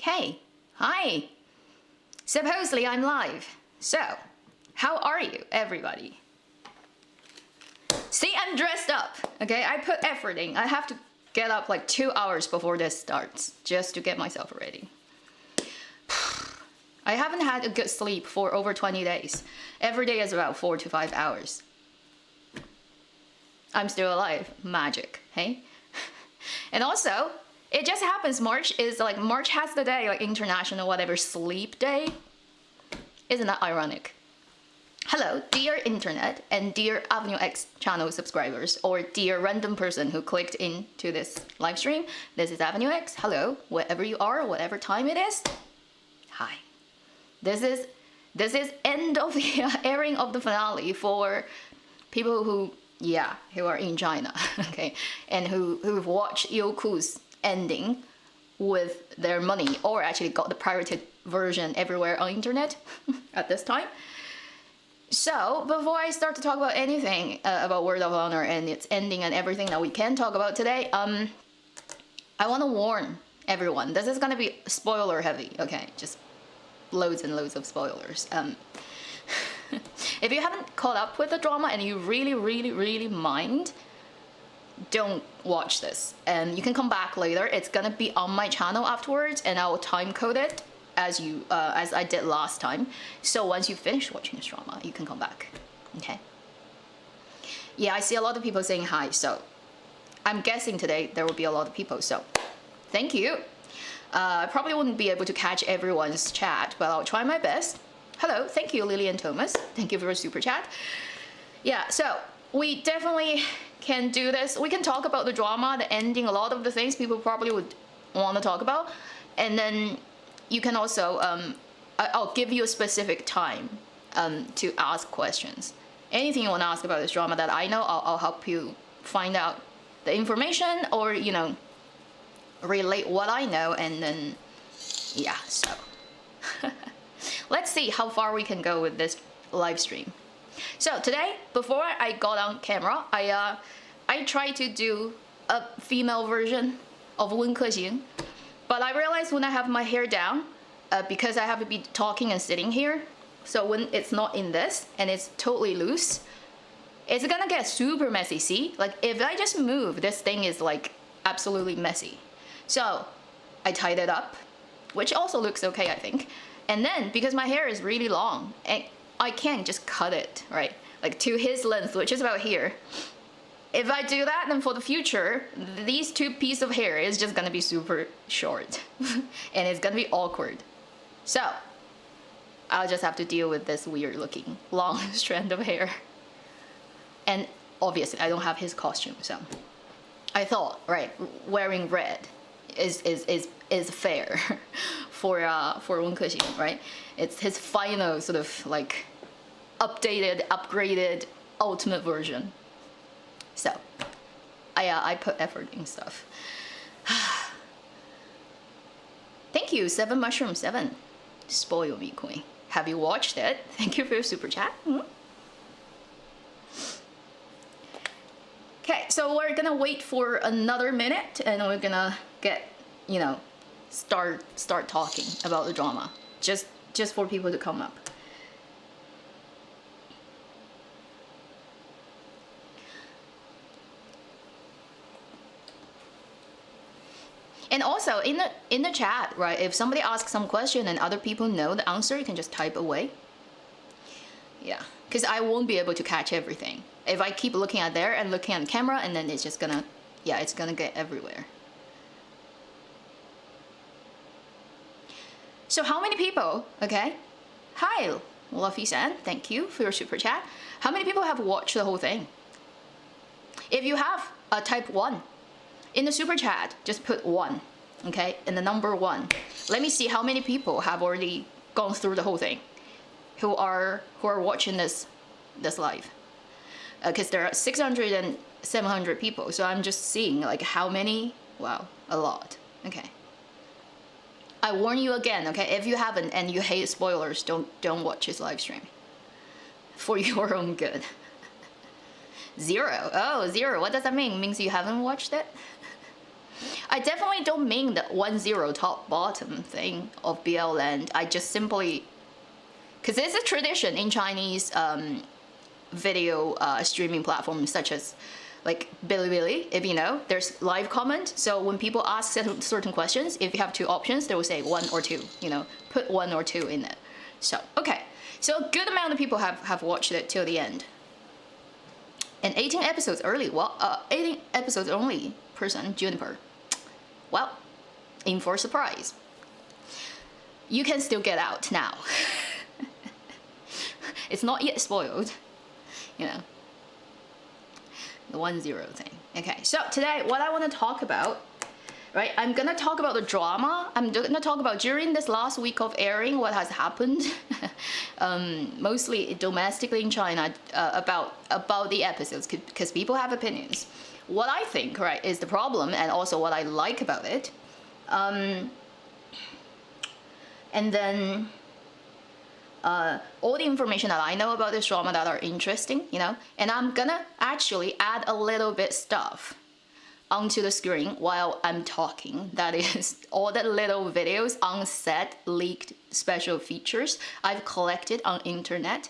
Okay, hi. Supposedly I'm live. So, how are you, everybody? See, I'm dressed up, okay? I put effort in. I have to get up like 2 hours before this starts just to get myself ready. I haven't had a good sleep for over 20 days. Every day is about 4 to 5 hours. I'm still alive. Magic, hey? And also, it just happens March has the day, like international whatever sleep day. Isn't that ironic? Hello, dear internet and dear Avenue X channel subscribers, or dear random person who clicked into this live stream. This is Avenue X. Hello, wherever you are, whatever time it is. Hi. This is end of the airing of the finale for people who are in China, okay, and who've watched Youku's ending with their money, or actually got the pirated version everywhere on internet at this time. So before I start to talk about anything about Word of Honor and its ending and everything that we can talk about today, I want to warn everyone, this is gonna be spoiler heavy, okay, just loads and loads of spoilers. If you haven't caught up with the drama and you really mind, don't watch this, and you can come back later. It's gonna be on my channel afterwards, and I will time code it as I did last time. So once you finish watching this drama, you can come back. Okay? Yeah, I see a lot of people saying hi, so I'm guessing today there will be a lot of people. So thank you. I probably wouldn't be able to catch everyone's chat, but I'll try my best. Hello, thank you, Lillian Thomas. Thank you for your super chat. Yeah, so we definitely can do this. We can talk about the drama, the ending, a lot of the things people probably would want to talk about. And then you can also, I'll give you a specific time to ask questions. Anything you want to ask about this drama that I know, I'll help you find out the information, or, you know, relate what I know, and then, yeah, so. Let's see how far we can go with this live stream. So today, before I got on camera, I tried to do a female version of Xiang, but I realized when I have my hair down, because I have to be talking and sitting here, so when it's not in this and it's totally loose, it's gonna get super messy. See, like if I just move, this thing is like absolutely messy. So I tied it up, which also looks okay, I think. And then, because my hair is really long, and I can't just cut it, right? Like to his length, which is about here. If I do that, then for the future, these two pieces of hair is just gonna be super short. And it's gonna be awkward. So, I'll just have to deal with this weird looking long strand of hair. And obviously, I don't have his costume, so. I thought, right, wearing red is fair for Xiang, right? It's his final sort of like updated, upgraded, ultimate version. So I put effort in stuff. Thank you, 7 Mushroom 7. Spoil me, queen. Have you watched it? Thank you for your super chat. Okay, so we're gonna wait for another minute, and we're gonna get, you know, start talking about the drama, just for people to come up. And also in the chat, right, if somebody asks some question and other people know the answer, you can just type away. Yeah, because I won't be able to catch everything if I keep looking at there and looking at the camera, and then it's just gonna, yeah, it's gonna get everywhere. So how many people, okay? Hi, Luffy-san, thank you for your super chat. How many people have watched the whole thing? If you have, type 1. In the super chat, just put 1, okay? And the number 1. Let me see how many people have already gone through the whole thing, who are watching this live. Because there are 600 and 700 people, so I'm just seeing like how many. Wow, a lot. Okay. I warn you again, okay? If you haven't and you hate spoilers, don't watch his live stream. For your own good. 0. Oh, 0. What does that mean? Means you haven't watched it? I definitely don't mean the 1-0 top bottom thing of BL Land. I just simply, because it's a tradition in Chinese video streaming platforms such as like Bilibili, if you know, there's live comment. So when people ask certain questions, if you have 2 options, they will say 1 or 2, you know, put 1 or 2 in it. So, okay. So a good amount of people have watched it till the end. And 18 episodes early, 18 episodes only person, Juniper. Well, in for a surprise. You can still get out now. It's not yet spoiled, you know. The 1-0 thing. Okay, so today what I want to talk about, right? I'm gonna talk about the drama. I'm gonna talk about during this last week of airing what has happened, mostly domestically in China, about the episodes, because people have opinions. What I think, right, is the problem, and also what I like about it. And then all the information that I know about this drama that are interesting, you know, and I'm gonna actually add a little bit stuff onto the screen while I'm talking. That is all the little videos, on-set leaked special features I've collected on internet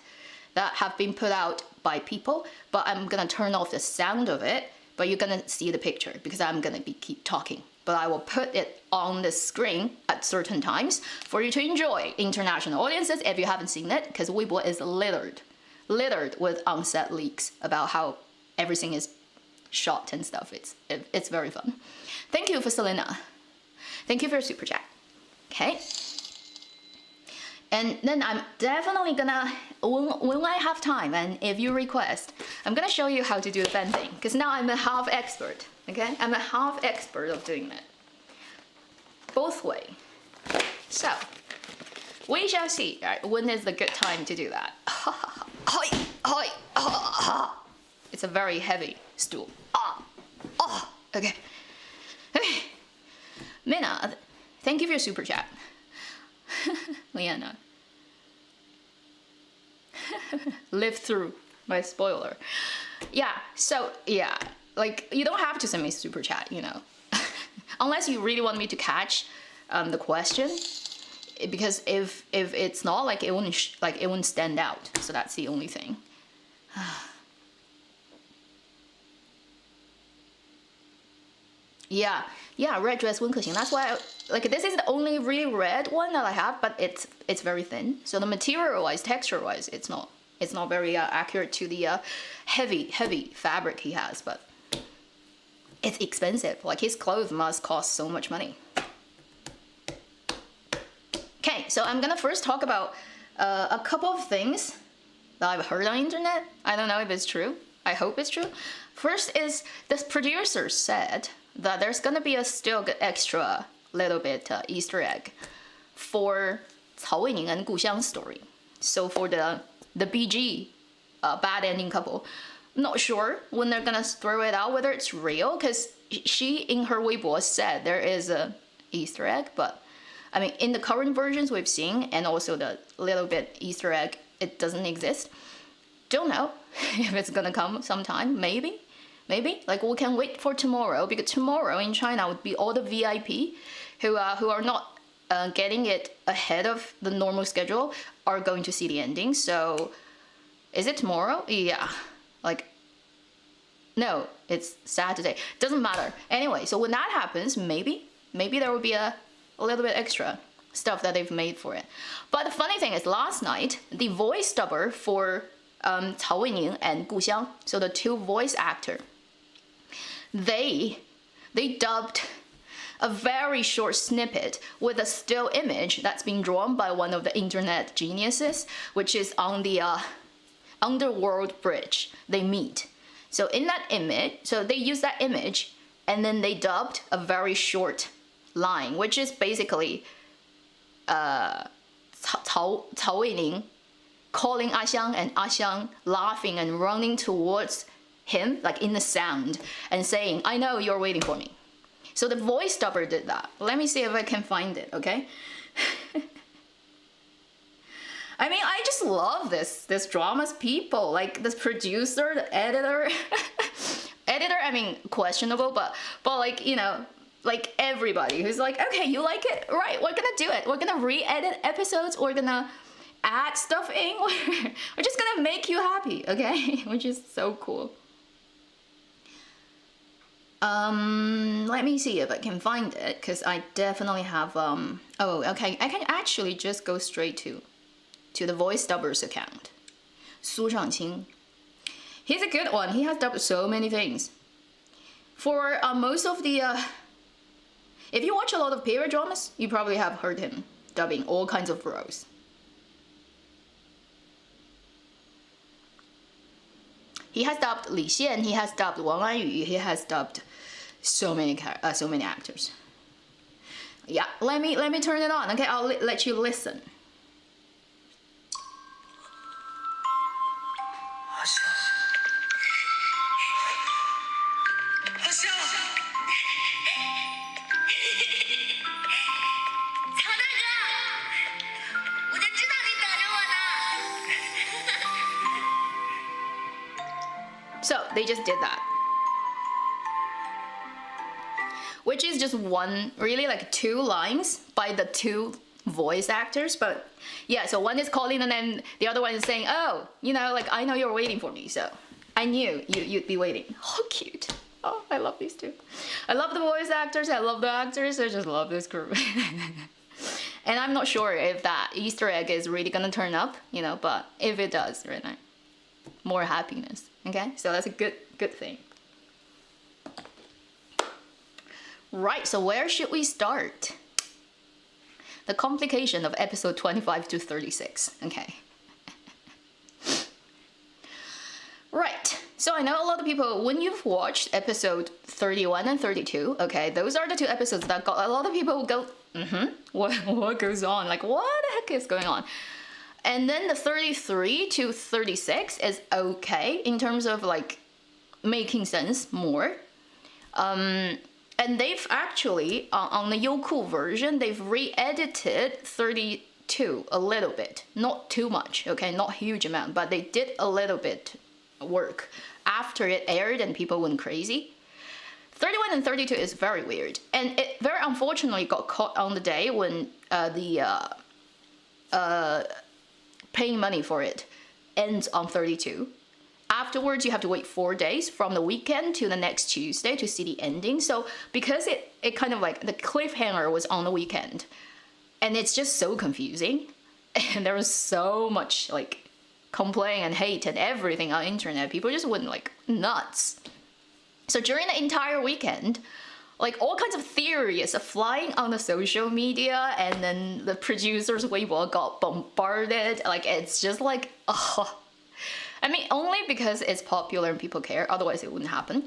that have been put out by people, but I'm gonna turn off the sound of it, but you're gonna see the picture because I'm gonna keep talking. But I will put it on the screen at certain times for you to enjoy, international audiences, if you haven't seen it, because Weibo is littered with on-set leaks about how everything is shot and stuff. It's very fun. Thank you for Selena. Thank you for your super chat. Okay. And then I'm definitely gonna, when I have time and if you request, I'm gonna show you how to do the fan thing, because now I'm a half expert. Okay, I'm a half expert of doing that. Both way. So, we shall see, right, when is the good time to do that. It's a very heavy stool. Okay. Okay. Minna, thank you for your super chat. Liana. Live through my spoiler. Yeah, so, yeah. Like, you don't have to send me super chat, you know. Unless you really want me to catch the question. Because if it's not, like, it wouldn't stand out. So that's the only thing. Yeah, red dress 温可行. That's why, like, this is the only really red one that I have, but it's very thin. So the material-wise, texture-wise, it's not very accurate to the heavy fabric he has, but it's expensive. Like, his clothes must cost so much money. Okay, so I'm gonna first talk about a couple of things that I've heard on the internet. I don't know if it's true. I hope it's true. First is, this producer said that there's gonna be a still extra little bit Easter egg for Cao Weining and Gu Xiang's story. So for the BG bad ending couple, not sure when they're gonna throw it out, whether it's real, because she in her Weibo said there is a Easter egg, but I mean in the current versions we've seen and also the little bit Easter egg, it doesn't exist. Don't know if it's gonna come sometime. Maybe. Like, we can wait for tomorrow, because tomorrow in China would be all the VIP who are not getting it ahead of the normal schedule are going to see the ending. So is it tomorrow? Yeah. Like, no, it's Saturday. Doesn't matter. Anyway, so when that happens, maybe there will be a little bit extra stuff that they've made for it. But the funny thing is, last night, the voice dubber for Cao Weining and Gu Xiang, so the 2 voice actor, they dubbed a very short snippet with a still image that's been drawn by one of the internet geniuses, which is on the underworld bridge they meet. So in that image, so they use that image and then they dubbed a very short line, which is basically Cao Weining calling Xiang and Xiang laughing and running towards him, like in the sound, and saying, "I know you're waiting for me." So the voice dubber did that. Let me see if I can find it, okay? I mean, I just love this drama's people, like this producer, the editor. Editor, I mean, questionable, but like, you know, like everybody who's like, okay, you like it, right? We're gonna do it. We're gonna re-edit episodes. We're gonna add stuff in. We're just gonna make you happy, okay? Which is so cool. Let me see if I can find it, because I definitely have oh, okay, I can actually just go straight to the voice dubbers account. Su Shangqing. He's a good one. He has dubbed so many things. For most of the if you watch a lot of period dramas, you probably have heard him dubbing all kinds of roles. He has dubbed Li Xian, he has dubbed Wang Anyu, he has dubbed so many actors. Yeah, let me turn it on. Okay, I'll let you listen. So they just did that, which is just one, really like 2 lines by the 2 voice actors. But yeah, so one is calling and then the other one is saying, oh, you know, like, I know you're waiting for me, so I knew you'd be waiting. Oh, cute. Oh, I love these 2. I love the voice actors, I love the actors, I just love this group. And I'm not sure if that Easter egg is really gonna turn up, you know, but if it does, right now, more happiness. Okay, so that's a good thing. Right, so where should we start? The complication of episode 25 to 36. Okay. Right, so I know a lot of people, when you've watched episode 31 and 32, okay, those are the 2 episodes that got a lot of people go, what goes on? Like, what the heck is going on? And then the 33 to 36 is okay in terms of like making sense more. And they've actually, on the Youku version, they've re-edited 32 a little bit. Not too much, okay, not huge amount, but they did a little bit work after it aired and people went crazy. 31 and 32 is very weird. And it very unfortunately got caught on the day when paying money for it ends on 32. Afterwards, you have to wait 4 days from the weekend to the next Tuesday to see the ending. So because it kind of like the cliffhanger was on the weekend, and it's just so confusing, and there was so much like complaint and hate and everything on the internet. People just went like nuts. So during the entire weekend, like all kinds of theories are flying on the social media, and then the producers' Weibo got bombarded. Like, it's just like, oh. I mean, only because it's popular and people care, otherwise it wouldn't happen.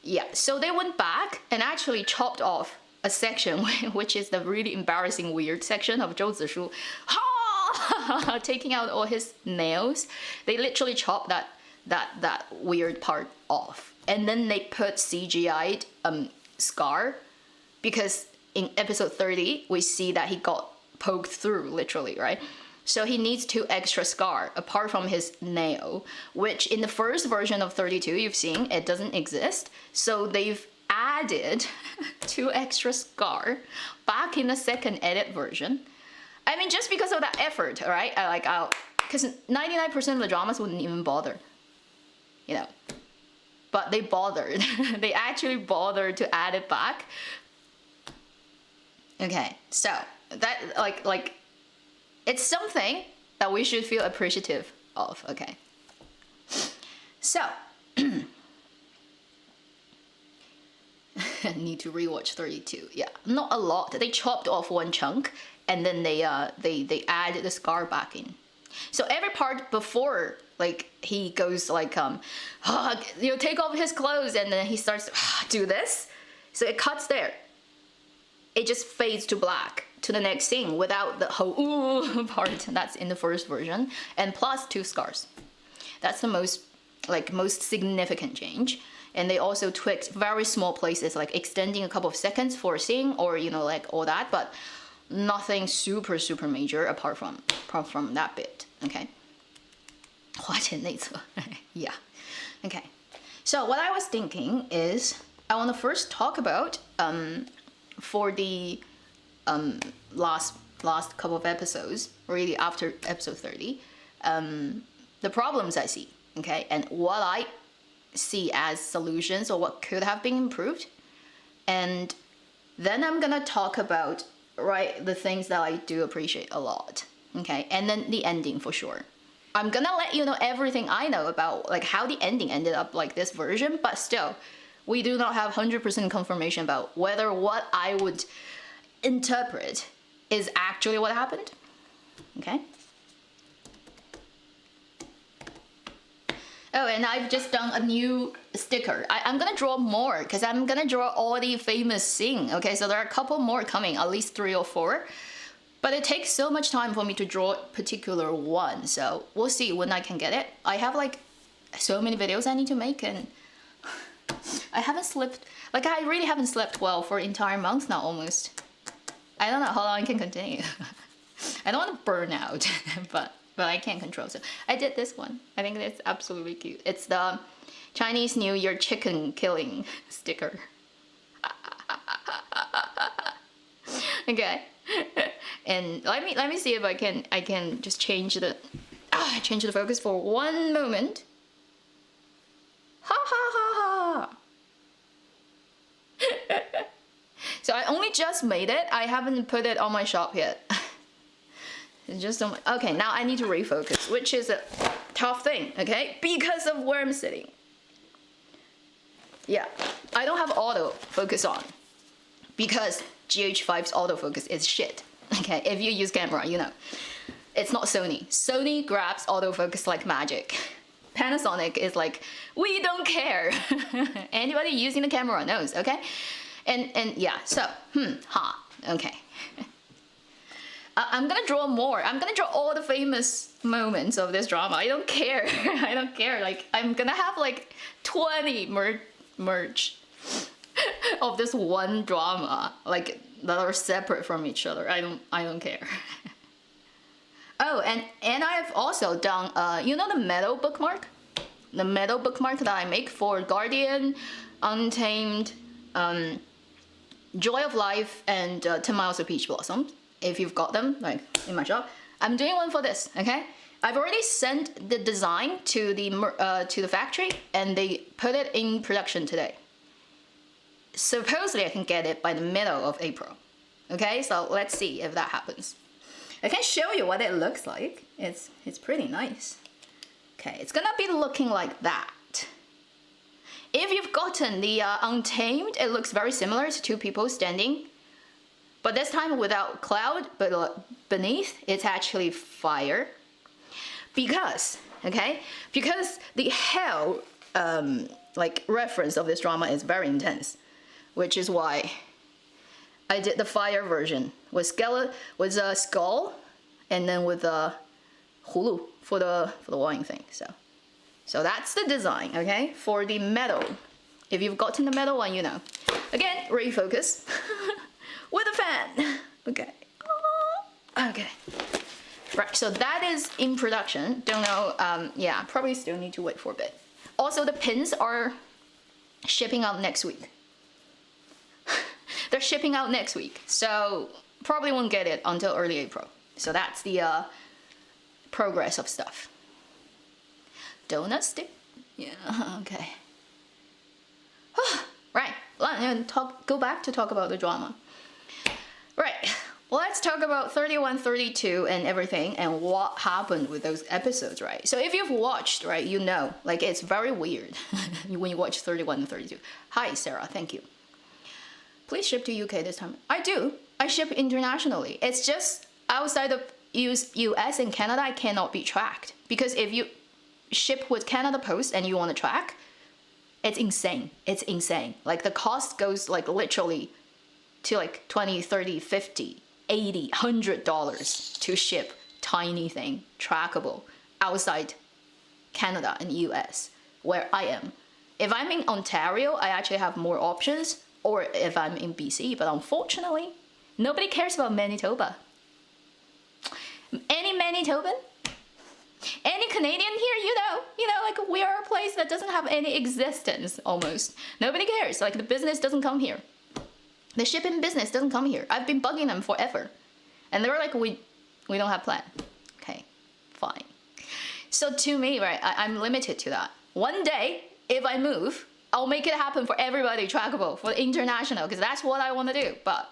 Yeah, so they went back and actually chopped off a section, which is the really embarrassing weird section of Zhou Zishu taking out all his nails. They literally chopped that weird part off. And then they put CGI'd scar, because in episode 30 we see that he got poked through, literally, right? So he needs 2 extra scar apart from his nail, which in the first version of 32 you've seen it doesn't exist. So they've added 2 extra scar back in the second edit version. I mean, just because of that effort, right? Because 99% of the dramas wouldn't even bother, you know. But they bothered. They actually bothered to add it back. Okay, so that like it's something that we should feel appreciative of. Okay, so need to rewatch 32. Yeah, not a lot. They chopped off one chunk and then they added the scar back in. So every part before, like, he goes like you know, take off his clothes, and then he starts to do this, so it cuts there. It just fades to black to the next scene without the whole ooh part that's in the first version, and plus 2 scars. That's the most significant change. And they also tweaked very small places, like extending a couple of seconds for a scene, or, you know, like all that, but nothing super major apart from that bit. Okay. Yeah. Okay. So what I was thinking is I want to first talk about for the last couple of episodes, really after episode 30, the problems I see, okay, and what I see as solutions or what could have been improved. And then I'm gonna talk about, right, the things that I do appreciate a lot, okay, and then the ending for sure. I'm gonna let you know everything I know about like how the ending ended up like this version, but still, we do not have 100% confirmation about whether what I would interpret is actually what happened, okay? Oh, and I've just done a new sticker. I'm gonna draw more because I'm gonna draw all the famous Xiang, okay? So there are a couple more coming, at least 3 or 4. But it takes so much time for me to draw a particular one, so we'll see when I can get it. I have like so many videos I need to make, and I haven't slept, like I really haven't slept well for an entire month now almost. I don't know how long I can continue. I don't want to burn out, but I can't control. So I did this one. I think it's absolutely cute. It's the Chinese New Year chicken killing sticker. Okay. And let me see if I can just change the focus for one moment. Ha ha ha ha. So I only just made it. I haven't put it on my shop yet. It's just on my, okay, now I need to refocus, which is a tough thing, okay? Because of where I'm sitting. Yeah, I don't have autofocus on because GH5's autofocus is shit. Okay, if you use camera, you know. It's not Sony. Sony grabs autofocus like magic. Panasonic is like, we don't care. Anybody using the camera knows, okay? And yeah, so, okay. I'm gonna draw more. I'm gonna draw all the famous moments of this drama. I don't care. I don't care. Like, I'm gonna have like 20 merch of this one drama, like that are separate from each other. I don't care. Oh, and I've also done you know the metal bookmark? The metal bookmark that I make for Guardian, Untamed, Joy of Life, and 10 Miles of Peach Blossoms. If you've got them, like in my shop, I'm doing one for this. Okay, I've already sent the design to the factory, and they put it in production today. Supposedly I can get it by the middle of April. Okay, so let's see if that happens. I can show you what it looks like. It's pretty nice. Okay, it's gonna be looking like that. If you've gotten the Untamed, it looks very similar to two people standing, but this time without cloud, but beneath it's actually fire. Because the hell like reference of this drama is very intense, which is why I did the fire version with a skull, and then with a hulu for the wine thing. So that's the design, okay, for the metal. If you've gotten the metal one, you know. Again, refocus with a fan. Okay. Okay. Right. So that is in production. Don't know. Yeah, probably still need to wait for a bit. Also, the pins are shipping out next week. They're shipping out next week, so probably won't get it until early April. So that's the progress of stuff. Donut stick? Yeah, okay. Right, go back to talk about the drama. Right, let's talk about 31, 32 and everything and what happened with those episodes, right? So if you've watched, right, you know, like it's very weird when you watch 31 and 32. Hi, Sarah, thank you. Please ship to UK this time. I do. I ship internationally. It's just outside of US and Canada, I cannot be tracked. Because if you ship with Canada Post and you want to track, it's insane. It's insane. Like the cost goes like literally to like 20, 30, 50, 80, $100 to ship tiny thing, trackable, outside Canada and US, where I am. If I'm in Ontario, I actually have more options, or if I'm in BC, but unfortunately, nobody cares about Manitoba. Any Manitoban? Any Canadian here, you know, like we are a place that doesn't have any existence almost. Nobody cares, like the business doesn't come here. The shipping business doesn't come here. I've been bugging them forever. And they were like, we don't have plan. Okay, fine. So to me, right, I'm limited to that. One day, if I move, I'll make it happen for everybody trackable, for the international, because that's what I want to do. But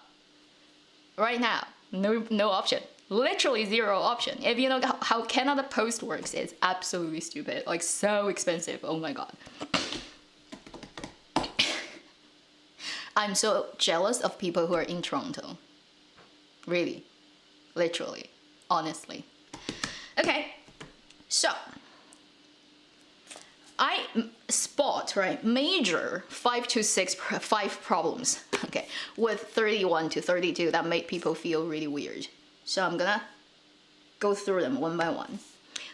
right now, no option. Literally zero option. If you know how Canada Post works, it's absolutely stupid. Like, so expensive. Oh my god. I'm so jealous of people who are in Toronto. Really. Literally. Honestly. Okay. So, I spot, right, major 5 to 6 problems, okay, with 31 to 32 that make people feel really weird. So I'm gonna go through them one by one.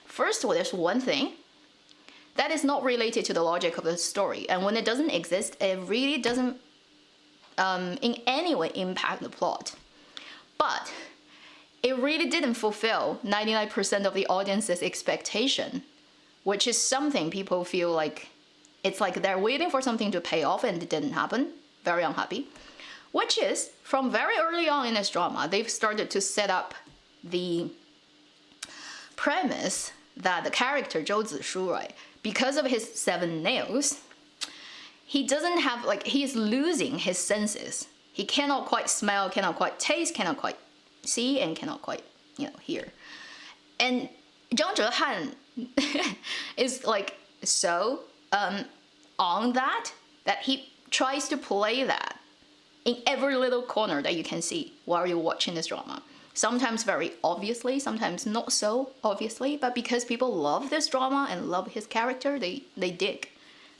First of all, there's one thing that is not related to the logic of the story, and when it doesn't exist, it really doesn't in any way impact the plot. But it really didn't fulfill 99% of the audience's expectation, which is something people feel like it's like they're waiting for something to pay off and it didn't happen. Very unhappy. Which is, from very early on in this drama, they've started to set up the premise that the character Zhou Zishu, right, because of his 7 nails, he doesn't have, like, he's losing his senses. He cannot quite smell, cannot quite taste, cannot quite see, and cannot quite, hear. And Zhang Zhehan is like so on that he tries to play that in every little corner that you can see while you're watching this drama. Sometimes very obviously, sometimes not so obviously, but because people love this drama and love his character, they dig.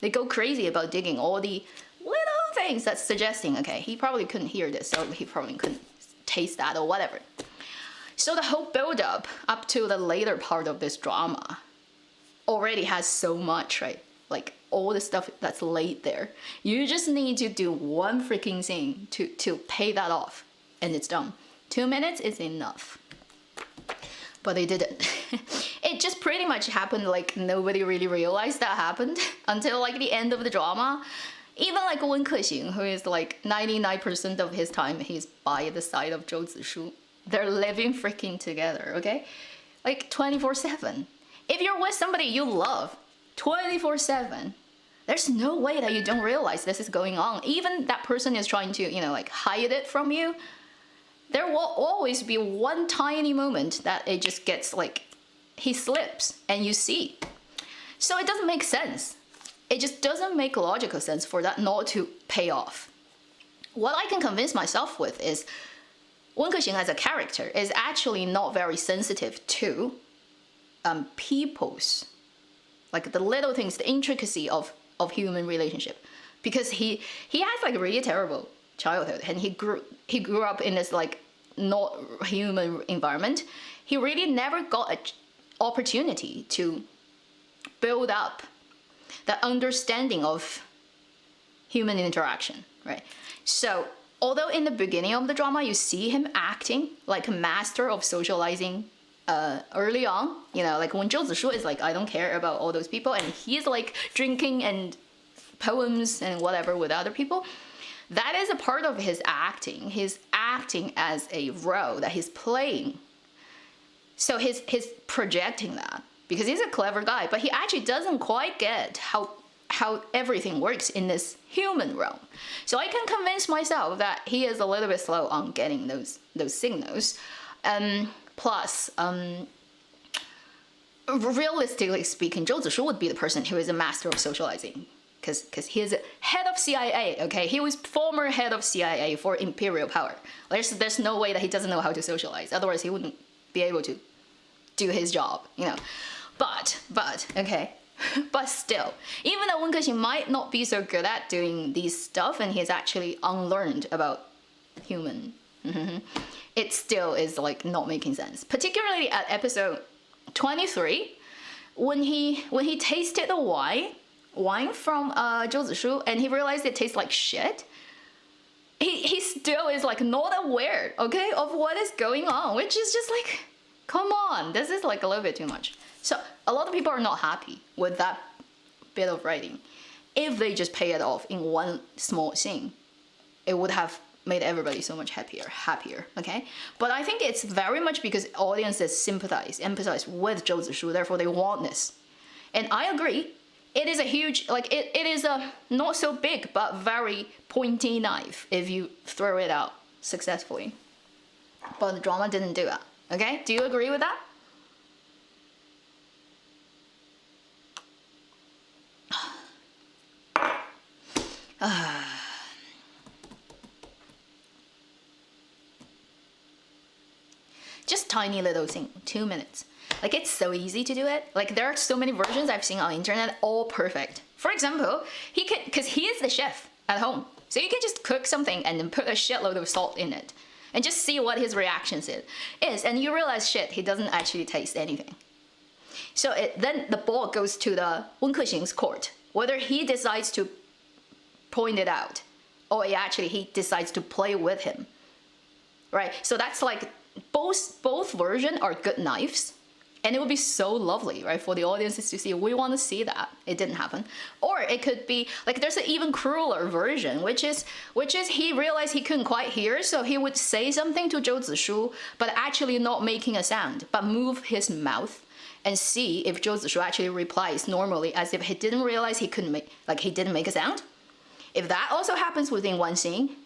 They go crazy about digging all the little things that's suggesting, okay, he probably couldn't hear this, so he probably couldn't taste that or whatever. So the whole build-up up to the later part of this drama already has so much, right? Like, all the stuff that's laid there. You just need to do one freaking thing to pay that off, and it's done. 2 minutes is enough. But they didn't. It just pretty much happened like nobody really realized that happened until like the end of the drama. Even like Wen Kexing, who is like 99% of his time, he's by the side of Zhou Zishu. They're living freaking together, okay? Like 24/7. If you're with somebody you love 24/7, there's no way that you don't realize this is going on. Even that person is trying to, like hide it from you. There will always be one tiny moment that it just gets like, he slips and you see. So it doesn't make sense. It just doesn't make logical sense for that not to pay off. What I can convince myself with is Wen Kexing as a character is actually not very sensitive to people's, like the little things, the intricacy of human relationship, because he has like a really terrible childhood, and he grew up in this like not human environment. He really never got an opportunity to build up that understanding of human interaction, right? So although in the beginning of the drama you see him acting like a master of socializing early on, like when Zhou Zishu is like, I don't care about all those people, and he's like drinking and poems and whatever with other people, that is a part of his acting. He's acting as a role that he's playing. So he's projecting that because he's a clever guy, but he actually doesn't quite get how everything works in this human realm. So I can convince myself that he is a little bit slow on getting those signals. Plus, realistically speaking, Zhou Zishu would be the person who is a master of socializing, because he is head of CIA, okay? He was former head of CIA for imperial power. There's no way that he doesn't know how to socialize. Otherwise, he wouldn't be able to do his job, But, okay. But still, even though Wen Kexing might not be so good at doing these stuff, and he's actually unlearned about human, it still is like not making sense. Particularly at episode 23, when he tasted the wine from Zhou Zishu, and he realized it tastes like shit. He still is like not aware, okay, of what is going on, which is just like, come on, this is like a little bit too much. So a lot of people are not happy with that bit of writing. If they just pay it off in one small scene, it would have made everybody so much happier, okay? But I think it's very much because audiences empathize with Zhou Zishu, therefore they want this. And I agree, it is a huge, like, it is a not so big, but very pointy knife if you throw it out successfully. But the drama didn't do that, okay? Do you agree with that? Just tiny little thing, 2 minutes. Like, it's so easy to do it. Like, there are so many versions I've seen on the internet, all perfect. For example, he can, because he is the chef at home, so you can just cook something and then put a shitload of salt in it and just see what his reactions is, and you realize, shit, he doesn't actually taste anything. So then the ball goes to the Wen Kexing's court, whether he decides to point it out or he decides to play with him, right? So that's like, both versions are good knives, and it would be so lovely, right, for the audiences to see. We want to see that. It didn't happen. Or it could be like, there's an even crueler version, which is he realized he couldn't quite hear, so he would say something to Zhou Zishu, but actually not making a sound, but move his mouth and see if Zhou Zishu actually replies normally, as if he didn't realize he couldn't make, like, he didn't make a sound. If that also happens within one scene,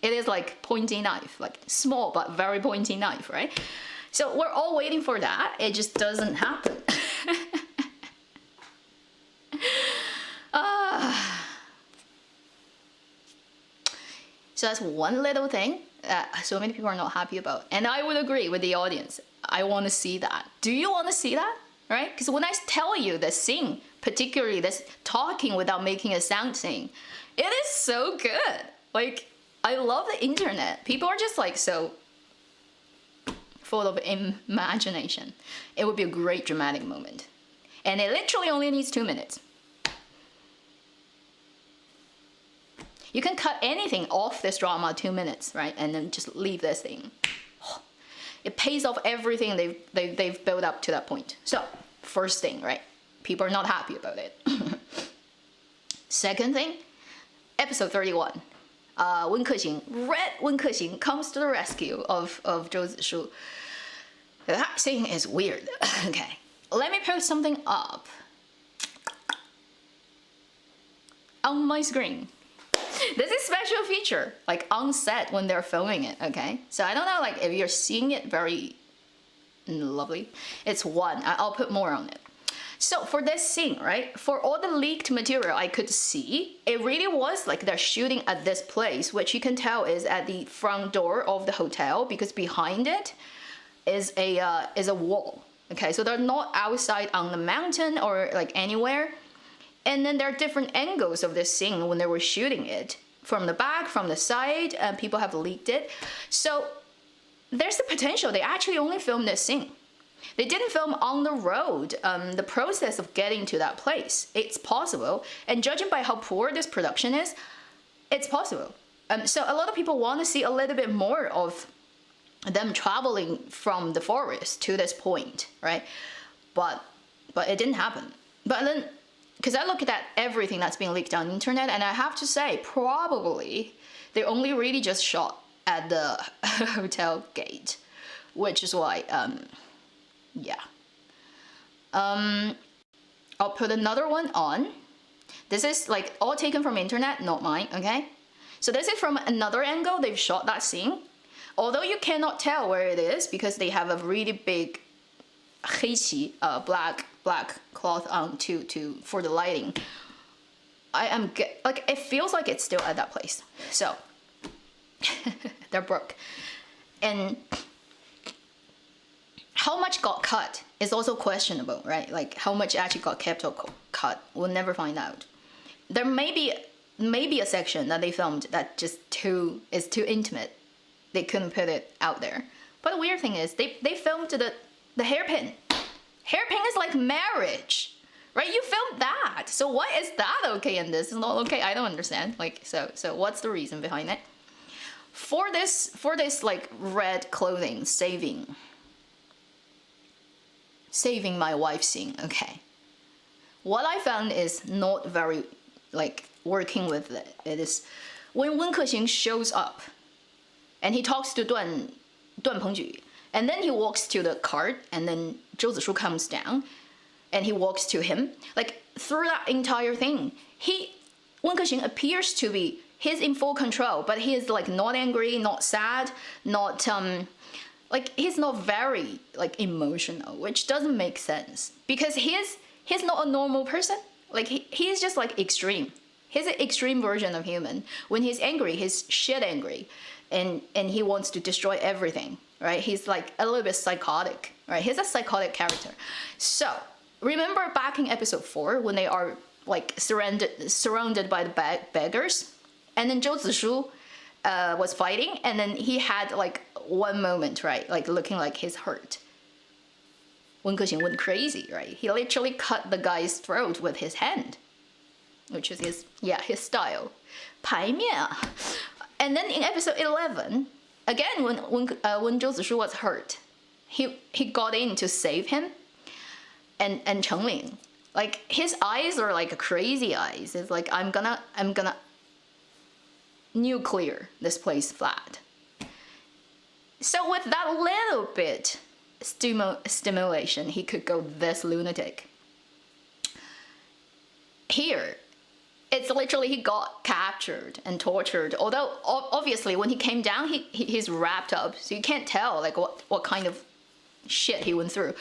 it is like pointy knife, like small but very pointy knife, right? So we're all waiting for that. It just doesn't happen. So that's one little thing that so many people are not happy about. And I would agree with the audience. I want to see that. Do you want to see that? Right? Because when I tell you this scene, particularly this talking without making a sound scene, it is so good. Like, I love the internet. People are just like so full of imagination. It would be a great dramatic moment. And it literally only needs 2 minutes. You can cut anything off this drama 2 minutes, right? And then just leave this thing. It pays off everything they've built up to that point. So, first thing, right? People are not happy about it. Second thing, episode 31. Wen Kexing, Red Wen Kexing comes to the rescue of Zhou Zishu. That scene is weird. Okay, let me post something up on my screen. This is special feature, like on set when they're filming it, okay? So I don't know, like, if you're seeing it very lovely. It's one, I'll put more on it. So for this scene, right, for all the leaked material I could see, it really was like they're shooting at this place, which you can tell is at the front door of the hotel, because behind it is a wall. Okay, so they're not outside on the mountain or like anywhere. And then there are different angles of this scene when they were shooting it, from the back, from the side, and people have leaked it. So there's the potential they actually only filmed this scene. They didn't film on the road, the process of getting to that place. It's possible, and judging by how poor this production is, it's possible. So a lot of people want to see a little bit more of them traveling from the forest to this point, right? But it didn't happen. But then, because I looked at everything that's being leaked on the internet, and I have to say, probably they only really just shot at the hotel gate, which is why, yeah. I'll put another one on. This is like all taken from internet, not mine, okay? So this is from another angle they've shot that scene. Although you cannot tell where it is because they have a really big heiqi, black cloth on for the lighting. Like, it feels like it's still at that place. So they're broke. And how much got cut is also questionable, right? Like, how much actually got kept or cut, we'll never find out. There may be a section that they filmed that just is too intimate. They couldn't put it out there. But the weird thing is, they filmed the hairpin. Hairpin is like marriage, right? You filmed that. So why is that okay and this is not okay? I don't understand. Like, so what's the reason behind it? For this like red clothing saving my wife scene, okay. What I found is not very like working with it. It is when Wen Kexing shows up and he talks to Duan Pengju, and then he walks to the cart, and then Zhou Zishu comes down, and he walks to him. Like through that entire thing, Wen Kexing appears to be he's in full control, but he is like not angry, not sad, not like he's not very like emotional, which doesn't make sense because he's not a normal person. Like he's just like extreme. He's an extreme version of human. When he's angry, he's shit angry, and he wants to destroy everything, right? He's like a little bit psychotic, right? He's a psychotic character. So remember back in episode 4 when they are like surrounded by the beggars, and then Zhou Zishu was fighting, and then he had like one moment, right? Like looking like he's hurt. Wen Kexing went crazy, right? He literally cut the guy's throat with his hand, which is his style. 排面. And then in episode 11, again when Zhou Zishu was hurt, he got in to save him, and Chengling, like his eyes are like crazy eyes. It's like I'm gonna nuclear this place flat. So with that little bit stimulation, he could go this lunatic. Here, it's literally he got captured and tortured. Although obviously when he came down, he's wrapped up, so you can't tell like what kind of shit he went through.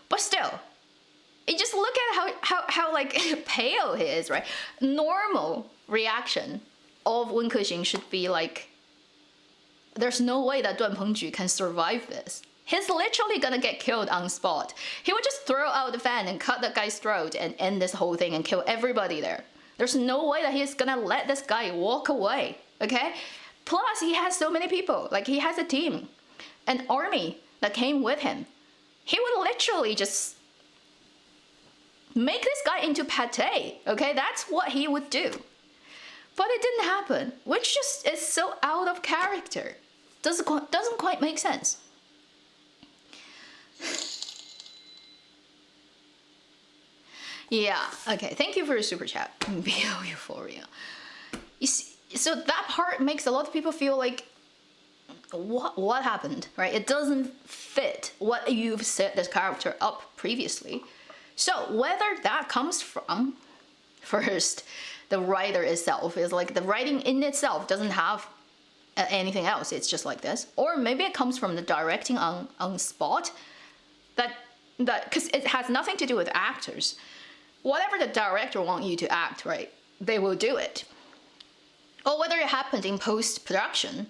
But still, you just look at how like pale he is, right? Normal reaction of Wen Kexing should be like, there's no way that Duan Pengju can survive this. He's literally gonna get killed on spot. He would just throw out the fan and cut the guy's throat and end this whole thing and kill everybody there. There's no way that he's gonna let this guy walk away, okay? Plus, he has so many people. Like, he has a team, an army that came with him. He would literally just make this guy into pate, okay? That's what he would do. But it didn't happen, which just is so out of character. Doesn't quite make sense. Yeah, okay, thank you for your super chat. BO Euphoria. You see, so that part makes a lot of people feel like, what happened, right? It doesn't fit what you've set this character up previously. So whether that comes from, first, the writer itself is like the writing in itself doesn't have anything else, it's just like this, or maybe it comes from the directing on spot, that because it has nothing to do with actors. Whatever the director wants you to act, right, they will do it. Or whether it happened in post-production,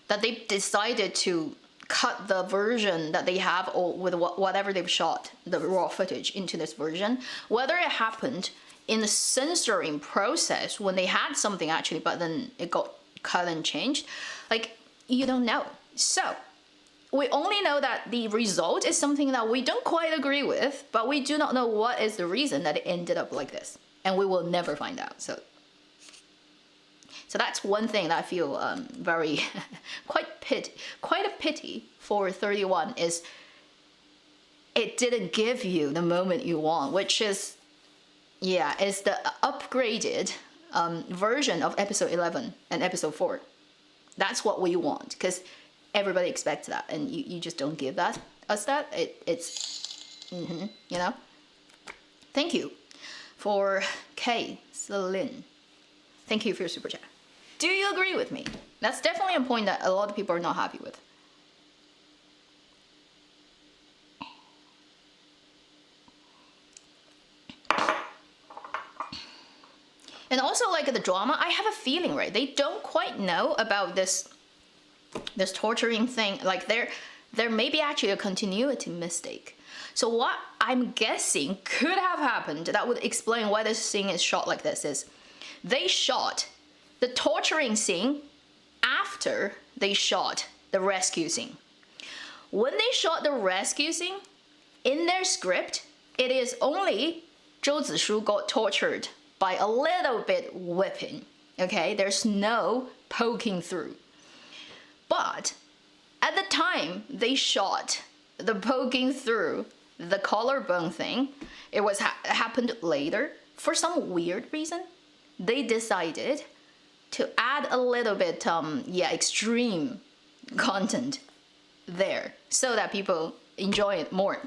that they decided to cut the version that they have, or with whatever they've shot, the raw footage, into this version. Whether it happened in the censoring process when they had something actually, but then it got cut and changed, like, you don't know. So we only know that the result is something that we don't quite agree with, but we do not know what is the reason that it ended up like this, and we will never find out. So that's one thing that I feel very quite a pity for 31 is it didn't give you the moment you want, which is, yeah, is the upgraded version of episode 11 and episode 4. That's what we want, because everybody expects that, and you just don't give us that. It's you know. Thank you for K Celine. Thank you for your super chat. Do you agree with me? That's definitely a point that a lot of people are not happy with. And also, like, the drama, I have a feeling, right, they don't quite know about this torturing thing. Like, there may be actually a continuity mistake. So what I'm guessing could have happened that would explain why this scene is shot like this is they shot the torturing scene after they shot the rescue scene. When they shot the rescue scene, in their script, it is only Zhou Zishu got tortured by a little bit whipping, okay? There's no poking through. But at the time they shot the poking through the collarbone thing, it was happened later. For some weird reason, they decided to add a little bit, extreme content there so that people enjoy it more.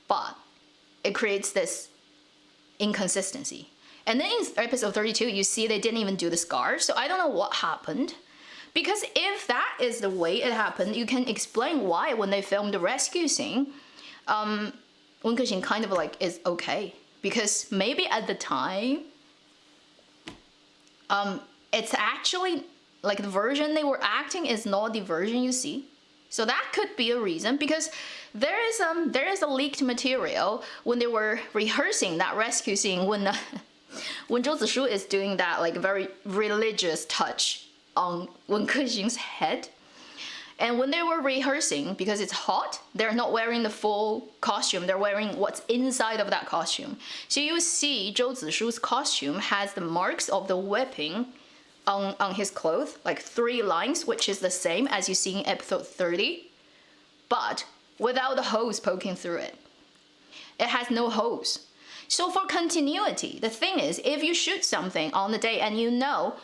But it creates this inconsistency. And then in episode 32, you see they didn't even do the scar. So I don't know what happened. Because if that is the way it happened, you can explain why when they filmed the rescue scene, Wen Kexing kind of like is okay. Because maybe at the time, it's actually like the version they were acting is not the version you see. So that could be a reason, because there is a leaked material when they were rehearsing that rescue scene when when Zhou Zishu is doing that like very religious touch on Wen Kexing's head. And when they were rehearsing, because it's hot, they're not wearing the full costume, they're wearing what's inside of that costume. So you see Zhou Zishu's costume has the marks of the whipping on his clothes, like 3 lines, which is the same as you see in episode 30, but without the hose poking through it. It has no hose. So for continuity, the thing is, if you shoot something on the day and you know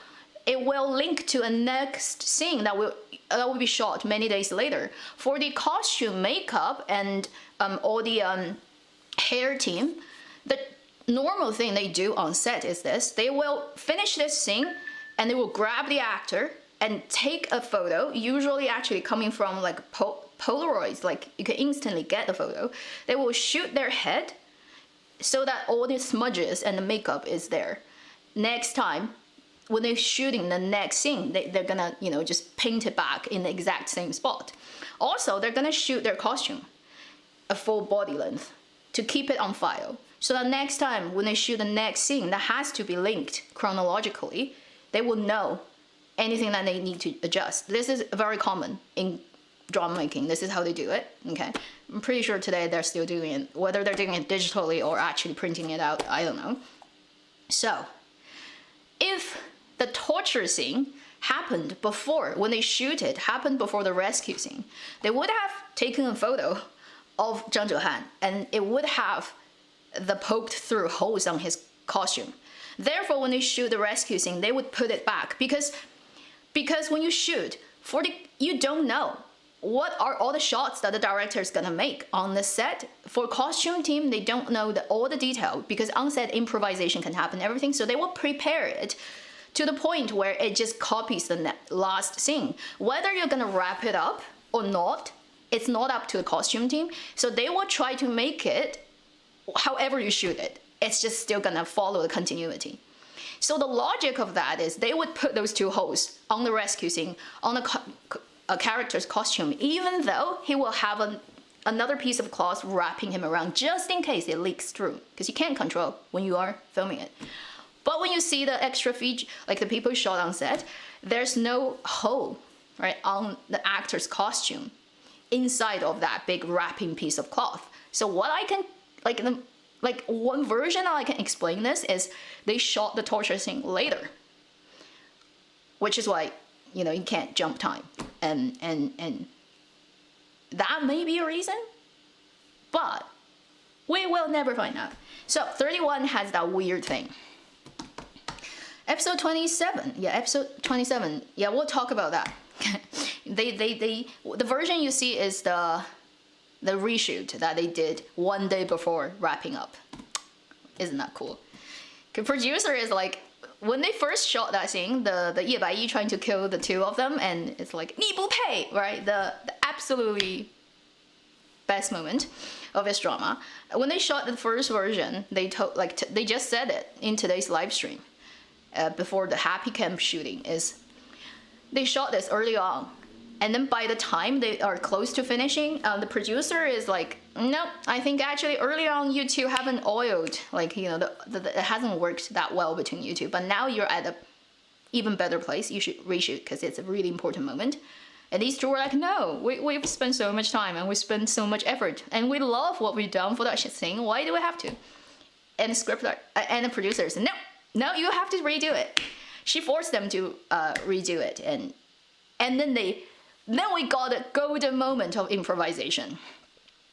it will link to a next scene that will be shot many days later, for the costume, makeup, and all the hair team, the normal thing they do on set is this: they will finish this scene and they will grab the actor and take a photo, usually actually coming from like Polaroids, like you can instantly get the photo. They will shoot their head so that all the smudges and the makeup is there. Next time, when they're shooting the next scene, they're gonna, you know, just paint it back in the exact same spot. Also, they're gonna shoot their costume a full body length to keep it on file. So that next time when they shoot the next scene that has to be linked chronologically, they will know anything that they need to adjust. This is very common in drama making. This is how they do it, okay? I'm pretty sure today they're still doing it. Whether they're doing it digitally or actually printing it out, I don't know. So, if the torture scene happened before, when they shoot it, happened before the rescue scene, they would have taken a photo of zhehan, and it would have the poked through holes on his costume. Therefore, when they shoot the rescue scene, they would put it back, because when you shoot, you don't know what are all the shots that the director is gonna make on the set. For costume team, they don't know all the detail, because on set improvisation can happen, everything. So they will prepare it to the point where it just copies the last scene. Whether you're gonna wrap it up or not, it's not up to the costume team. So they will try to make it however you shoot it. It's just still gonna follow the continuity. So the logic of that is they would put those 2 holes on the rescue scene, on a character's costume, even though he will have another piece of cloth wrapping him around just in case it leaks through, because you can't control when you are filming it. But when you see the extra feature, like the people shot on set, there's no hole, right, on the actor's costume inside of that big wrapping piece of cloth. So what I can, like one version I can explain this is they shot the torture scene later, which is why, you know, you can't jump time, and that may be a reason, but we will never find out. So 31 has that weird thing. Episode 27, yeah, we'll talk about that. The version you see is the reshoot that they did one day before wrapping up. Isn't that cool? The producer is like, when they first shot that scene, the Ye Baiyi trying to kill the 2 of them, and it's like, 你不配, right? The absolutely best moment of this drama. When they shot the first version, they just said it in today's live stream, before the Happy Camp shooting, is they shot this early on, and then by the time they are close to finishing, the producer is like, no, I think actually early on you 2 haven't oiled, like, you know, it hasn't worked that well between you 2, but now you're at a even better place, you should reshoot, because it's a really important moment. And these 2 were like, no, we've spent so much time and we spent so much effort and we love what we've done for that thing, why do we have to? And the script and the producer said, no, you have to redo it. She forced them to redo it, and then we got a golden moment of improvisation,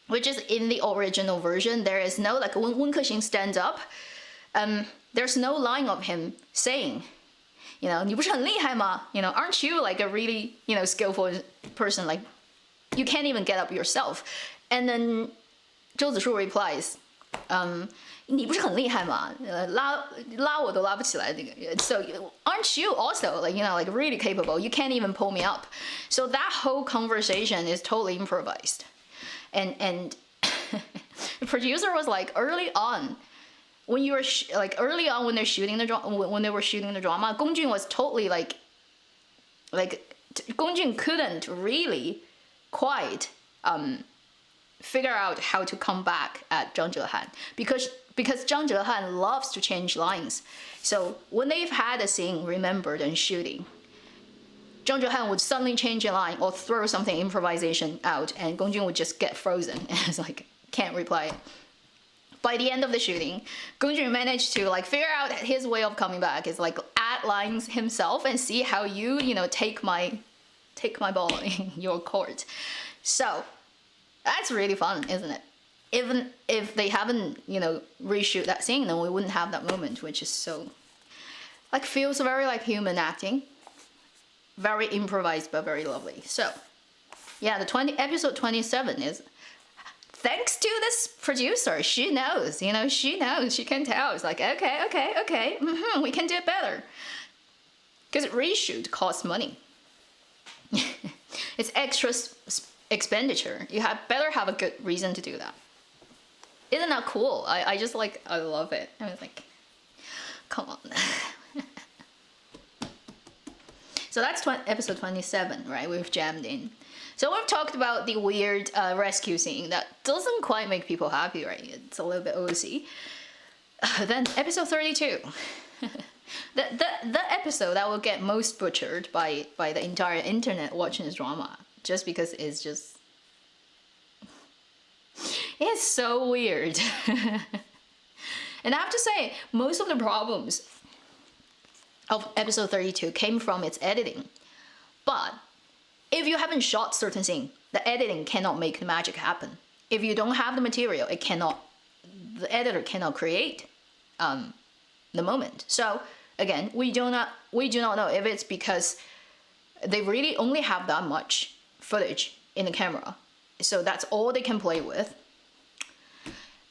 which is in the original version. There is no, like, when Wen Kexing stands up, there's no line of him saying, 你不是很厉害吗? Aren't you like a really, skillful person? Like, you can't even get up yourself. And then 周子舒 replies, 你不是很厉害吗? 拉我都拉不起来那个. So aren't you also like really capable? You can't even pull me up. So that whole conversation is totally improvised. And the producer was like, early on when you were when they're shooting when they were shooting the drama, Gong Jun was totally like Gong Jun couldn't really quite figure out how to come back at Zhang Zhehan because Zhang Zhehan loves to change lines. So when they've had a scene remembered and shooting, Zhang Zhehan would suddenly change a line or throw something improvisation out, and Gong Jun would just get frozen and it's like can't reply. By the end of the shooting, Gong Jun managed to like figure out his way of coming back is like add lines himself and see how you take my ball in your court. So that's really fun, isn't it? Even if they haven't reshoot that scene, then we wouldn't have that moment, which is so like feels very like human acting, very improvised but very lovely. So yeah, the episode 27 is thanks to this producer. She knows, she can tell. It's like, okay, we can do it better. Because reshoot costs money. It's extra expenditure. You better have a good reason to do that. Isn't that cool? I just like, I love it. I was like, come on. So that's episode 27, right? We've jammed in. So we've talked about the weird rescue scene that doesn't quite make people happy, right? It's a little bit OC. Then episode 32. the episode that will get most butchered by the entire internet watching this drama, just because it's so weird. And I have to say, most of the problems of episode 32 came from its editing. But if you haven't shot certain scenes, the editing cannot make the magic happen. If you don't have the material, the editor cannot create the moment. So again, we do not know if it's because they really only have that much footage in the camera, so that's all they can play with.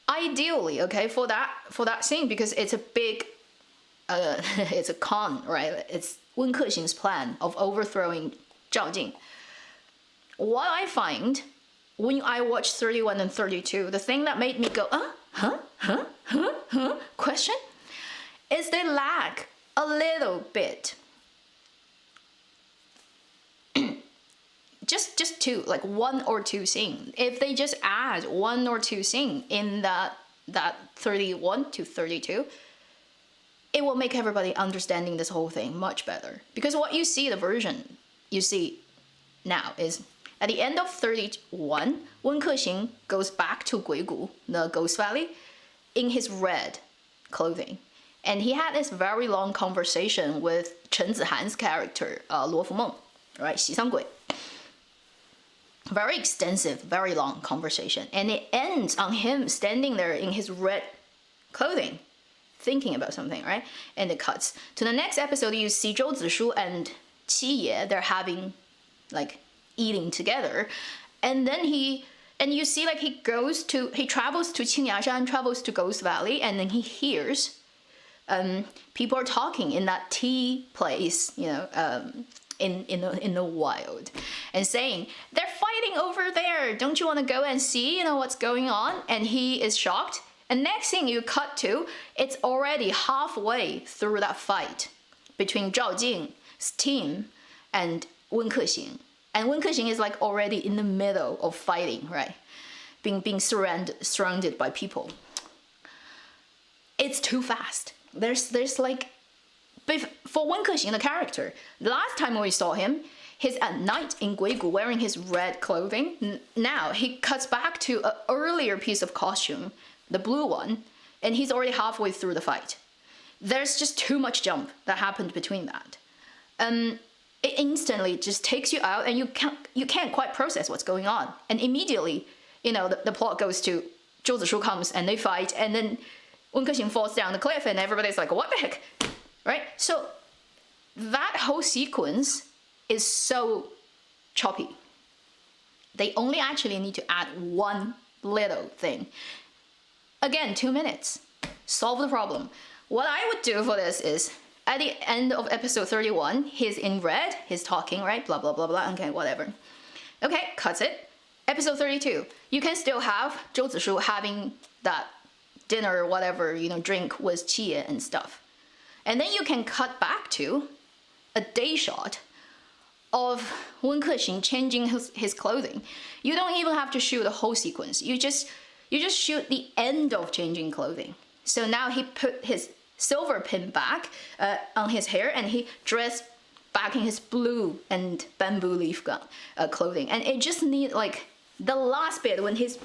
Ideally, okay, for that scene, because it's a big it's a con, right? It's Wen Kexing's plan of overthrowing Zhao Jing. What I find when I watch 31 and 32, the thing that made me go, question, is they lack a little bit. just two, like one or two scenes. If they just add one or two scenes in that 31 to 32, it will make everybody understanding this whole thing much better. Because what you see, the version you see now is at the end of 31, Wen Kexing goes back to Guigu, the Ghost Valley, in his red clothing. And he had this very long conversation with Chen Zihan's character, Luo Fumeng, right? Xi Sang Gui. Very extensive, very long conversation. And it ends on him standing there in his red clothing, thinking about something, right? And it cuts. To the next episode, you see Zhou Zishu and Qi Ye, they're having, like, eating together. And then you see, like, he travels to Qingyashan, travels to Ghost Valley, and then he hears people are talking in that tea place, in the wild, and saying, they're fighting over there, don't you want to go and see, what's going on? And he is shocked. And next thing you cut to, it's already halfway through that fight between Zhao Jing's team and Wen Kexing. And Wen Kexing is like already in the middle of fighting, right? Being surrounded by people. It's too fast. There's like, for Wen Kexing, the character, the last time we saw him, he's at night in Guigu wearing his red clothing. Now he cuts back to an earlier piece of costume, the blue one, and he's already halfway through the fight. There's just too much jump that happened between that. It instantly just takes you out, and you can't quite process what's going on. And immediately, the plot goes to Zhou Zishu comes and they fight, and then Wen Kexing falls down the cliff, and everybody's like, what the heck? Right? So that whole sequence is so choppy. They only actually need to add one little thing. Again, 2 minutes. Solve the problem. What I would do for this is, at the end of episode 31, he's in red, he's talking, right? Blah, blah, blah, blah. Okay, whatever. Okay, cuts it. Episode 32, you can still have Zhou Zishu having that dinner or whatever, drink with Qie and stuff. And then you can cut back to a day shot of Wen Kexing changing his clothing. You don't even have to shoot the whole sequence. You just shoot the end of changing clothing. So now he put his silver pin back on his hair, and he dressed back in his blue and bamboo leaf clothing. And it just needs like the last bit when he's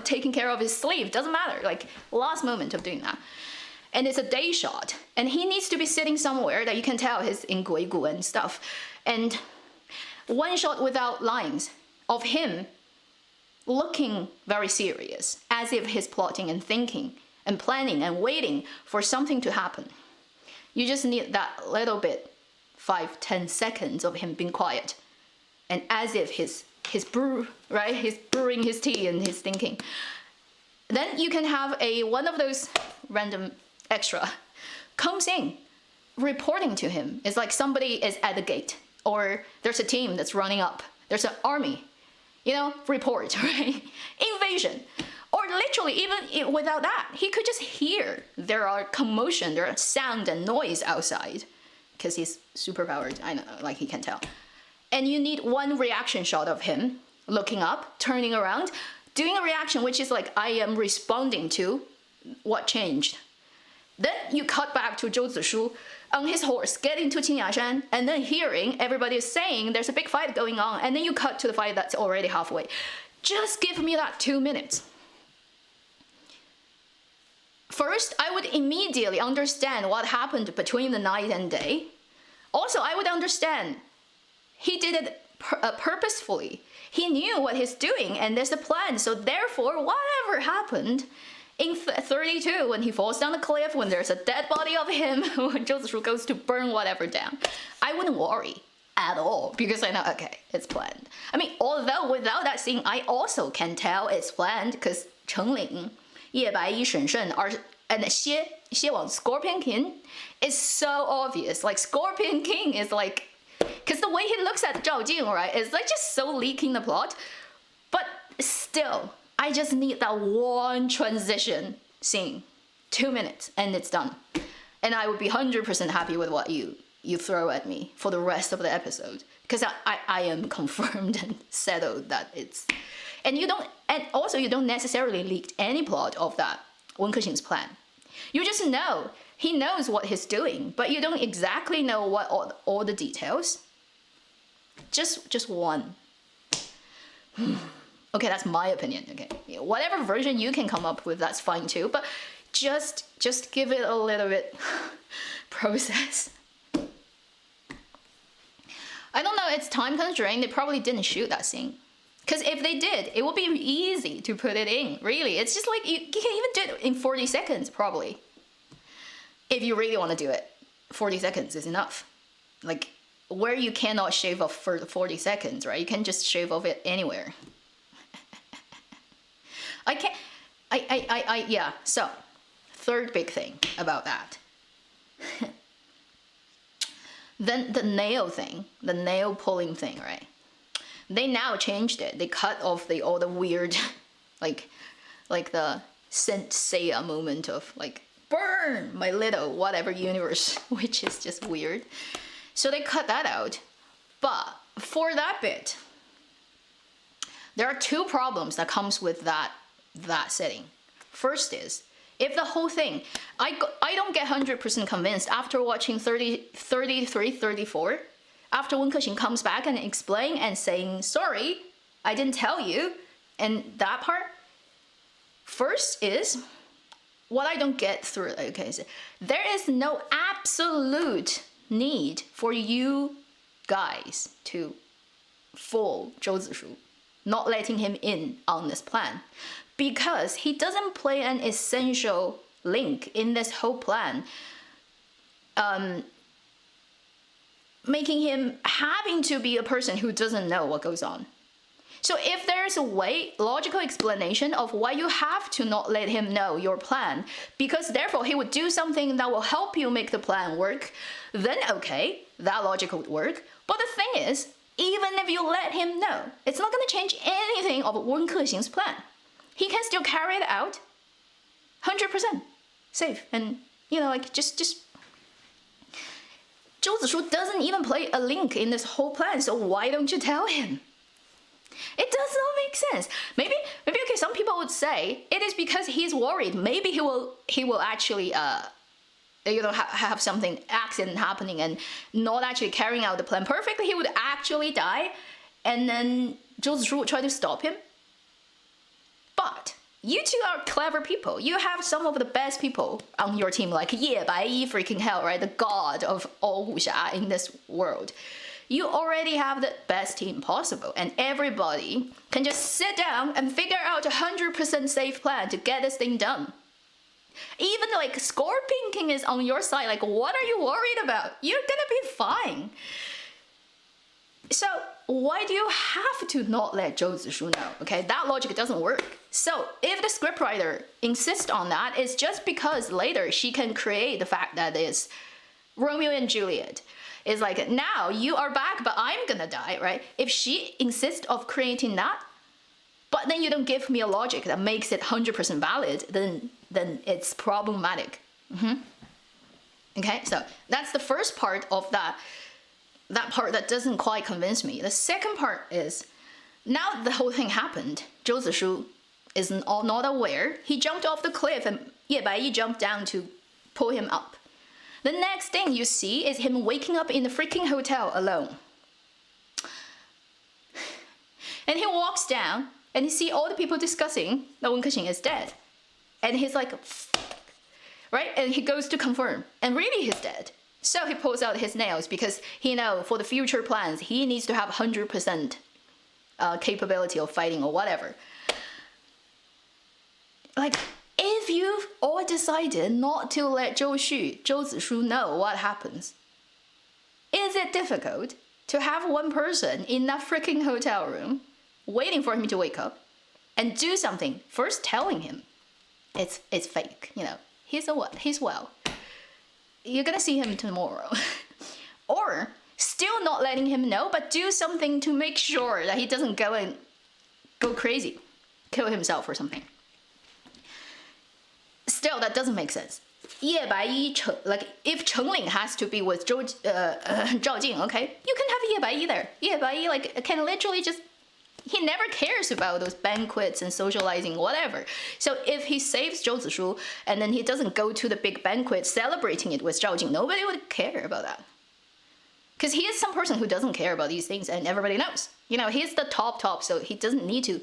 taking care of his sleeve, doesn't matter, like last moment of doing that. And it's a day shot, and he needs to be sitting somewhere that you can tell he's in Guigu and stuff. And one shot without lines of him looking very serious, as if he's plotting and thinking and planning and waiting for something to happen. You just need that little bit, 5-10 seconds of him being quiet, and as if he's brewing his tea and he's thinking. Then you can have one of those random extra comes in reporting to him. It's like somebody is at the gate, or there's a team that's running up, there's an army, report, right? Invasion. Or literally, even without that, he could just hear there are commotion, there are sound and noise outside, because he's superpowered, I know, like he can tell. And you need one reaction shot of him looking up, turning around, doing a reaction which is like, I am responding to what changed. Then you cut back to Zhou Zishu on his horse, getting to Qingyashan, and then hearing everybody is saying there's a big fight going on, and then you cut to the fight that's already halfway. Just give me that 2 minutes. First, I would immediately understand what happened between the night and day. Also, I would understand he did it purposefully. He knew what he's doing, and there's a plan, so therefore, whatever happened in 32, when he falls down the cliff, when there's a dead body of him, when Zhou Zishu goes to burn whatever down, I wouldn't worry at all, because I know, okay, it's planned. I mean, although without that scene, I also can tell it's planned, because Chengling, Ye Bai Yi Shen Shen and Xie Wang, Scorpion King, is so obvious. Like, Scorpion King is like, because the way he looks at Zhao Jing, right, is like just so leaking the plot. But still, I just need that one transition scene, 2 minutes, and it's done. And I would be 100% happy with what you throw at me for the rest of the episode, because I am confirmed and settled that it's, and also you don't necessarily leak any plot of that Wen Kexing's plan. You just know he knows what he's doing, but you don't exactly know what all the details. Just one. Okay, that's my opinion. Okay, whatever version you can come up with, that's fine too. But just give it a little bit process. I don't know. It's time constrained. They probably didn't shoot that scene. Because if they did, it would be easy to put it in. Really, it's just like you can even do it in 40 seconds probably. If you really want to do it, 40 seconds is enough. Like, where you cannot shave off for 40 seconds, right? You can just shave off it anywhere. Yeah, so, third big thing about that. Then the nail thing, the nail pulling thing, right? They now changed it. They cut off all the weird, like the Saint Seiya moment of like, burn my little whatever universe, which is just weird. So they cut that out. But for that bit, there are two problems that comes with that setting. First is, if the whole thing, I don't get 100% convinced after watching 33, 34, after Wen Kexing comes back and explain and saying, sorry, I didn't tell you, and that part. First is, what I don't get through, okay, so there is no absolute need for you guys to fool Zhou Zishu, not letting him in on this plan, because he doesn't play an essential link in this whole plan. making him having to be a person who doesn't know what goes on. So if there's a way, logical explanation of why you have to not let him know your plan, because therefore he would do something that will help you make the plan work, then okay, that logic would work. But the thing is, even if you let him know, it's not going to change anything of Wen Kexing's plan. He can still carry it out 100% safe. And, you know, like, just Zhou Zishu doesn't even play a link in this whole plan, so why don't you tell him? It does not make sense. Maybe okay, some people would say it is because he's worried. Maybe he will actually you know, have something accident happening and not actually carrying out the plan perfectly. He would actually die, and then Zhou Zishu would try to stop him. But you two are clever people. You have some of the best people on your team, like Ye Baiyi, freaking hell, right? The god of all wuxia in this world. You already have the best team possible, and everybody can just sit down and figure out a 100% safe plan to get this thing done. Even like Scorpion King is on your side, like, what are you worried about? You're gonna be fine. So why do you have to not let Zhou Zishu know? Okay, that logic doesn't work. So if the scriptwriter insists on that, it's just because later she can create the fact that it's Romeo and Juliet. It's like, now you are back, but I'm gonna die, right? If she insists of creating that, but then you don't give me a logic that makes it 100% valid, then it's problematic. Okay, so that's the first part of that part that doesn't quite convince me. The second part is, now the whole thing happened, Zhou Zishu is not aware. He jumped off the cliff and Ye Baiyi jumped down to pull him up. The next thing you see is him waking up in the freaking hotel alone. And he walks down and he sees all the people discussing that Wen Kexing is dead. And he's like, right? And he goes to confirm. And really he's dead. So he pulls out his nails because he knows for the future plans, he needs to have 100% capability of fighting or whatever. Like, if you've all decided not to let Zhou Zishu know what happens, is it difficult to have one person in that freaking hotel room waiting for him to wake up and do something, first telling him it's fake, you know, he's well. You're gonna see him tomorrow. Or still not letting him know, but do something to make sure that he doesn't go crazy, kill himself or something. Still, that doesn't make sense. Ye Baiyi, like, if Chengling has to be with Zhao Jing, okay, you can have Ye Baiyi there. Ye Baiyi, like, can literally just, he never cares about those banquets and socializing, whatever. So if he saves Zhou Zishu and then he doesn't go to the big banquet celebrating it with Zhao Jing, nobody would care about that. Because he is some person who doesn't care about these things and everybody knows. You know, he's the top, so he doesn't need to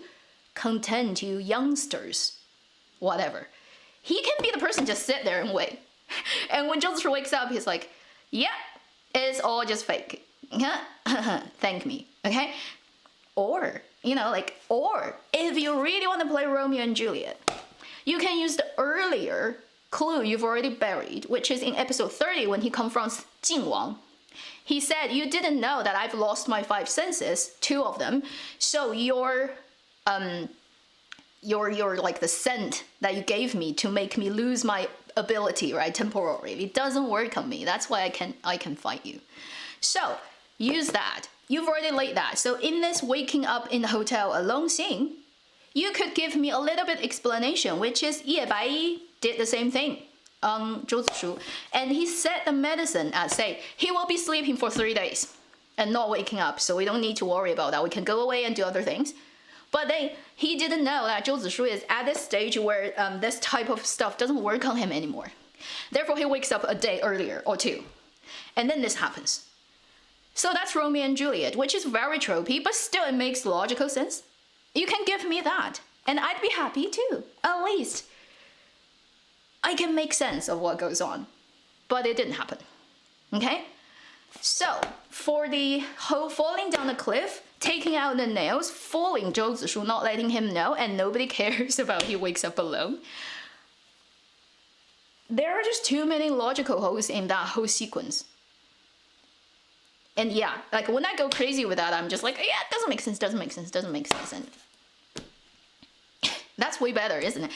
contend to youngsters, whatever. He can be the person just sit there and wait. And when Zhou Zishu wakes up, he's like, yeah, it's all just fake. Thank me, okay? Or, you know, like, or if you really want to play Romeo and Juliet, you can use the earlier clue you've already buried, which is in episode 30 when he confronts Jing Wang. He said, you didn't know that I've lost my 5 senses, 2 of them, so your like the scent that you gave me to make me lose my ability, right, temporarily, it doesn't work on me. That's why I can fight you. So use that. You've already laid that. So in this waking up in the hotel alone scene, you could give me a little bit explanation, which is Ye Baiyi did the same thing on Zhou Zishu, and he set the medicine at, say, he will be sleeping for 3 days and not waking up, so we don't need to worry about that. We can go away and do other things. But then he didn't know that Zhou Zishu is at this stage where this type of stuff doesn't work on him anymore. Therefore, he wakes up a day earlier or 2. And then this happens. So that's Romeo and Juliet, which is very tropey, but still it makes logical sense. You can give me that, and I'd be happy too. At least I can make sense of what goes on. But it didn't happen. Okay? So, for the whole falling down the cliff, taking out the nails, fooling Zhou Zishu, not letting him know, and nobody cares about he wakes up alone. There are just too many logical holes in that whole sequence. And yeah, like when I go crazy with that, I'm just like, yeah, it doesn't make sense, doesn't make sense, doesn't make sense. And that's way better, isn't it?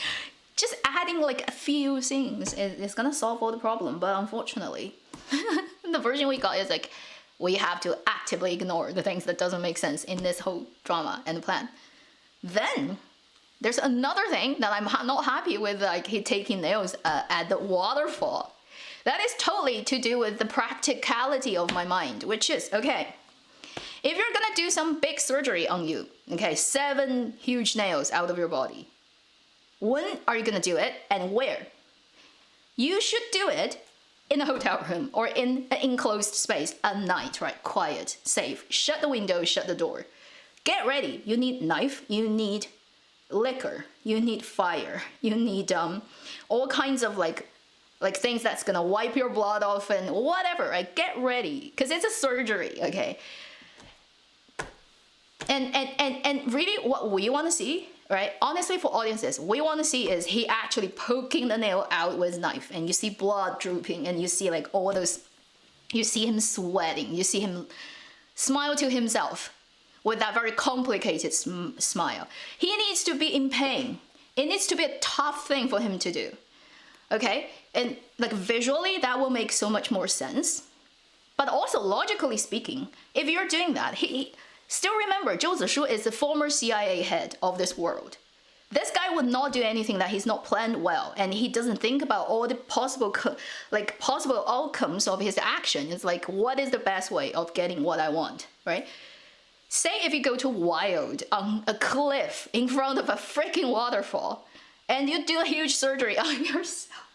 Just adding like a few things is gonna solve all the problem. But unfortunately, the version we got is like, we have to actively ignore the things that doesn't make sense in this whole drama and plan. Then there's another thing that I'm not happy with, like he taking nails at the waterfall. That is totally to do with the practicality of my mind, which is, okay, if you're gonna do some big surgery on you, okay, 7 huge nails out of your body, when are you gonna do it and where? You should do it in a hotel room or in an enclosed space at night, right? Quiet, safe. Shut the window, shut the door. Get ready. You need knife, you need liquor, you need fire, you need all kinds of like things that's gonna wipe your blood off and whatever, right? Get ready, because it's a surgery, okay? And really what we want to see, right? Honestly, for audiences, we want to see is he actually poking the nail out with his knife, and you see blood drooping, and you see like all those, you see him sweating, you see him smile to himself with that very complicated smile. He needs to be in pain. It needs to be a tough thing for him to do, okay? And like visually, that will make so much more sense. But also logically speaking, if you're doing that, he still remember, Zhou Zishu is the former CIA head of this world. This guy would not do anything that he's not planned well, and he doesn't think about all the possible outcomes of his action. It's like, what is the best way of getting what I want, right? Say if you go to wild on a cliff in front of a freaking waterfall, and you do a huge surgery on yourself.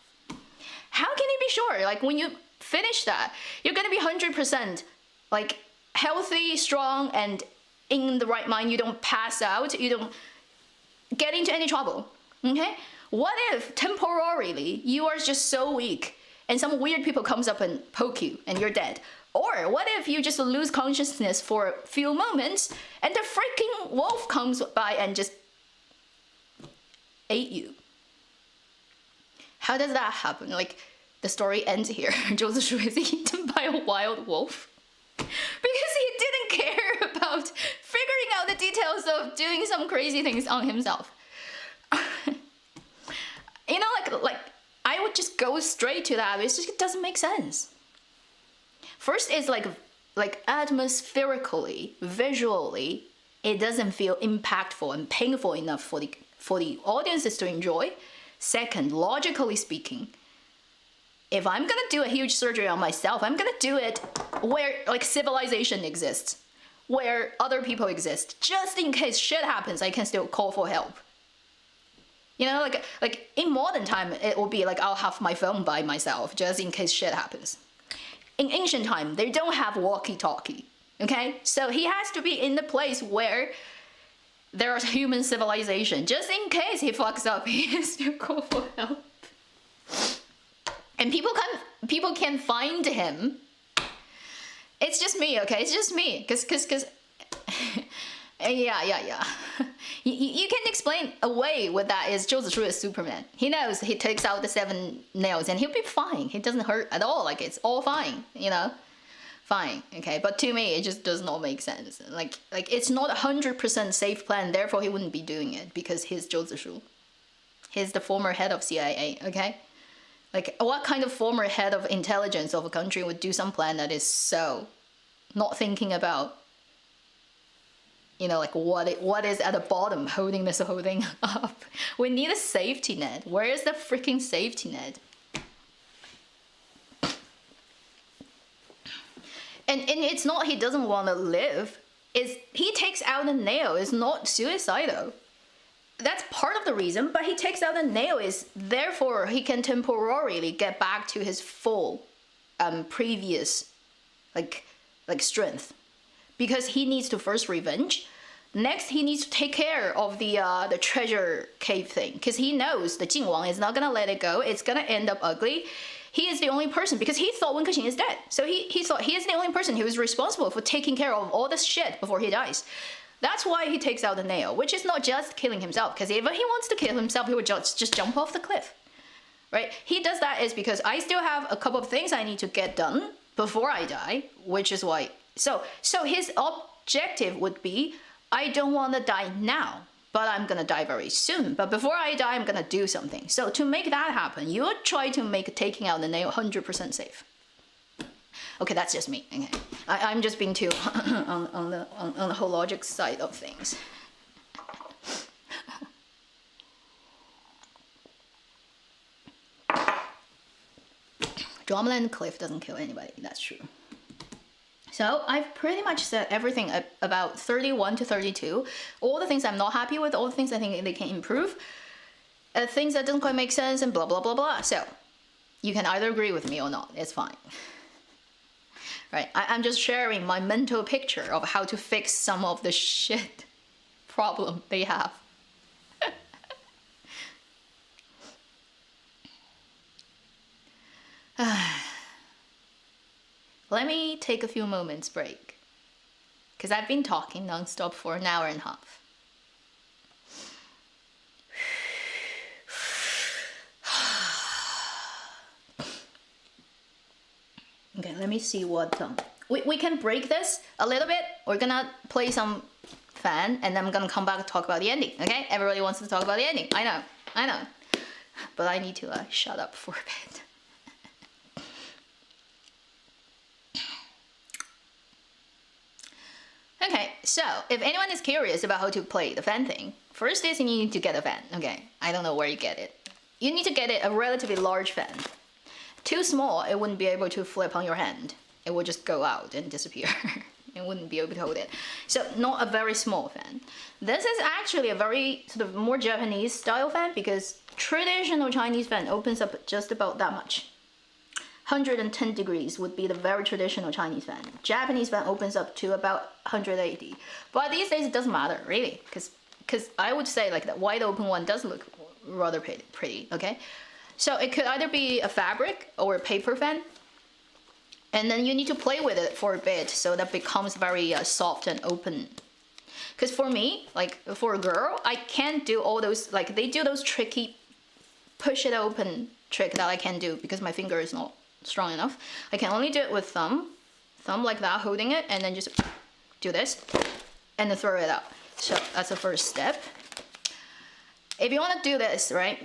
How can you be sure? Like when you finish that, you're gonna be 100% like healthy, strong, and in the right mind. You don't pass out, you don't get into any trouble, okay? What if temporarily you are just so weak and some weird people comes up and poke you and you're dead? Or what if you just lose consciousness for a few moments and the freaking wolf comes by and just ate you? How does that happen? Like, the story ends here. Zhou Zishu is eaten by a wild wolf because he didn't care about figuring out the details of doing some crazy things on himself. You know, like I would just go straight to that. It's just, it doesn't make sense. First is like atmospherically, visually, it doesn't feel impactful and painful enough for the audiences to enjoy. Second, logically speaking, if I'm gonna do a huge surgery on myself, I'm gonna do it where like civilization exists, where other people exist, just in case shit happens, I can still call for help. You know, like in modern time, it will be like I'll have my phone by myself just in case shit happens. In ancient time, they don't have walkie-talkie, okay? So he has to be in the place where there's human civilization. Just in case he fucks up, he has to call for help. And people can find him. It's just me, okay? It's just me. Cause yeah. You can explain away with that is Zhou Zishu is Superman. He knows he takes out the 7 nails and he'll be fine. He doesn't hurt at all. Like it's all fine, you know? Fine, okay? But to me, it just does not make sense. Like it's not 100% safe plan, therefore he wouldn't be doing it because he's Zhou Zishu. He's the former head of CIA, okay? Like what kind of former head of intelligence of a country would do some plan that is so not thinking about, you know, like what is at the bottom holding this whole thing up? We need a safety net. Where is the freaking safety net? And it's not he doesn't want to live. Is he takes out a nail is not suicidal. That's part of the reason, but he takes out a nail is therefore he can temporarily get back to his full previous like strength. Because he needs to first revenge. Next, he needs to take care of the treasure cave thing. Because he knows the Jing Wang is not going to let it go. It's going to end up ugly. He is the only person, because he thought Wen Kexing is dead. So he thought he is the only person who is responsible for taking care of all this shit before he dies. That's why he takes out the nail, which is not just killing himself. Because if he wants to kill himself, he would just jump off the cliff. Right? He does that is because I still have a couple of things I need to get done before I die, which is why So his objective would be, I don't want to die now, but I'm gonna die very soon. But before I die, I'm gonna do something. So to make that happen, you would try to make taking out the nail 100% safe. Okay, that's just me. Okay, I'm just being too on the whole logic side of things. Drumline Cliff doesn't kill anybody. That's true. So I've pretty much said everything about 31 to 32. All the things I'm not happy with, all the things I think they can improve, things that don't quite make sense, and blah, blah, blah, blah. So you can either agree with me or not. It's fine. Right? I'm just sharing my mental picture of how to fix some of the shit problem they have. Let me take a few moments break, because I've been talking non-stop for an hour and a half. Okay, let me see what we can break this a little bit. We're gonna play some fan, and then I'm gonna come back and talk about the ending. Okay, everybody wants to talk about the ending. I know, but I need to shut up for a bit. Okay, so if anyone is curious about how to play the fan thing, first is you need to get a fan. Okay, I don't know where you get it. You need to get it a relatively large fan. Too small, it wouldn't be able to flip on your hand. It would just go out and disappear. It wouldn't be able to hold it. So not a very small fan. This is actually a very sort of more Japanese style fan, because traditional Chinese fan opens up just about that much. 110 degrees would be the very traditional Chinese fan. Japanese fan opens up to about 180. But these days it doesn't matter, really, because I would say like the wide open one does look rather pretty, okay? So it could either be a fabric or a paper fan. And then you need to play with it for a bit so that becomes very soft and open. Because for me, like for a girl, I can't do all those, like they do those tricky push it open trick that I can't do because my finger is not strong enough. I can only do it with thumb like that, holding it, and then just do this and then throw it out. So that's the first step. If you want to do this, right,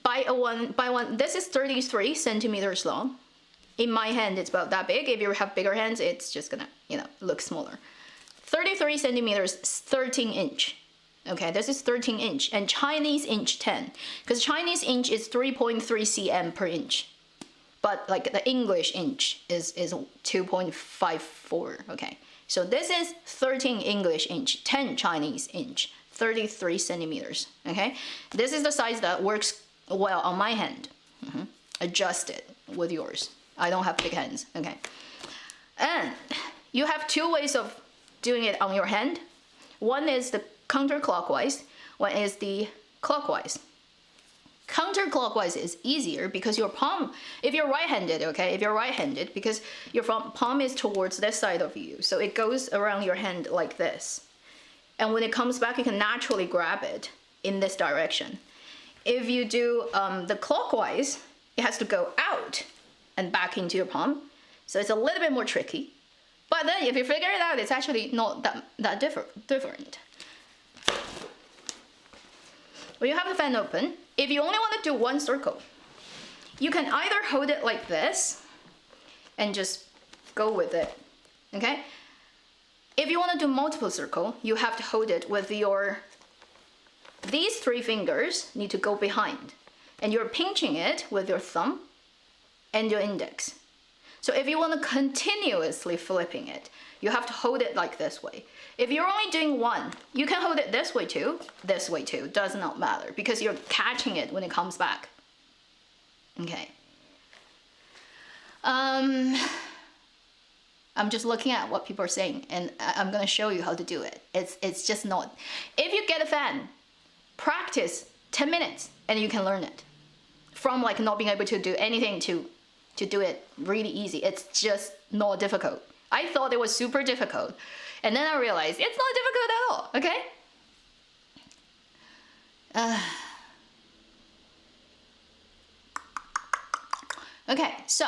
buy one. This is 33 centimeters long. In my hand, it's about that big. If you have bigger hands, it's just gonna, look smaller. 33 centimeters, 13 inch. Okay, this is 13 inch, and Chinese inch 10, because Chinese inch is 3.3 cm per inch. But like the English inch is 2.54, okay? So this is 13 English inch, 10 Chinese inch, 33 centimeters, okay? This is the size that works well on my hand. Adjust it with yours. I don't have big hands, okay? And you have two ways of doing it on your hand. One is the counterclockwise, one is the clockwise. Counterclockwise is easier because your palm, if you're right-handed, okay, because your palm is towards this side of you, so it goes around your hand like this. And when it comes back, you can naturally grab it in this direction. If you do the clockwise, it has to go out and back into your palm, so it's a little bit more tricky. But then if you figure it out, it's actually not that different. When you have the fan open, if you only want to do one circle, you can either hold it like this and just go with it, okay? If you want to do multiple circle, you have to hold it with these three fingers need to go behind, and you're pinching it with your thumb and your index. So if you want to continuously flipping it, you have to hold it like this way. If you're only doing one, you can hold it this way too, does not matter, because you're catching it when it comes back. Okay. I'm just looking at what people are saying, and I'm gonna show you how to do it. It's just not. If you get a fan, practice 10 minutes, and you can learn it. From like not being able to do anything to do it really easy. It's just not difficult. I thought it was super difficult, and then I realized it's not difficult at all, okay? Okay, so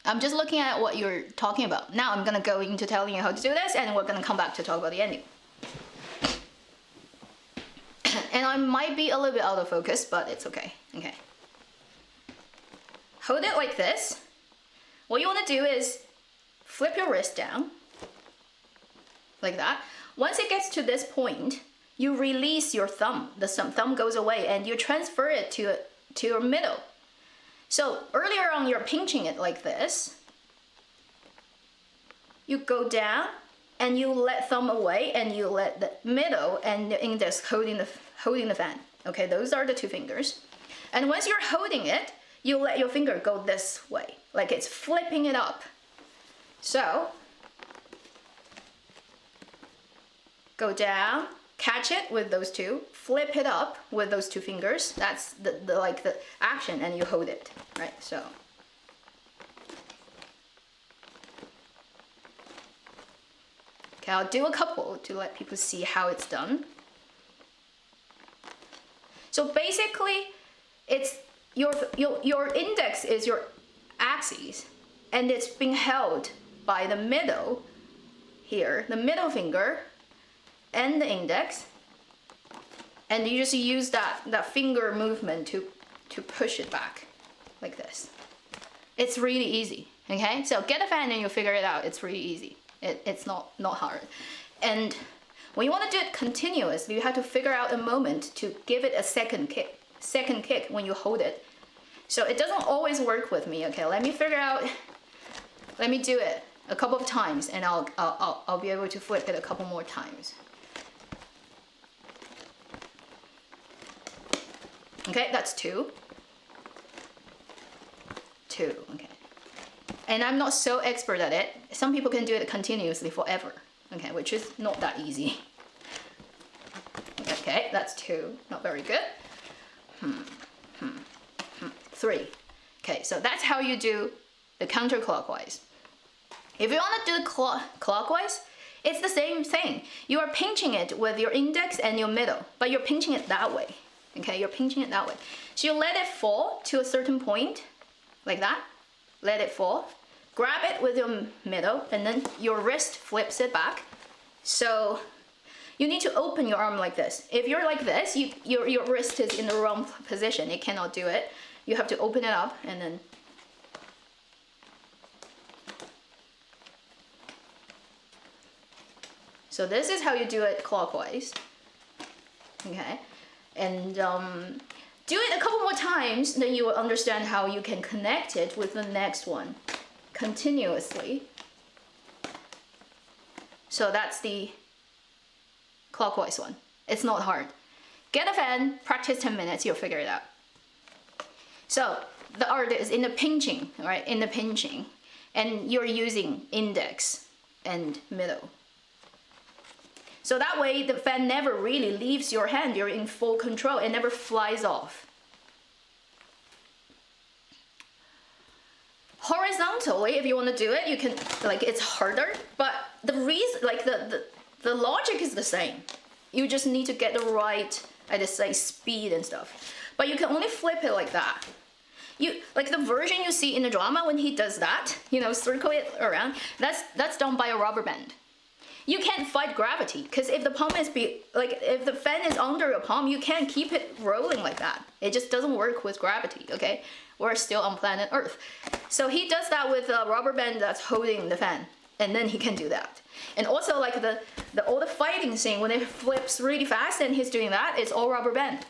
I'm just looking at what you're talking about. Now I'm gonna go into telling you how to do this, and we're gonna come back to talk about the ending. And I might be a little bit out of focus, but it's okay. Okay. Hold it like this. What you want to do is flip your wrist down, like that. Once it gets to this point, you release your thumb. The thumb goes away, and you transfer it to your middle. So earlier on, you're pinching it like this. You go down, and you let thumb away, and you let the middle and the index holding the fan. Okay, those are the two fingers. And once you're holding it, you let your finger go this way, like it's flipping it up. So, go down, catch it with those two, flip it up with those two fingers. That's the action, and you hold it, right? So. Okay, I'll do a couple to let people see how it's done. So basically, it's your index is your axis, and it's being held by the middle here, the middle finger and the index, and you just use that finger movement to push it back like this. It's really easy. Okay, so get a fan and you'll figure it out. It's really easy. It's not hard. And when you want to do it continuously, you have to figure out a moment to give it a second kick when you hold it. So it doesn't always work with me. Okay, let me do it a couple of times, and I'll be able to flip it a couple more times. Okay, that's two, okay. And I'm not so expert at it. Some people can do it continuously forever, okay, which is not that easy. Okay, that's two, not very good. Three. Okay, so that's how you do the counterclockwise. If you want to do the clockwise, it's the same thing. You are pinching it with your index and your middle, but you're pinching it that way. Okay, you're pinching it that way. So you let it fall to a certain point, like that. Let it fall. Grab it with your middle, and then your wrist flips it back. So you need to open your arm like this. If you're like this, your wrist is in the wrong position. It cannot do it. You have to open it up, and then so this is how you do it clockwise. Okay, and do it a couple more times, then you will understand how you can connect it with the next one continuously. So that's the clockwise one. It's not hard. Get a fan, practice 10 minutes, you'll figure it out. So the art is in the pinching, right? In the pinching, and you're using index and middle. So that way the fan never really leaves your hand. You're in full control. It never flies off. Horizontally, if you want to do it, you can, like, it's harder, but the reason, like, the logic is the same. You just need to get the right, I just say, speed and stuff. But you can only flip it like that. Like the version you see in the drama when he does that, you know, circle it around, that's done by a rubber band. You can't fight gravity, because if the palm is if the fan is under your palm, you can't keep it rolling like that. It just doesn't work with gravity, okay? We're still on planet Earth. So he does that with a rubber band that's holding the fan, and then he can do that. And also, like all the fighting scene, when it flips really fast and he's doing that, it's all rubber band.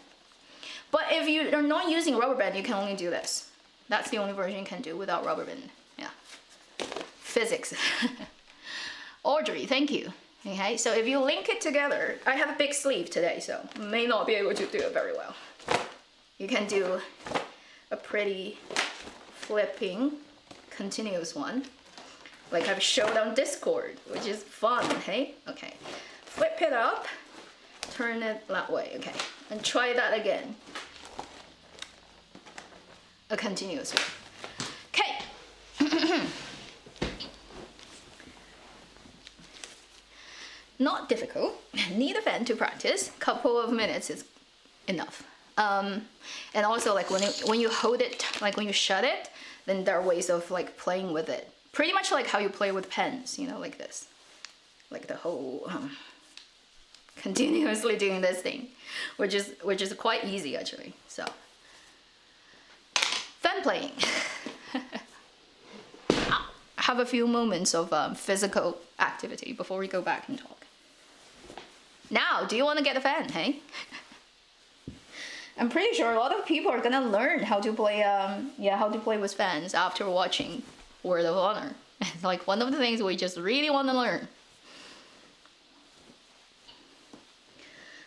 But if you're not using rubber band, you can only do this. That's the only version you can do without rubber band. Yeah. Physics. Audrey, thank you. Okay, so if you link it together, I have a big sleeve today, so may not be able to do it very well. You can do a pretty flipping, continuous one, like I've showed on Discord, which is fun, hey? Okay, flip it up, turn it that way, okay, and try that again. A continuous one. Okay. Not difficult. Need a fan to practice. Couple of minutes is enough. And also like when you hold it, like when you shut it, then there are ways of like playing with it. Pretty much like how you play with pens, you know, like this. Like the whole continuously doing this thing, which is quite easy actually. So fan playing. Have a few moments of physical activity before we go back and talk. Now, do you want to get a fan, hey? I'm pretty sure a lot of people are gonna learn how to play how to play with fans after watching Word of Honor. It's like one of the things we just really want to learn.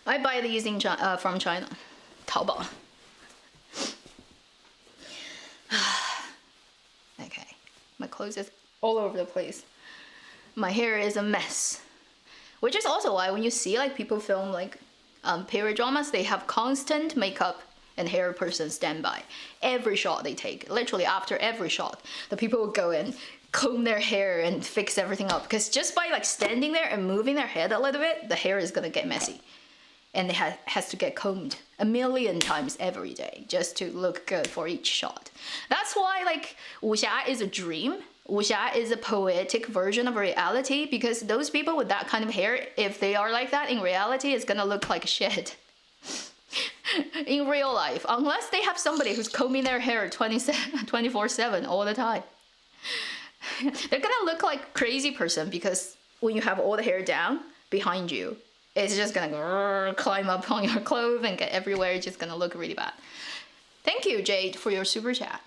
I buy these from China, Taobao. Okay, my clothes is all over the place. My hair is a mess, which is also why when you see like people film like period dramas, they have constant makeup and hair person standby. Every shot they take, literally after every shot, the people will go in, comb their hair and fix everything up, because just by like standing there and moving their head a little bit, the hair is gonna get messy. And it has to get combed 1,000,000 times every day just to look good for each shot. That's why like wuxia is a dream. Wuxia is a poetic version of reality, because those people with that kind of hair, if they are like that in reality, it's gonna look like shit. In real life, unless they have somebody who's combing their hair 24/7 all the time. They're gonna look like a crazy person, because when you have all the hair down behind you, it's just gonna climb up on your clothes and get everywhere. It's just gonna look really bad. Thank you, Jade, for your super chat.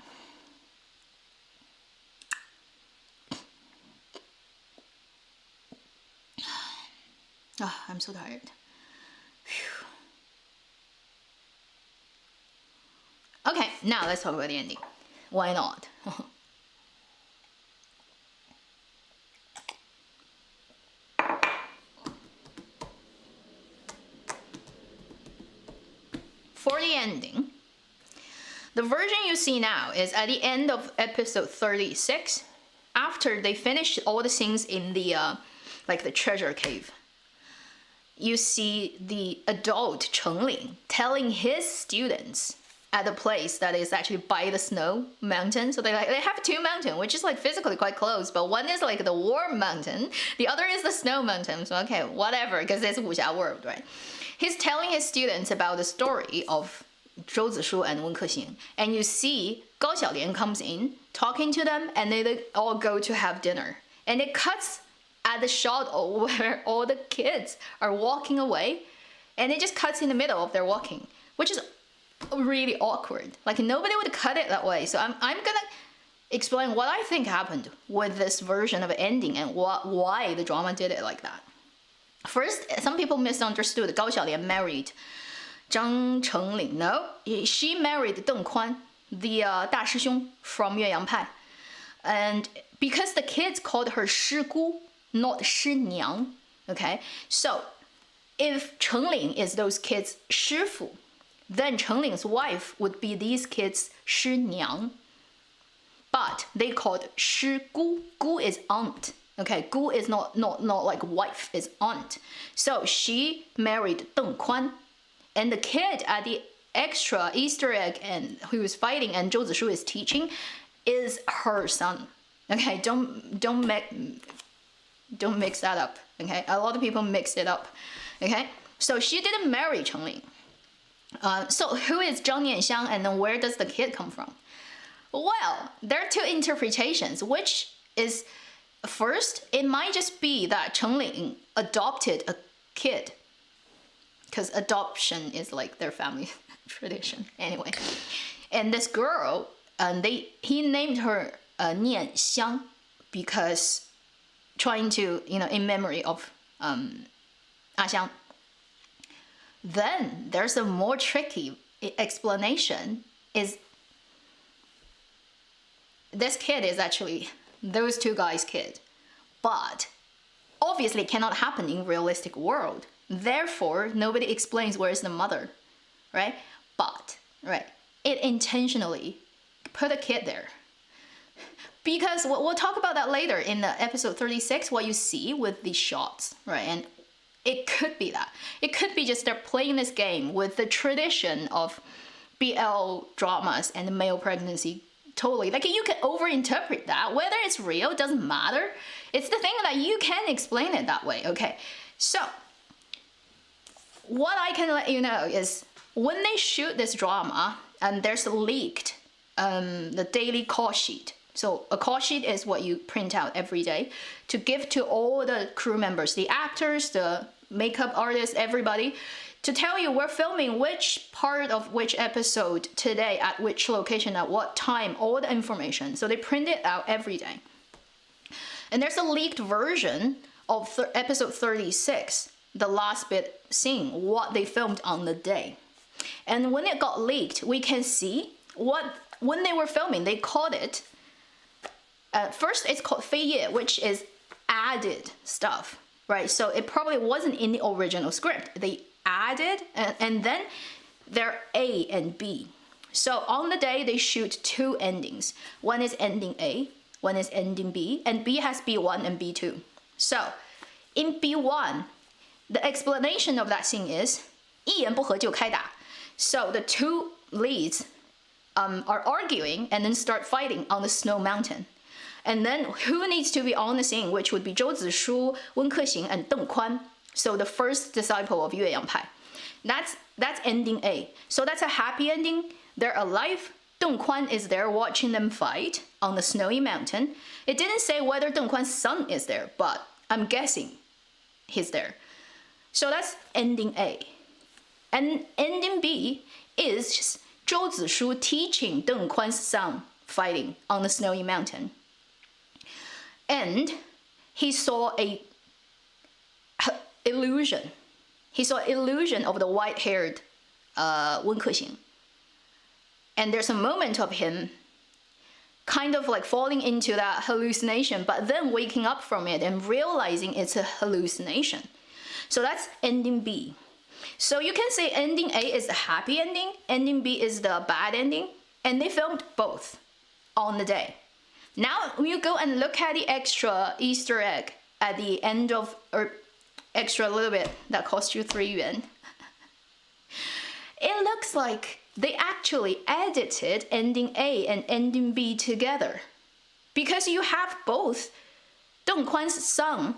Oh, I'm so tired. Whew. Okay, now let's talk about the ending. Why not? For the ending, the version you see now is at the end of episode 36, after they finish all the scenes in the like the treasure cave. You see the adult Chengling telling his students at a place that is actually by the snow mountain. So they have two mountains, which is like physically quite close, but one is like the warm mountain, the other is the snow mountain. So okay, whatever, because it's wuxia world, right? He's telling his students about the story of Zhou Zishu and Wen Kexing, and you see Gao Xiaolian comes in talking to them, and they all go to have dinner, and it cuts at the shot where all the kids are walking away, and it just cuts in the middle of their walking, which is really awkward. Like nobody would cut it that way. So I'm gonna explain what I think happened with this version of ending and why the drama did it like that. First, some people misunderstood Gao Xiaolian married Zhang Chengling. No, she married Deng Kuan, the 大师兄 from 岳阳派. And because the kids called her 师姑, not 师娘, okay? So if Chengling is those kids' 师傅, then Chengling's wife would be these kids' 师娘. But they called 师姑. Gu is aunt. Okay, gu is not like wife, is aunt. So she married Deng Kuan, and the kid at the extra Easter egg and who is fighting and Zhou Zishu is teaching is her son. Okay, don't mix that up. Okay, a lot of people mix it up. Okay, so she didn't marry Chengling. So who is Zhang Nianxiang, and then where does the kid come from? Well, there are two interpretations, which is first, it might just be that Chengling adopted a kid, because adoption is like their family tradition anyway. And this girl, he named her Nian Xiang, because trying to, in memory of A Xiang. Then there's a more tricky explanation, is this kid is actually those two guys' kid, but obviously it cannot happen in realistic world. Therefore, nobody explains where's the mother, right? But, right, it intentionally put a kid there. Because we'll talk about that later in the episode 36, what you see with these shots, right? And It could be that. It could be just they're playing this game with the tradition of BL dramas and male pregnancy. Totally. Like, you can overinterpret that. Whether it's real doesn't matter. It's the thing that you can explain it that way. Okay. So what I can let you know is when they shoot this drama and there's leaked the daily call sheet. So a call sheet is what you print out every day to give to all the crew members, the actors, the makeup artists, everybody, to tell you we're filming which part of which episode today at which location at what time, all the information. So they print it out every day. And there's a leaked version of episode 36, the last bit scene, what they filmed on the day. And when it got leaked, we can see when they were filming, they called it, first it's called 飞页, which is added stuff, right? So it probably wasn't in the original script. They added, and then they're A and B. So on the day, they shoot two endings. One is ending A, one is ending B, and B has B1 and B2. So in B1, the explanation of that scene is 一言不合就开打. So the two leads are arguing and then start fighting on the snow mountain. And then who needs to be on the scene, which would be Zhou Zishu, Wen Kexing, and Deng Kuan. So the first disciple of Yue Yang-pai. That's ending A. So that's a happy ending. They're alive. Deng Kuan is there watching them fight on the snowy mountain. It didn't say whether Deng Kuan's son is there, but I'm guessing he's there. So that's ending A. And ending B is just Zhou Zishu teaching Deng Kuan's son fighting on the snowy mountain. And he saw a illusion. He saw illusion of the white-haired Wen Kexing. And there's a moment of him kind of like falling into that hallucination, but then waking up from it and realizing it's a hallucination. So that's ending B. So you can say ending A is the happy ending, ending B is the bad ending, and they filmed both on the day. Now, when you go and look at the extra Easter egg at the end of, or extra little bit that cost you 3 yuan, it looks like they actually edited ending A and ending B together. Because you have both Deng Kuan's son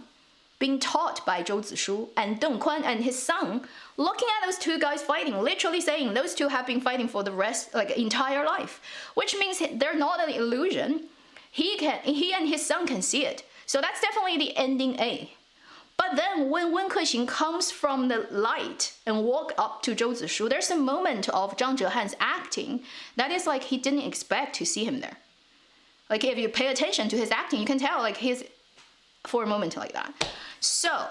being taught by Zhou Zishu, and Deng Kuan and his son looking at those two guys fighting, literally saying those two have been fighting for the rest, like entire life, which means they're not an illusion. He and his son can see it. So that's definitely the ending A. But then when Wen Kexing comes from the light and walk up to Zhou Zishu, there's a moment of Zhang Zhehan's acting that is like he didn't expect to see him there. Like if you pay attention to his acting, you can tell like he's for a moment like that. So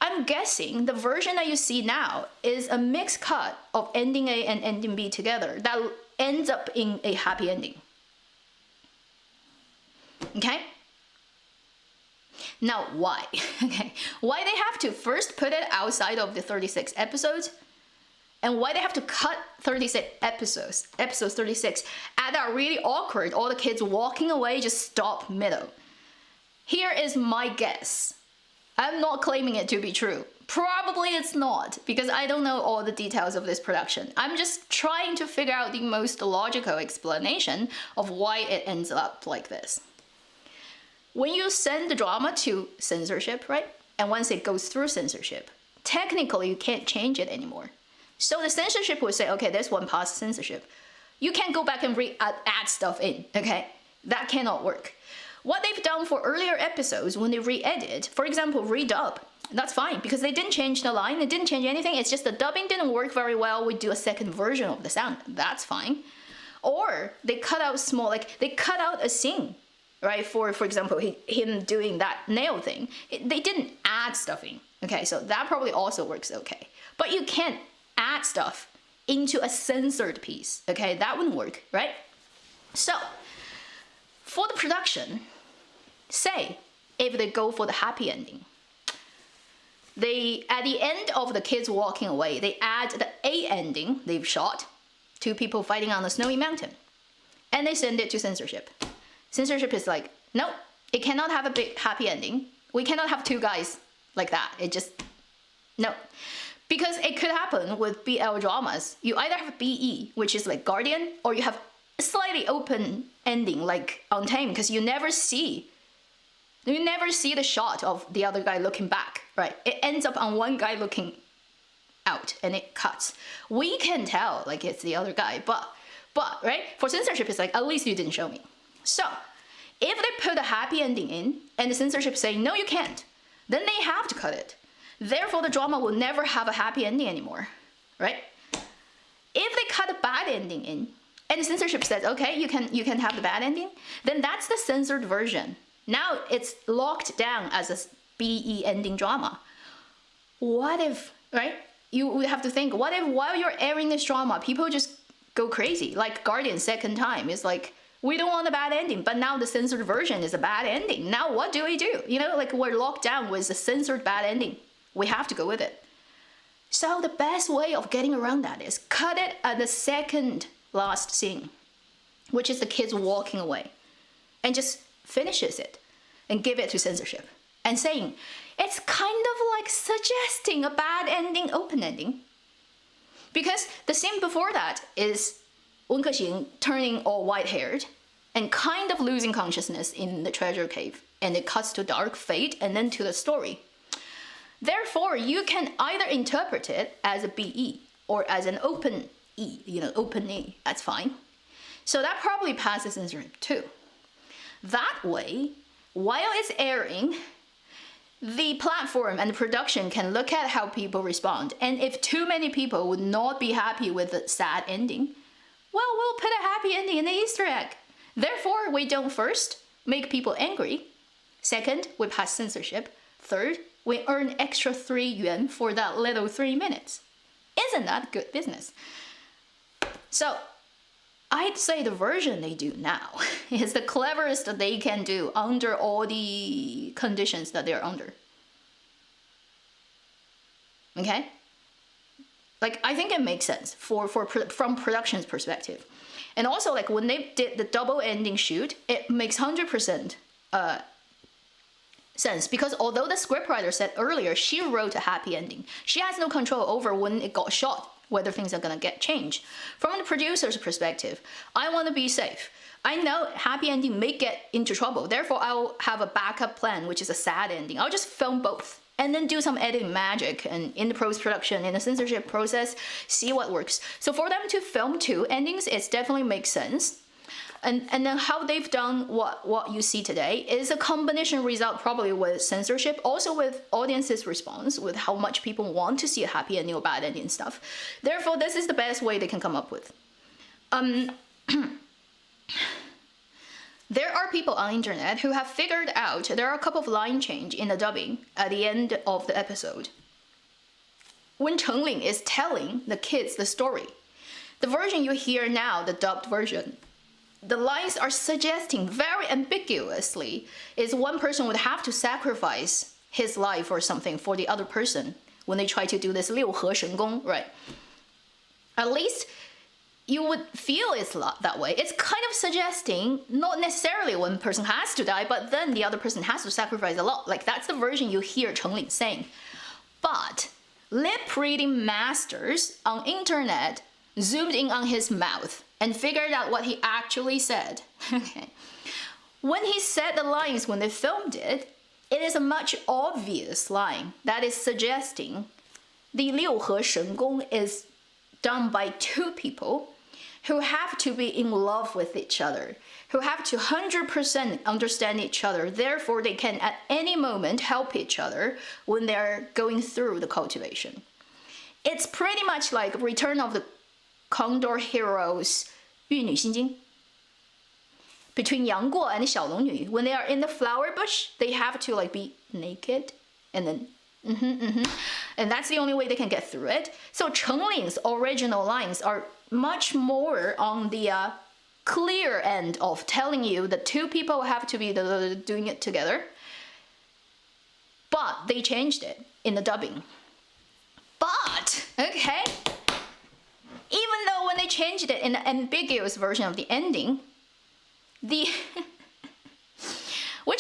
I'm guessing the version that you see now is a mixed cut of ending A and ending B together that ends up in a happy ending. Okay? Now, why? Okay, why they have to first put it outside of the 36 episodes, and why they have to cut 36 episodes, episodes 36, at that really awkward, all the kids walking away, just stop middle. Here is my guess. I'm not claiming it to be true. Probably it's not, because I don't know all the details of this production. I'm just trying to figure out the most logical explanation of why it ends up like this. When you send the drama to censorship, right? And once it goes through censorship, technically you can't change it anymore. So the censorship will say, okay, this one passed censorship. You can't go back and add stuff in, okay? That cannot work. What they've done for earlier episodes when they re-edit, for example, redub, that's fine because they didn't change the line, they didn't change anything, it's just the dubbing didn't work very well, we do a second version of the sound, that's fine. Or they cut out small, like they cut out a scene, right? For example, him doing that nail thing, they didn't add stuff in, okay? So that probably also works okay. But you can't add stuff into a censored piece, okay? That wouldn't work, right? So, for the production, say, if they go for the happy ending, they, at the end of the kids walking away, they add the A ending they've shot, two people fighting on the snowy mountain, and they send it to censorship. Censorship is like, no, it cannot have a big happy ending. We cannot have two guys like that. It just No. Because it could happen with BL dramas. You either have BE, which is like Guardian, or you have a slightly open ending, like Untamed, because you never see the shot of the other guy looking back, right? It ends up on one guy looking out, and it cuts. We can tell, like, it's the other guy, but right? For censorship, it's like, at least you didn't show me. So, if they put a happy ending in, and the censorship say, no, you can't, then they have to cut it. Therefore, the drama will never have a happy ending anymore, right? If they cut a bad ending in, and the censorship says, okay, you can have the bad ending, then that's the censored version. Now it's locked down as a BE ending drama. What if, right? You would have to think, what if while you're airing this drama, people just go crazy? Like Guardian second time is like, we don't want a bad ending, but now the censored version is a bad ending. Now what do we do? You know, like we're locked down with a censored bad ending. We have to go with it. So the best way of getting around that is cut it at the second last scene, which is the kids walking away, and just finishes it and give it to censorship and saying, it's kind of like suggesting a bad ending, open ending. Because the scene before that is Wen Kexing turning all white-haired and kind of losing consciousness in the treasure cave, and it cuts to dark fade and then to the story. Therefore, you can either interpret it as a BE or as an open E, open E, that's fine. So that probably passes censorship too. That way, while it's airing, the platform and the production can look at how people respond. And if too many people would not be happy with the sad ending, well, we'll put a happy ending in the Easter egg. Therefore, we don't first make people angry. Second, we pass censorship. Third, we earn extra 3 yuan for that little 3 minutes. Isn't that good business? So, I'd say the version they do now is the cleverest that they can do under all the conditions that they're under. Okay? Like, I think it makes sense from production's perspective. And also, like, when they did the double ending shoot, it makes 100% sense, because although the scriptwriter said earlier she wrote a happy ending, she has no control over when it got shot, whether things are gonna get changed. From the producer's perspective, I want to be safe. I know happy ending may get into trouble, therefore I will have a backup plan, which is a sad ending. I'll just film both and then do some editing magic, and in the post-production, in the censorship process, see what works. So for them to film 2 endings, it definitely makes sense. And then how they've done what you see today is a combination result, probably with censorship, also with audience's response, with how much people want to see a happy ending or bad ending and stuff. Therefore, this is the best way they can come up with. There are people on the internet who have figured out there are a couple of line change in the dubbing at the end of the episode. When Chengling is telling the kids the story, the version you hear now, the dubbed version, the lines are suggesting very ambiguously is one person would have to sacrifice his life or something for the other person when they try to do this 六合神功, right? At least you would feel it's that way. It's kind of suggesting not necessarily one person has to die, but then the other person has to sacrifice a lot. Like, that's the version you hear Chengling saying. But lip reading masters on internet zoomed in on his mouth and figured out what he actually said. Okay. When he said the lines when they filmed it, it is a much obvious line that is suggesting the 六合神功 is done by 2 people who have to be in love with each other, who have to 100% understand each other, therefore they can at any moment help each other when they're going through the cultivation. It's pretty much like Return of the Condor Heroes 玉女心经. Between Yang Guo and 小龙女, when they are in the flower bush, they have to like be naked and then and that's the only way they can get through it. So Chengling's original lines are much more on the clear end of telling you that 2 people have to be doing it together. But they changed it in the dubbing. But, okay, even though when they changed it in the ambiguous version of the ending, which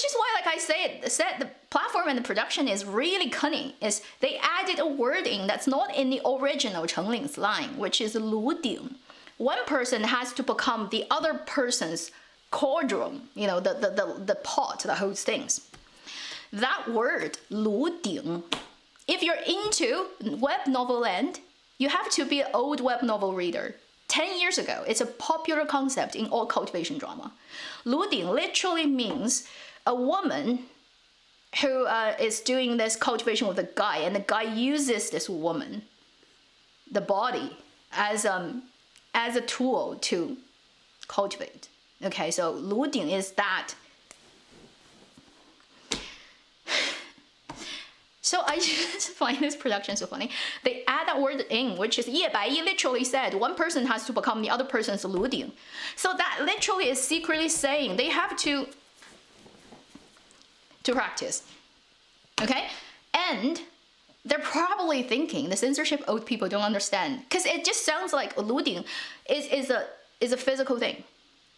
is why, like I said, the platform and the production is really cunning. Is they added a wording that's not in the original Chengling's line, which is 炉鼎. One person has to become the other person's cauldron, you know, the pot that holds things. That word, 炉鼎, if you're into web novel land, you have to be an old web novel reader. 10 years ago, it's a popular concept in all cultivation drama. 炉鼎 literally means a woman who is doing this cultivation with a guy, and the guy uses this woman, the body, as a tool to cultivate. Okay, so 炉鼎 is that. So I just find this production so funny. They add that word in, which is 叶白衣 literally said one person has to become the other person's 炉鼎. So that literally is secretly saying they have to practice. Okay? And they're probably thinking the censorship old people don't understand, because it just sounds like 炉鼎 is a physical thing.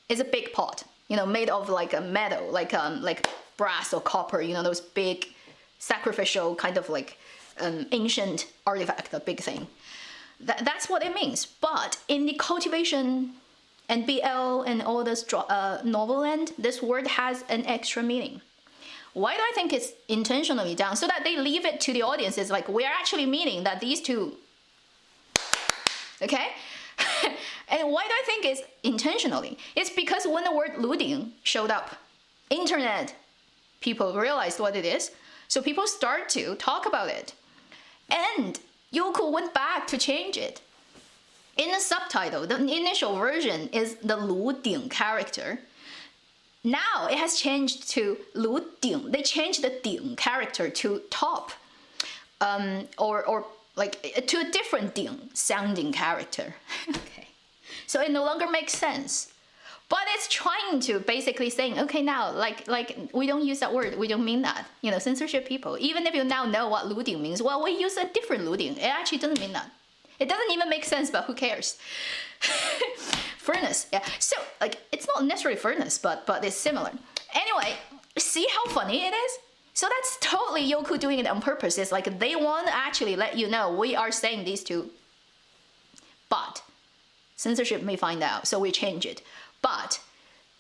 It's a big pot, you know, made of like a metal, like brass or copper, you know, those big sacrificial kind of like ancient artifact, a big thing. That's what it means. But in the cultivation and BL and all this novel land, this word has an extra meaning. Why do I think it's intentionally done? So that they leave it to the audience. It's like, we're actually meaning that these two, okay? And why do I think it's intentionally? It's because when the word 炉鼎 showed up, internet people realized what it is. So people start to talk about it. And Youku went back to change it. In the subtitle, the initial version is the 炉鼎 character. Now it has changed to 炉鼎. They changed the 鼎 character to top. Or like to a different 鼎 sounding character. Okay. So it no longer makes sense. But it's trying to basically saying, okay, now, like we don't use that word, we don't mean that. You know, censorship people, even if you now know what 炉鼎 means, well, we use a different 炉鼎. It actually doesn't mean that. It doesn't even make sense, but who cares? Furnace, yeah. So, like, it's not necessarily furnace, but it's similar. Anyway, see how funny it is? So that's totally Youku doing it on purpose. It's like they want to actually let you know we are saying these two. But censorship may find out, so we change it. But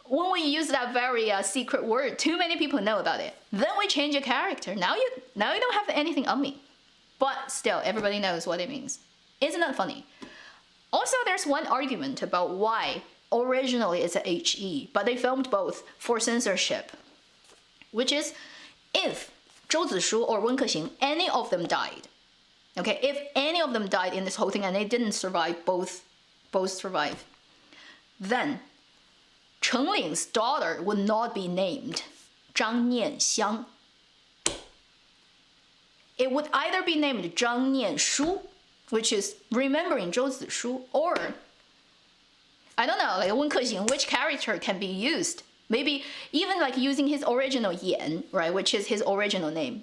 when we use that very secret word, too many people know about it. Then we change a character. Now you don't have anything on me. But still, everybody knows what it means. Isn't that funny? Also, there's one argument about why originally it's a HE, but they filmed both for censorship. Which is, if Zhou Zishu or Wen Kexing, any of them died. Okay, if any of them died in this whole thing and they didn't survive, both survive, then Chengling's daughter would not be named Zhang Nian Xiang. It would either be named Zhang Nian Shu, which is remembering Zhou Zishu, or I don't know, like Wen Kexing, which character can be used? Maybe even like using his original Yan, right, which is his original name,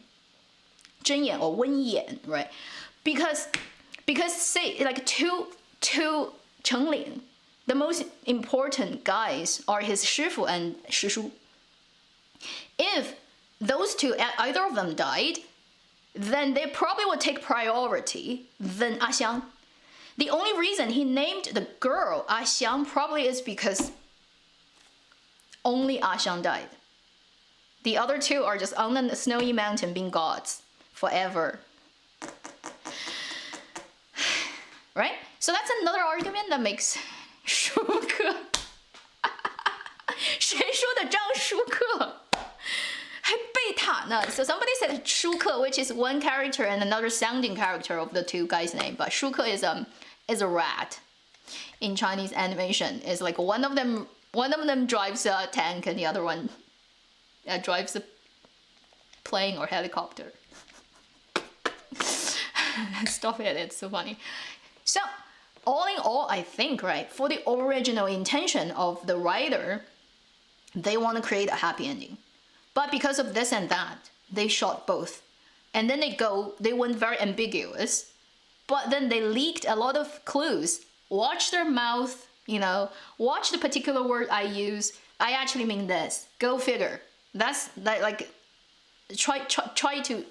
Zhen Yan or Wen Yan, right? Because say like to Chengling, the most important guys are his Shifu and Shishu. If those two, either of them died, then they probably would take priority than A Xiang. The only reason he named the girl A Xiang probably is because only A Xiang died. The other two are just on the snowy mountain being gods forever. Right? So that's another argument that makes 舒克谁说的张舒克还贝塔呢? So somebody said 舒克, which is one character and another sounding character of the two guys' name, but 舒克is a rat in Chinese animation. It's like one of them drives a tank and the other one drives a plane or helicopter. Stop it, it's so funny. So all in all, I think, right, for the original intention of the writer, they want to create a happy ending. But because of this and that, they shot both. And then they went very ambiguous. But then they leaked a lot of clues. Watch their mouth, you know, watch the particular word I use. I actually mean this. Go figure. That's like, try to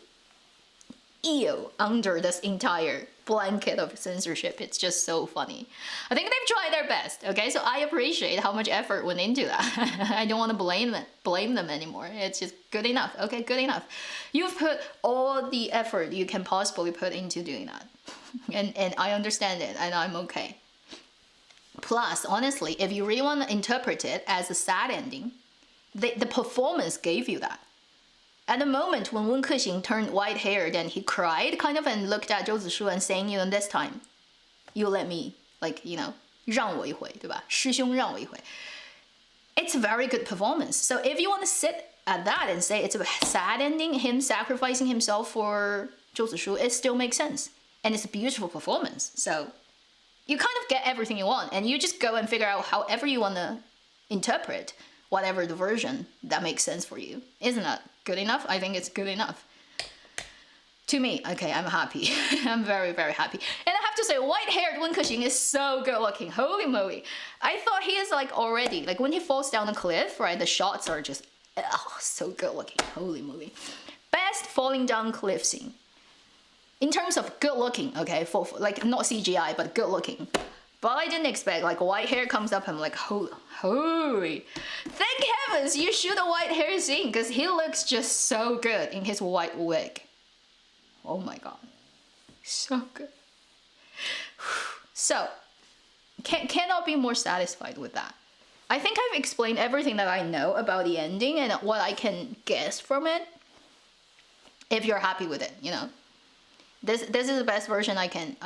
eel under this entire blanket of censorship. It's just so funny. I think they've tried their best, okay? So I appreciate how much effort went into that. I don't want to blame them anymore. It's just good enough, okay? Good enough. You've put all the effort you can possibly put into doing that. And I understand it, and I'm okay. Plus, honestly, if you really want to interpret it as a sad ending, the performance gave you that. At the moment when Wen Kexing turned white-haired and he cried, kind of, and looked at Zhou Zishu and saying, you know, this time, you let me, like, you know, 让我一回, 对吧? 师兄让我一回. It's a very good performance. So if you want to sit at that and say it's a sad ending, him sacrificing himself for Zhou Zishu, it still makes sense. And it's a beautiful performance. So you kind of get everything you want, and you just go and figure out however you want to interpret whatever the version that makes sense for you. Isn't that good enough? I think it's good enough. To me, okay, I'm happy. I'm very, very happy. And I have to say, white-haired Wen Kexing is so good looking. Holy moly. I thought he is like already, like when he falls down the cliff, right, the shots are just, oh, so good looking. Holy moly. Best falling down cliff scene. In terms of good looking, okay, for like not CGI, but good looking. But I didn't expect, like, white hair comes up, I'm like, holy. Thank heavens you shoot a white hair scene, because he looks just so good in his white wig. Oh my god. So good. So, cannot be more satisfied with that. I think I've explained everything that I know about the ending and what I can guess from it. If you're happy with it, you know. This is the best version I can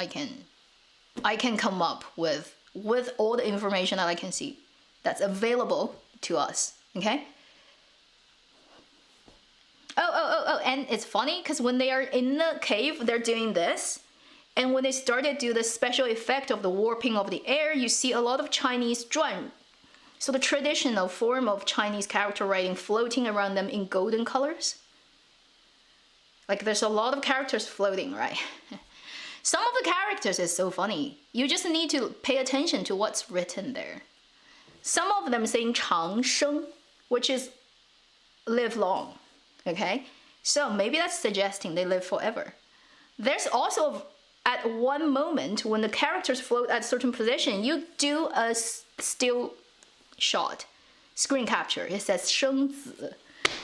come up with all the information that I can see that's available to us, okay? Oh, and it's funny because when they are in the cave, they're doing this. And when they started to do the special effect of the warping of the air, you see a lot of Chinese zhuan. So the traditional form of Chinese character writing floating around them in golden colors. Like there's a lot of characters floating, right? Some of the characters is so funny. You just need to pay attention to what's written there. Some of them saying 长生, which is live long, okay? So maybe that's suggesting they live forever. There's also, at one moment, when the characters float at a certain position, you do a still shot, screen capture. It says 生子,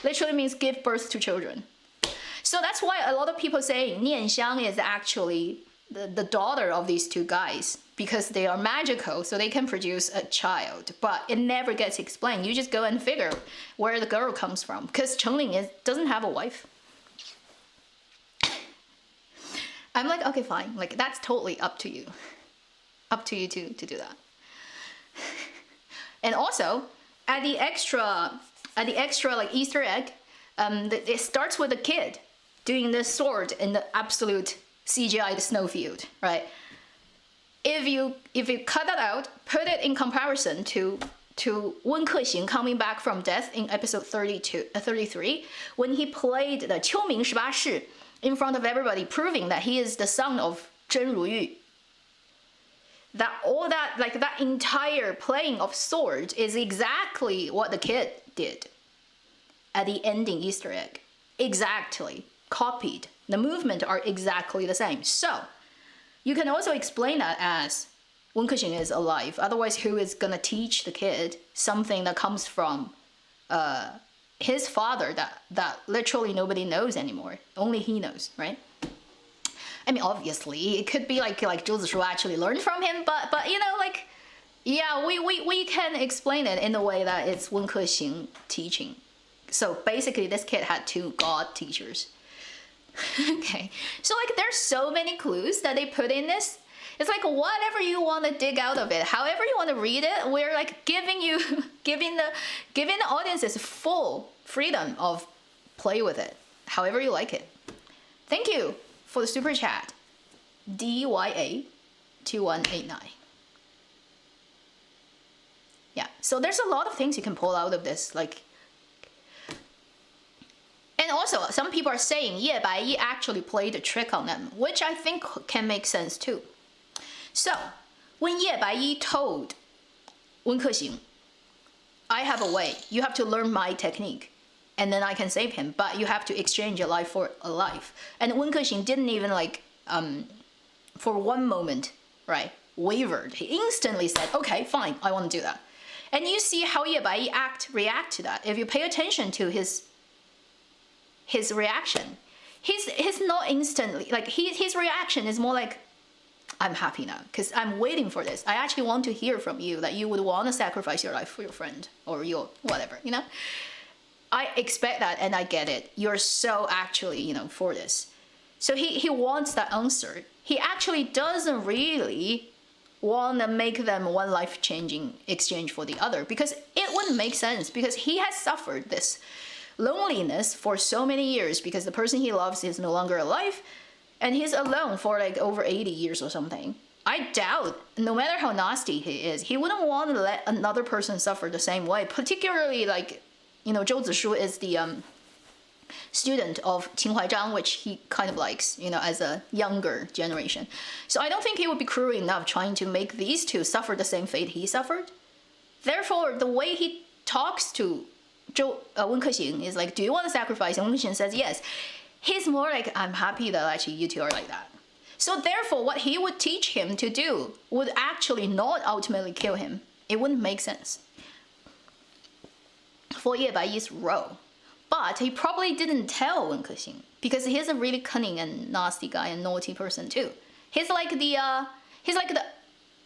literally means give birth to children. So that's why a lot of people say Nian Xiang is actually the daughter of these two guys, because they are magical, so they can produce a child. But it never gets explained. You just go and figure where the girl comes from, because Chengling doesn't have a wife. I'm like, okay, fine. Like that's totally up to you. Up to you to do that. And also, at the extra like Easter egg, it starts with a kid doing the sword in the absolute CGI snowfield, right? If you cut that out, put it in comparison to Wen Kexing coming back from death in episode 33, when he played the 秋名十八式 in front of everybody, proving that he is the son of Zhen Ruyu. That entire playing of sword is exactly what the kid did at the ending Easter egg. Exactly. Copied. The movements are exactly the same. So, you can also explain that as Wen Kexing is alive. Otherwise, who is gonna teach the kid something that comes from his father that literally nobody knows anymore? Only he knows, right? I mean, obviously, it could be like Zhou Zishu actually learned from him, but you know, like, yeah, we can explain it in a way that it's Wen Kexing teaching. So basically, this kid had two god teachers. Okay, so like there's so many clues that they put in this. It's like whatever you want to dig out of it, however you want to read it, we're like giving the audiences full freedom of play with it, however you like it. Thank you for the super chat, DYA2189. Yeah, so there's a lot of things you can pull out of this, like. And also, some people are saying Ye Baiyi actually played a trick on them, which I think can make sense too. So, when Ye Baiyi told Wen Kexing, I have a way, you have to learn my technique. and then I can save him. But you have to exchange a life for a life. And Wen Kexing didn't even like, for one moment, right, wavered. He instantly said, okay, fine, I want to do that. And you see how Ye Bai react to that. If you pay attention to his reaction, he's not instantly, like his reaction is more like, I'm happy now because I'm waiting for this. I actually want to hear from you that you would want to sacrifice your life for your friend or your whatever, you know? I expect that and I get it. You're so actually, you know, for this. So he wants that answer. He actually doesn't really want to make them one life-changing exchange for the other because it wouldn't make sense because he has suffered this loneliness for so many years because the person he loves is no longer alive and he's alone for like over 80 years or something. I doubt, no matter how nasty he is, he wouldn't want to let another person suffer the same way, particularly like, you know, Zhou Zishu is the student of Qinhuai Zhang, which he kind of likes, you know, as a younger generation. So I don't think he would be cruel enough trying to make these two suffer the same fate he suffered. Therefore, the way he talks to Wen Kexing is like, do you want to sacrifice? And Wen Kexing says yes. He's more like, I'm happy that actually you two are like that. So therefore, what he would teach him to do would actually not ultimately kill him. It wouldn't make sense for Ye Bai's role. But he probably didn't tell Wen Kexing because he's a really cunning and nasty guy and naughty person too. He's like the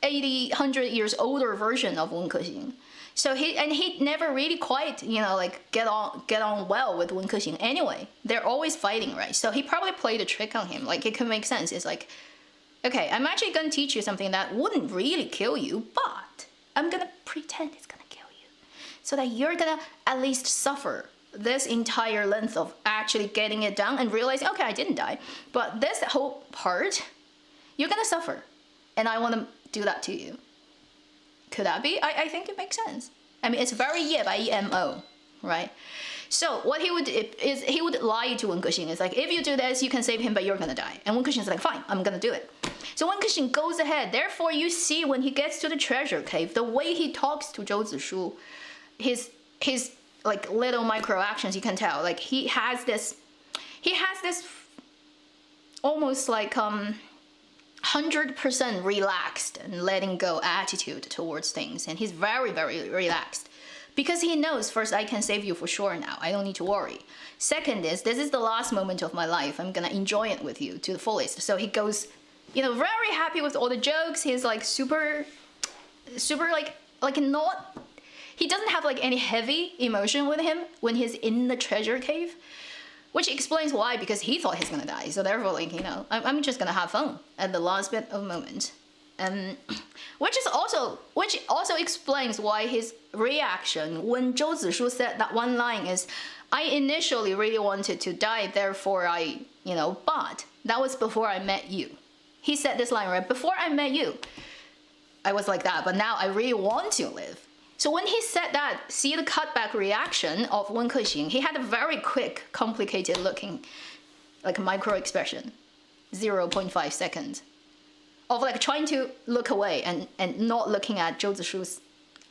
80, 100 years older version of Wen Kexing. So he never really quite, you know, like get on well with Wen Kexing anyway. They're always fighting, right? So he probably played a trick on him. Like it could make sense. It's like, okay, I'm actually gonna teach you something that wouldn't really kill you, but I'm gonna pretend it's gonna kill you, so that you're gonna at least suffer this entire length of actually getting it done and realizing, okay, I didn't die, but this whole part, you're gonna suffer, and I want to do that to you. Could that be? I think it makes sense. I mean, it's very Ye Bai MO, right? So what he would do is he would lie to Wen Kexing. It's like, if you do this, you can save him, but you're gonna die. And Wen Kexing is like, fine, I'm gonna do it. So Wen Kexing goes ahead. Therefore, you see when he gets to the treasure cave, the way he talks to Zhou Zishu, his like little micro actions, you can tell. Like he has this almost like 100% relaxed and letting go attitude towards things, and he's very, very relaxed because he knows, first, I can save you for sure now, I don't need to worry. Second is, this is the last moment of my life, I'm gonna enjoy it with you to the fullest. So he goes, you know, very happy with all the jokes. He's like super like not, he doesn't have like any heavy emotion with him when he's in the treasure cave. Which explains why, because he thought he's gonna die. So therefore, like, you know, I'm just gonna have fun at the last bit of moment. Which also explains why his reaction when Zhou Zishu said that one line is, I initially really wanted to die, therefore I, you know, but that was before I met you. He said this line, right? Before I met you, I was like that, but now I really want to live. So when he said that, see the cutback reaction of Wen Kexing, he had a very quick, complicated looking, like micro expression, 0.5 seconds, of like trying to look away and not looking at Zhou Zishu's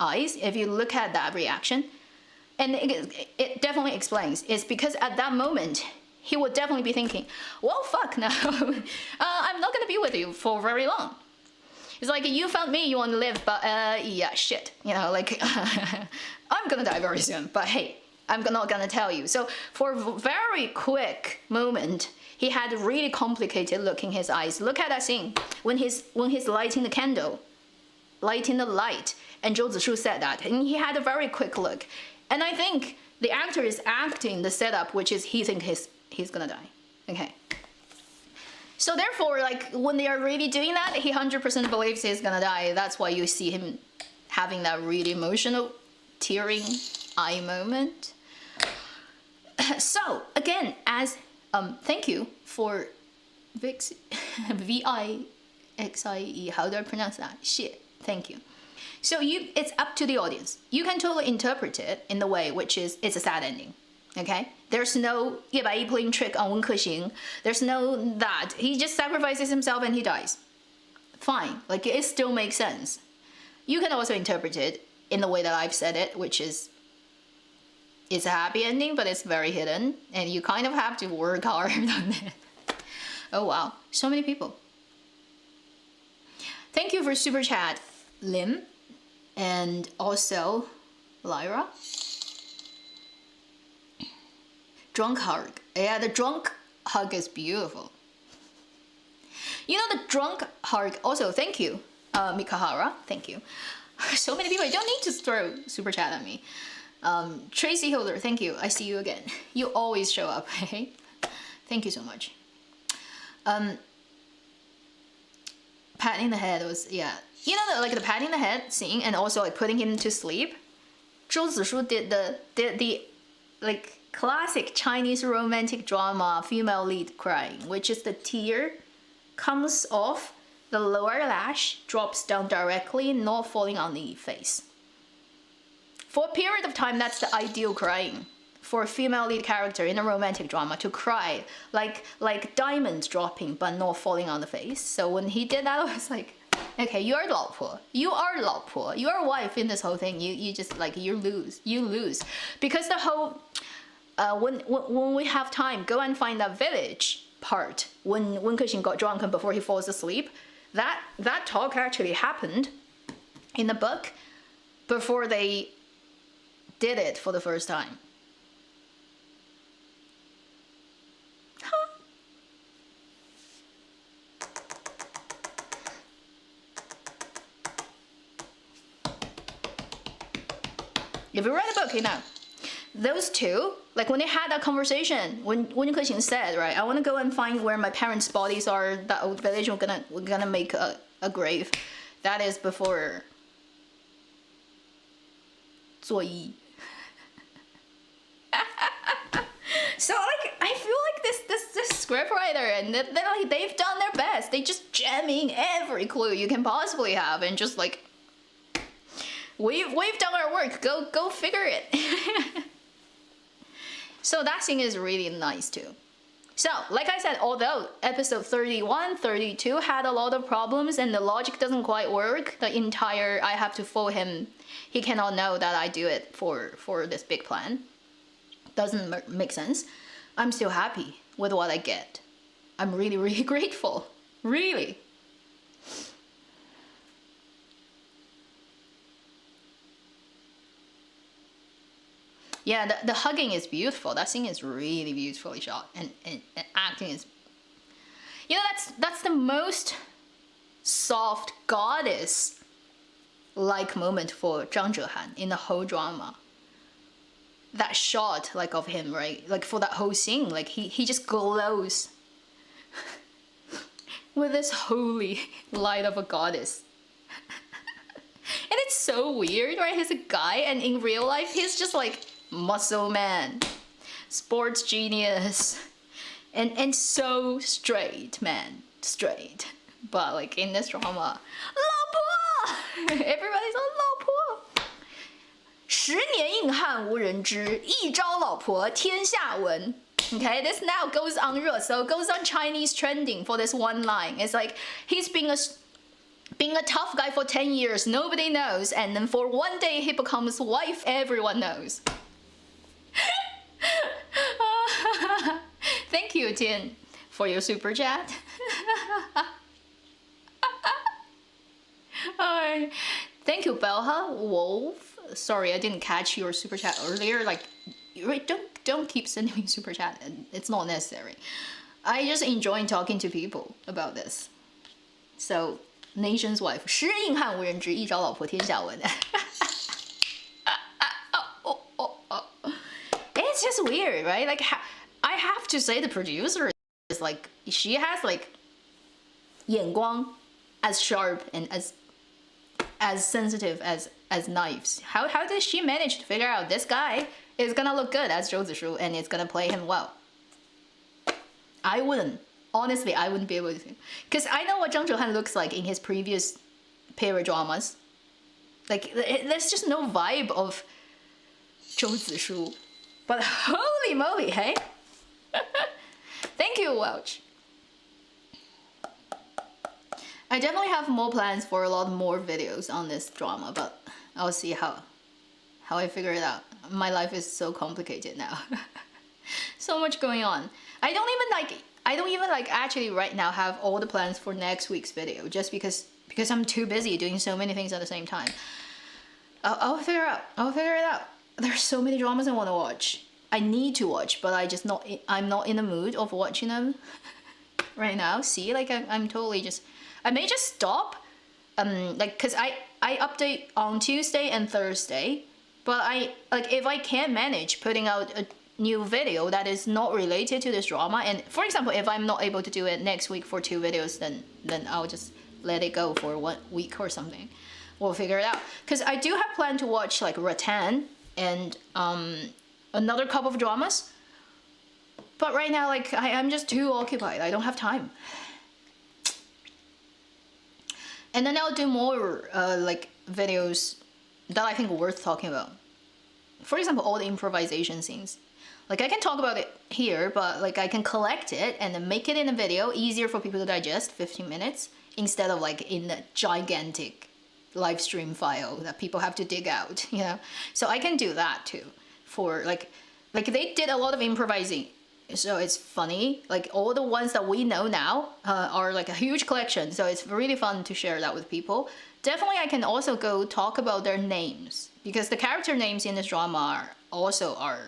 eyes. If you look at that reaction, and it definitely explains, it's because at that moment, he would definitely be thinking, well, fuck, now, I'm not gonna be with you for very long. It's like, you found me, you want to live, but yeah, shit. You know, like, I'm gonna die very soon, but hey, I'm not gonna tell you. So for a very quick moment, he had really complicated look in his eyes. Look at that scene, when he's lighting the candle, lighting the light, and Zhou Zishu said that, and he had a very quick look. And I think the actor is acting the setup, which is he thinks he's gonna die, okay? So therefore, like, when they are really doing that, he 100% believes he's gonna die. That's why you see him having that really emotional, tearing eye moment. So, again, as, thank you for V-I-X-I-E, how do I pronounce that? Shit, thank you. So it's up to the audience. You can totally interpret it in the way which is, it's a sad ending. Okay? There's no Ye Bai playing trick on Wen Kexing. There's no that. He just sacrifices himself and he dies. Fine. Like, it still makes sense. You can also interpret it in the way that I've said it, which is It's a happy ending, but it's very hidden, and you kind of have to work hard on it. Oh wow, so many people. Thank you for super chat, Lim, and also Lyra. Drunk hug. Yeah, the drunk hug is beautiful. You know, the drunk hug, also thank you, Mikahara, thank you. So many people, you don't need to throw super chat at me. Tracy Hilder, thank you, I see you again. You always show up, hey? Thank you so much. Patting the head was, yeah. You know, like the patting the head scene and also like putting him to sleep. Zhou Zishu did the like classic Chinese romantic drama female lead crying, which is the tear comes off the lower lash, drops down directly, not falling on the face. For a period of time, that's the ideal crying for a female lead character in a romantic drama, to cry like diamonds dropping but not falling on the face. So when he did that, I was like, okay, you are 老婆, you are wife in this whole thing. You just like you lose because the whole when we have time, go and find that village part when Kexin got drunk and before he falls asleep. That talk actually happened in the book before they did it for the first time. Huh. If you read the book, you know. Those two, like when they had that conversation, when Kexin said, right, I want to go and find where my parents' bodies are, that old village, we're gonna make a grave. That is before 作揖. So like I feel like this scriptwriter and they've done their best. They just jamming every clue you can possibly have and just like we've done our work. Go figure it. So that scene is really nice too. So, like I said, although episode 31, 32 had a lot of problems and the logic doesn't quite work, the entire I have to fool him, he cannot know that I do it for this big plan, doesn't make sense, I'm still happy with what I get. I'm really, really grateful. Really. Yeah, the hugging is beautiful. That scene is really beautifully shot, and acting is, you know, that's the most soft goddess like moment for Zhang Zhehan in the whole drama. That shot like of him, right? Like for that whole scene, like he just glows with this holy light of a goddess. And it's so weird, right? He's a guy and in real life he's just like muscle man, sports genius, and so straight, man, straight. But like in this drama, 老婆 everybody's on 老婆10年硬汉无人知，一朝老婆天下闻. Okay, this now goes on 热搜, goes on Chinese trending for this one line. It's like he's being a tough guy for 10 years, nobody knows, and then for one day he becomes wife, everyone knows. Thank you, Tin, for your super chat. Thank you, Belha Wolf. Sorry, I didn't catch your super chat earlier. Like, don't keep sending me super chat. It's not necessary. I just enjoy talking to people about this. So, nation's wife, 10硬汉无人知，一朝老婆天下闻. It's just weird, right? Like, I have to say the producer is like, she has like 眼光 as sharp and as sensitive as knives. How did she manage to figure out this guy is gonna look good as Zhou Zishu and it's gonna play him well? I wouldn't. Honestly, I wouldn't be able to. Because I know what Zhang Zhehan looks like in his previous period dramas. Like, there's just no vibe of Zhou Zishu. But holy moly, hey? Thank you, Welch. I definitely have more plans for a lot more videos on this drama, but I'll see how how I figure it out. My life is so complicated now. So much going on. I don't even like actually right now have all the plans for next week's video, just because I'm too busy doing so many things at the same time. I'll figure it out. There's so many dramas I want to watch. I need to watch, but I'm not in the mood of watching them right now. See, like I'm totally just, I may just stop, like, cause I update on Tuesday and Thursday, but if I can't manage putting out a new video that is not related to this drama, and for example, if I'm not able to do it next week for 2 videos, then I'll just let it go for 1 week or something. We'll figure it out. Cause I do have planned to watch like Rattan and another couple of dramas, but right now, like, I'm just too occupied. I don't have time. And then I'll do more like videos that I think are worth talking about. For example, all the improvisation scenes. Like, I can talk about it here, but like I can collect it and then make it in a video, easier for people to digest, 15 minutes, instead of like in a gigantic live stream file that people have to dig out, you know? So I can do that too. For like they did a lot of improvising, so it's funny. Like, all the ones that we know now are like a huge collection, so it's really fun to share that with people. Definitely I can also go talk about their names, because the character names in this drama are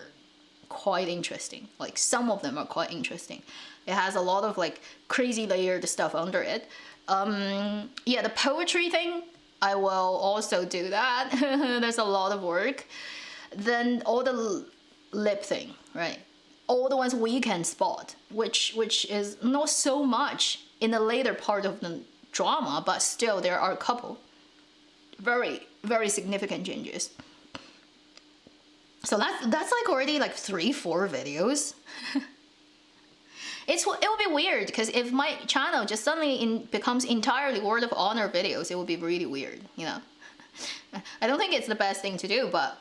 quite interesting. Like, some of them are quite interesting. It has a lot of like crazy layered stuff under it. Yeah, the poetry thing, I will also do that. There's a lot of work. Then all the lip thing, right? All the ones we can spot, which is not so much in the later part of the drama, but still there are a couple very, very significant changes. So that's like already like 3-4 videos. It will be weird, because if my channel just suddenly becomes entirely Word of Honor videos, it would be really weird, you know. I don't think it's the best thing to do, but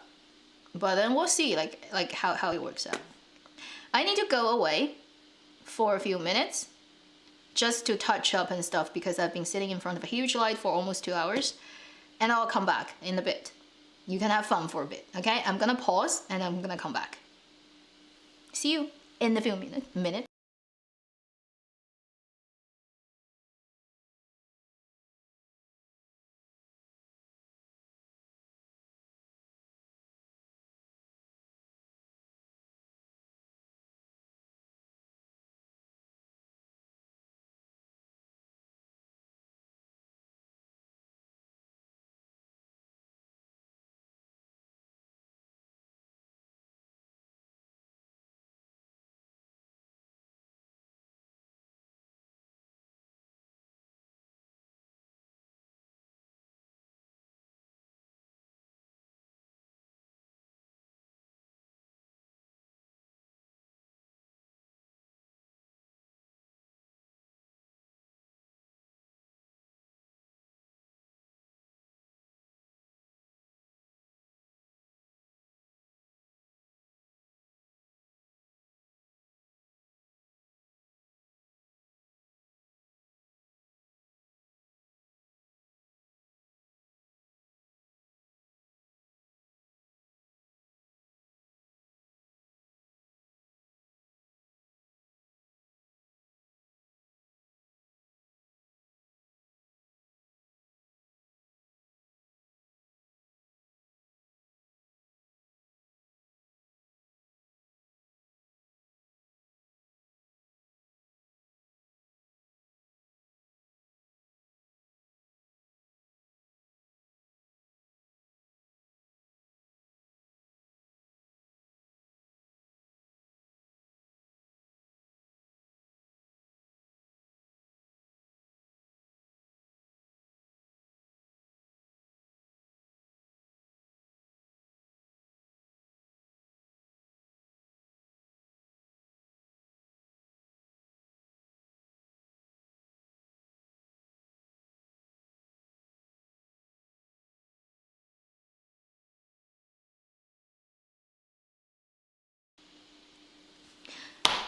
then we'll see like how it works out. I need to go away for a few minutes just to touch up and stuff, because I've been sitting in front of a huge light for almost 2 hours, and I'll come back in a bit. You can have fun for a bit, okay? I'm gonna pause and I'm gonna come back. See you in a few minutes.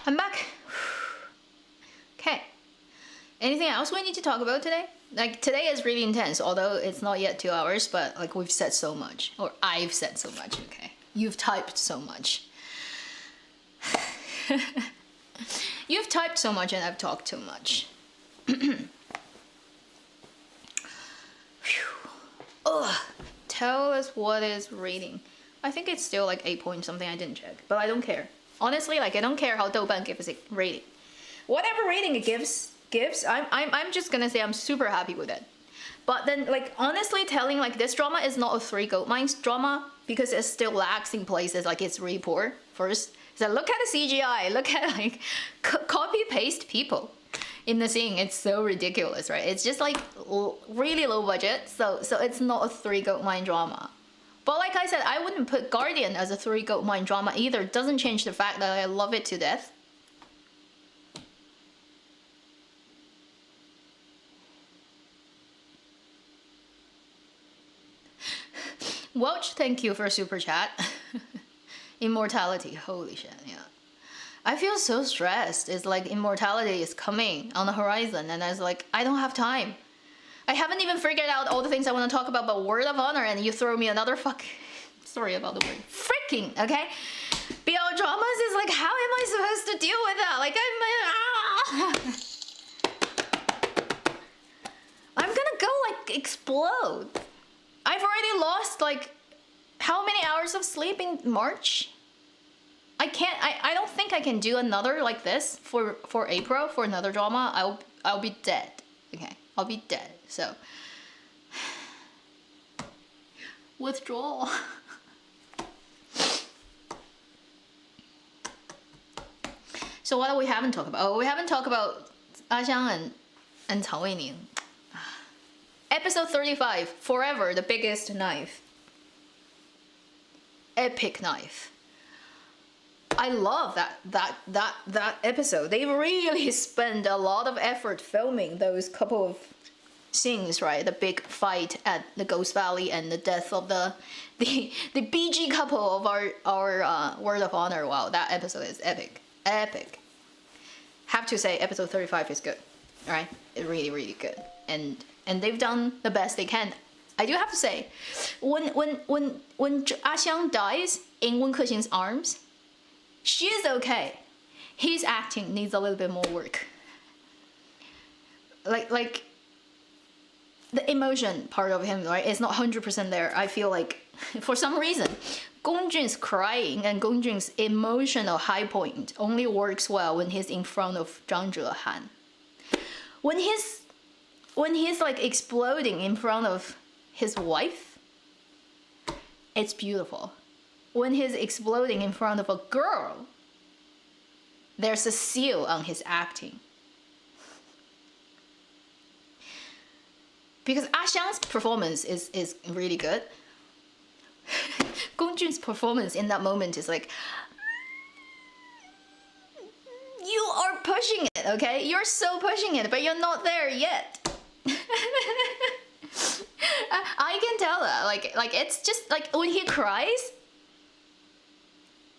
I'm back. Okay. Anything else we need to talk about today? Like today is really intense, although it's not yet 2 hours, but like we've said so much, or I've said so much, okay? You've typed so much. You've typed so much and I've talked too much. Ugh. Tell us what is rating. I think it's still like 8 point something, I didn't check, but I don't care. Honestly, like I don't care how Douban gives it rating. Whatever rating it gives, I'm just gonna say I'm super happy with it. But then like honestly telling like this drama is not a 3 gold mines drama because it still lacks in places, like it's really poor first. So look at the CGI, look at like copy paste people in the scene. It's so ridiculous, right? It's just like really low budget, so it's not a 3 gold mine drama. But like I said, I wouldn't put Guardian as a 3 gold mine drama either. It doesn't change the fact that I love it to death. Welch, thank you for super chat. Immortality, holy shit, yeah. I feel so stressed. It's like immortality is coming on the horizon and I was like, I don't have time. I haven't even figured out all the things I want to talk about but Word of Honor, and you throw me another sorry about the word. Freaking, okay? BL dramas is like, how am I supposed to deal with that? Like, I'm gonna go like explode. I've already lost like how many hours of sleep in March? I don't think I can do another like this for April, for another drama. I'll be dead. Okay, I'll be dead. So withdrawal. So what do we haven't talked about? Oh, we haven't talked about Xiang and Weining. Episode 35, Forever the Biggest Knife. Epic knife. I love that episode. They really spent a lot of effort filming those couple of scenes, right? The big fight at the Ghost Valley and the death of the BG couple of our Word of Honor. Wow, that episode is epic. Epic. Have to say episode 35 is good. Alright? It's really, really good. And they've done the best they can. I do have to say, when Xiang dies in Wen Kexing's arms, she is okay. His acting needs a little bit more work. Like the emotion part of him, right, is not 100% there. I feel like for some reason, Gong Jun's crying and Gong Jun's emotional high point only works well when he's in front of zhang zhehan. When he's like exploding in front of his wife, it's beautiful. When he's exploding in front of a girl, there's a seal on his acting. Because Xiang's performance is really good. Gong Jun's performance in that moment is like, you are pushing it, okay? You're so pushing it, but you're not there yet. I can tell that, like it's just like when he cries,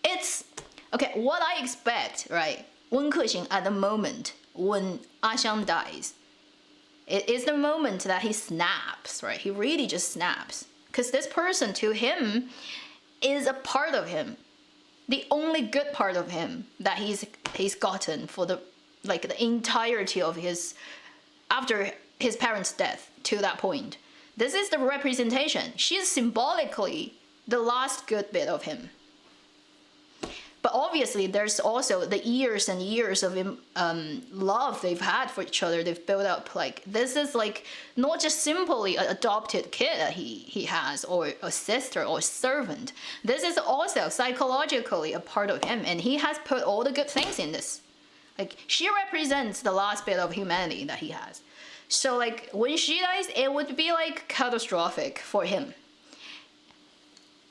it's okay. What I expect, right? Wen Kexing at the moment when Xiang dies, it is the moment that he snaps, right? He really just snaps, because this person to him is a part of him, the only good part of him that he's gotten for the entirety of his after his parents' death to that point. This is the representation. She's symbolically the last good bit of him. But obviously, there's also the years and years of love they've had for each other. They've built up. Like, this is like not just simply an adopted kid that he has, or a sister or servant. This is also psychologically a part of him, and he has put all the good things in this. Like, she represents the last bit of humanity that he has. So like when she dies, it would be like catastrophic for him.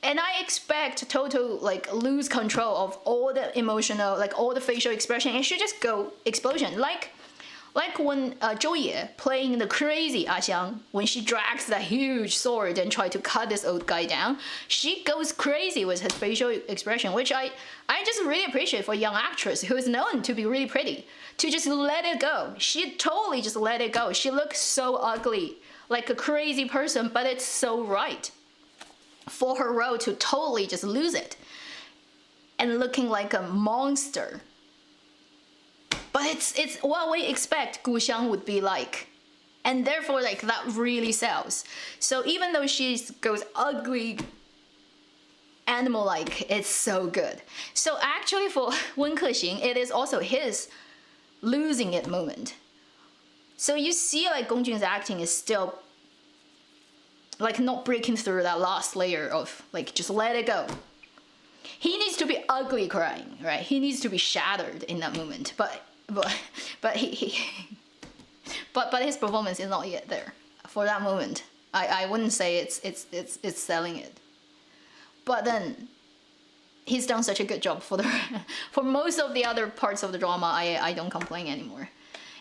And I expect total like lose control of all the emotional, like all the facial expression. It should just go explosion. Like Like when Zhou Ye playing the crazy Xiang, when she drags that huge sword and try to cut this old guy down, she goes crazy with her facial expression, which I just really appreciate for a young actress who is known to be really pretty, to just let it go. She totally just let it go. She looks so ugly, like a crazy person, but it's so right for her role to totally just lose it and looking like a monster. But it's what we expect Gu Xiang would be like. And therefore, like, that really sells. So even though she goes ugly, animal-like, it's so good. So actually for Wen Kexing, it is also his losing it moment. So you see, like, Gong Jun's acting is still, like, not breaking through that last layer of, like, just let it go. He needs to be ugly crying, right? He needs to be shattered in that moment. But his performance is not yet there for that moment. I wouldn't say it's selling it. But then he's done such a good job for for most of the other parts of the drama. I don't complain anymore.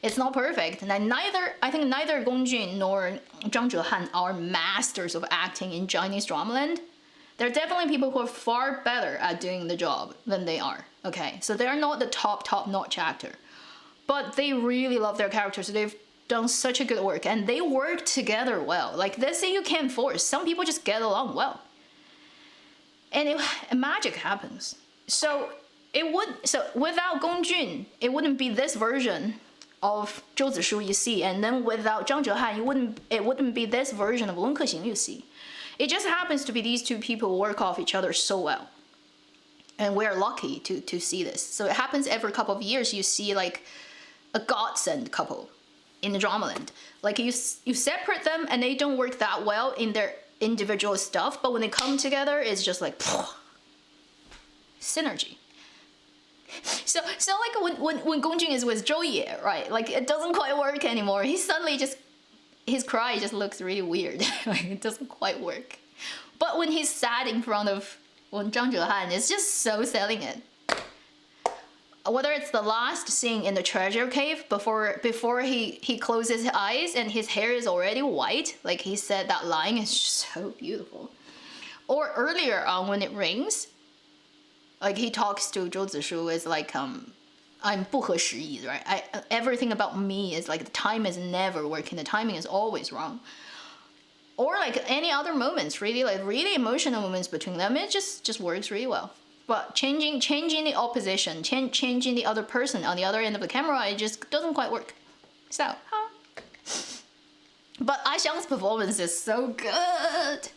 It's not perfect, and I think neither Gong Jun nor Zhang Zhehan are masters of acting in Chinese dramaland. There are definitely people who are far better at doing the job than they are. Okay, so they are not the top-notch actor, but they really love their characters. They've done such a good work, and they work together well. Like, this thing you can't force. Some people just get along well, and magic happens. So without Gong Jun, it wouldn't be this version of Zhou Zishu you see, and then without Zhang Zhehan, it wouldn't be this version of Wen Kexing you see. It just happens to be these two people work off each other so well. And we're lucky to see this. So it happens every couple of years. You see, like, a godsend couple in the dramaland. Like, you separate them and they don't work that well in their individual stuff, but when they come together, it's just like synergy. So like when Gong Jun is with Zhou Ye, right? Like, it doesn't quite work anymore. He suddenly just, his cry just looks really weird. Like, it doesn't quite work. But when he's sat in front of Zhang Zhehan, it's just so selling it. Whether it's the last scene in the treasure cave before he closes his eyes and his hair is already white, like he said, that line is so beautiful. Or earlier on when it rains, like he talks to Zhou Zishu is like, I'm 不合时宜, right? Everything about me is like, the time is never working, the timing is always wrong. Or like any other moments, really, like really emotional moments between them, it just works really well. But changing the opposition, changing the other person on the other end of the camera, it just doesn't quite work. So, but Xiang's performance is so good.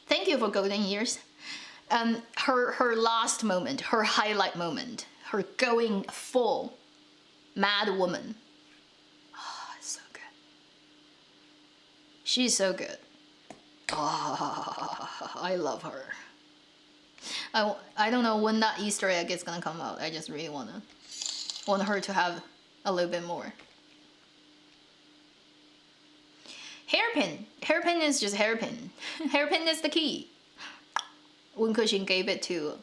Thank you for golden years. Her last moment, her highlight moment, her going full mad woman. Oh, it's so good. She's so good. Oh, I love her. I don't know when that Easter egg is gonna come out. I just really want her to have a little bit more. Hairpin is just hairpin. Hairpin is the key. Wen Kexing gave it to.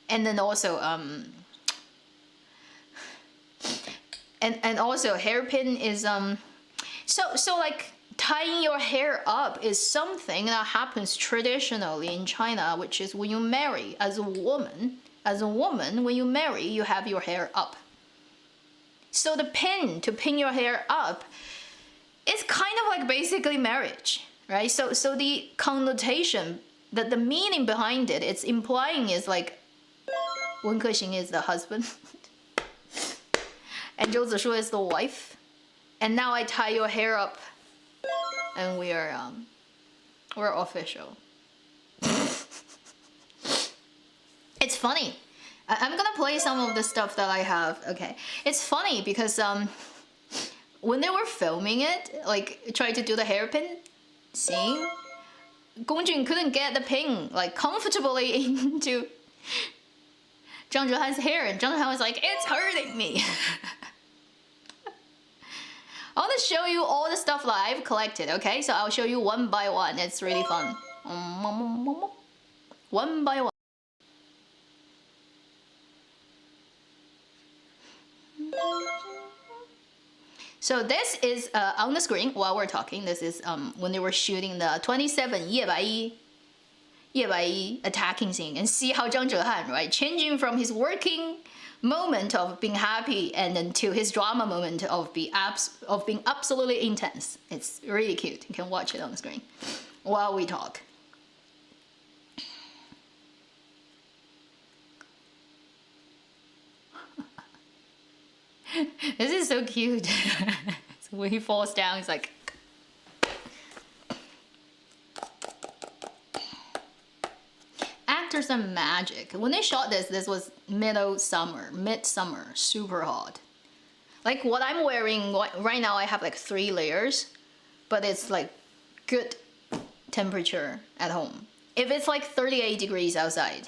And then also and also hairpin is so like tying your hair up is something that happens traditionally in China, which is when you marry as a woman, when you marry, you have your hair up. So the pin, to pin your hair up, is kind of like basically marriage, right? So the connotation, the meaning behind it, it's implying is like Wen Kexing is the husband and Zhou Zishu is the wife. And now I tie your hair up and we're official. It's funny. I'm gonna play some of the stuff that I have. Okay, it's funny because when they were filming it, like tried to do the hairpin scene, Gong Jun couldn't get the pin like comfortably into Zhang Zhehan's hair, and Zhang Zhehan was like, "It's hurting me." I want to show you all the stuff that I've collected. Okay, so I'll show you one by one. It's really fun. One by one. So this is on the screen while we're talking. This is when they were shooting the 27 Ye attacking scene, and see how Zhang Zhehan, right, changing from his working moment of being happy and then to his drama moment of being absolutely intense. It's really cute. You can watch it on the screen while we talk. This is so cute. So when he falls down, it's like. Actors and magic. When they shot this was midsummer, super hot. Like what I'm wearing right now, I have like 3 layers, but it's like good temperature at home. If it's like 38 degrees outside,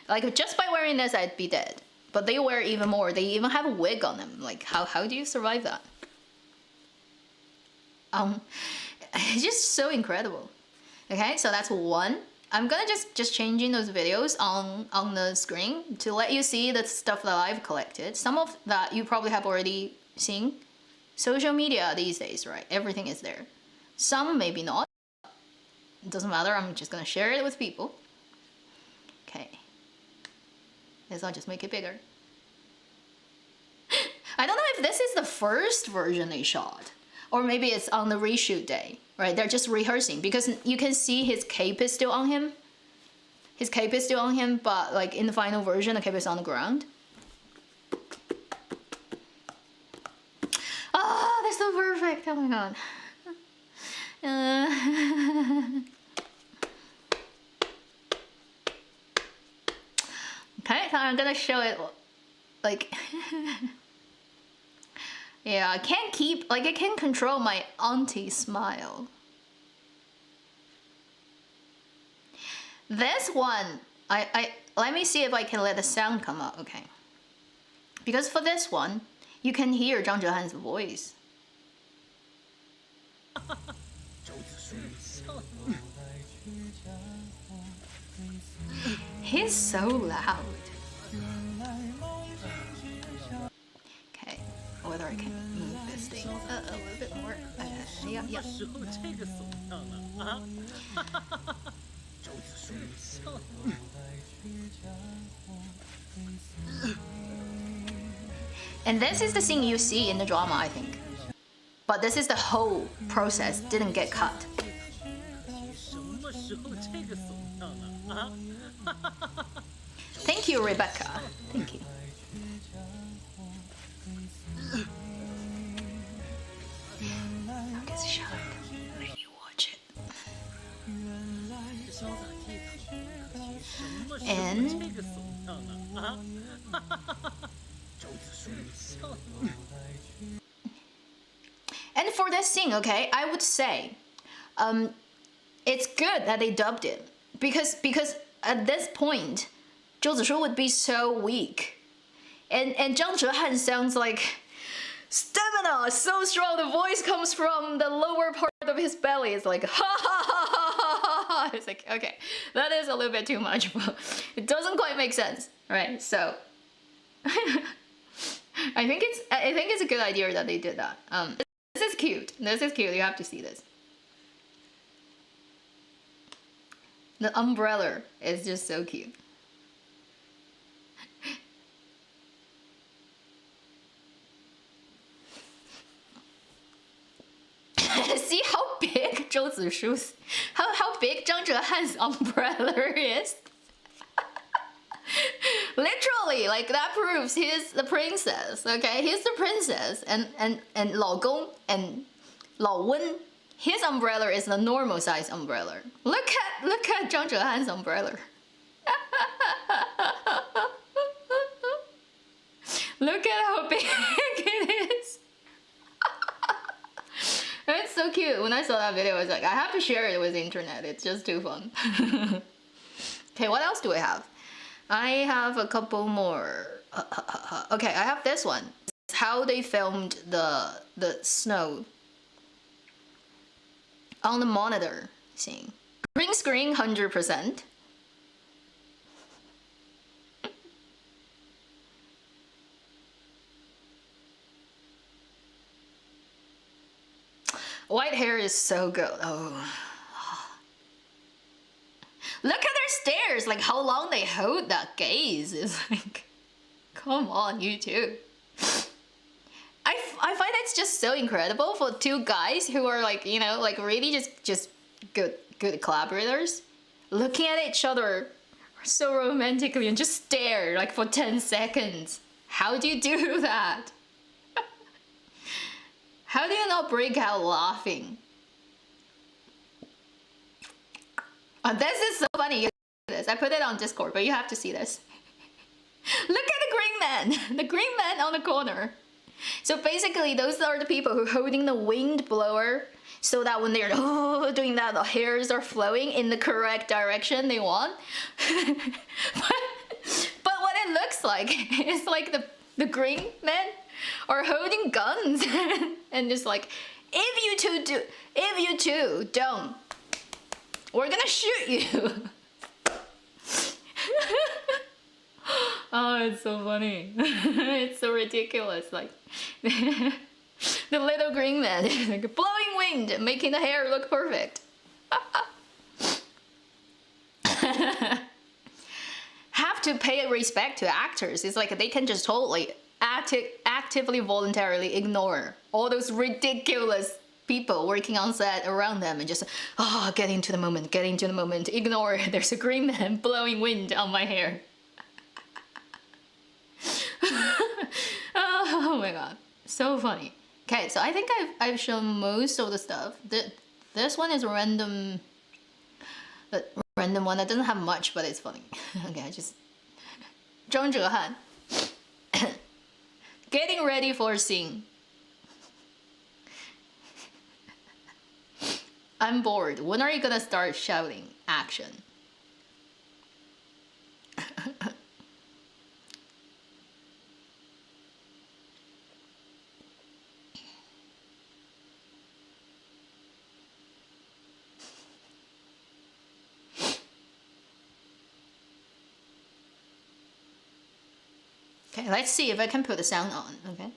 like just by wearing this, I'd be dead. But they wear even more. They even have a wig on them. Like how do you survive that? It's just so incredible. Okay, so that's one. I'm gonna just changing those videos on the screen to let you see the stuff that I've collected. Some of that you probably have already seen. Social media these days, right? Everything is there. Some maybe not. It doesn't matter. I'm just gonna share it with people. Okay. Guess I'll just make it bigger. I don't know if this is the first version they shot, or maybe it's on the reshoot day, right? They're just rehearsing because you can see his cape is still on him. His cape is still on him, but like in the final version, the cape is on the ground. Oh, they're so perfect. Oh my god. Okay, so I'm gonna show it like yeah, I can't control my auntie smile. This one, let me see if I can let the sound come out, okay. Because for this one, you can hear Zhang Zhehan's voice. He's so loud. Okay, whether I can move this thing a little bit more. Yeah. And this is the scene you see in the drama, I think. But this is the whole process, didn't get cut. Thank you, Rebecca. Thank you. Okay, shut up. Let you watch it. And for this scene, okay, I would say, it's good that they dubbed it because at this point, Zhou Zishu would be so weak, and Zhang Zhehan sounds like stamina so strong. The voice comes from the lower part of his belly. It's like ha ha ha ha ha ha. It's like, okay, that is a little bit too much, but it doesn't quite make sense, right? So I think it's a good idea that they did that. This is cute. This is cute. You have to see this. The umbrella is just so cute. See how big Zhou Zishu's, how big Zhang Zhehan's umbrella is. Literally, like that proves he's the princess. Okay, he's the princess, and Lao Gong and Lao Wen, his umbrella is the normal size umbrella. Look at Zhang Zhehan's umbrella. Look at how big it is. It's so cute. When I saw that video, I was like, I have to share it with the internet. It's just too fun. Okay, what else do I have? I have a couple more. Okay, I have this one. It's how they filmed the snow on the monitor scene. Green screen 100%. White hair is so good. Oh. Look at their stares, like how long they hold that gaze. It's like, come on, you two. I find it's just so incredible for two guys who are like, you know, like really just good collaborators, looking at each other so romantically and just stare like for 10 seconds. How do you do that? How do you not break out laughing? This is so funny. This, I put it on Discord, but you have to see this. Look at the green man, the green man on the corner. So basically, those are the people who are holding the wind blower, so that when they're doing that, the hairs are flowing in the correct direction they want. but what it looks like is like the green men are holding guns and just like, if you two don't, we're gonna shoot you. Oh, it's so funny. It's so ridiculous. Like the little green man, like blowing wind, making the hair look perfect. Have to pay respect to actors. It's like they can just totally actively, voluntarily ignore all those ridiculous people working on set around them and just, get into the moment, ignore, there's a green man blowing wind on my hair. Oh my god, so funny. Okay, so I think I've shown most of the stuff. This one is random, but random one that doesn't have much, but it's funny. Okay, just zhang, getting ready for a scene. I'm bored. When are you gonna start shouting action? Okay, let's see if I can put the sound on, okay?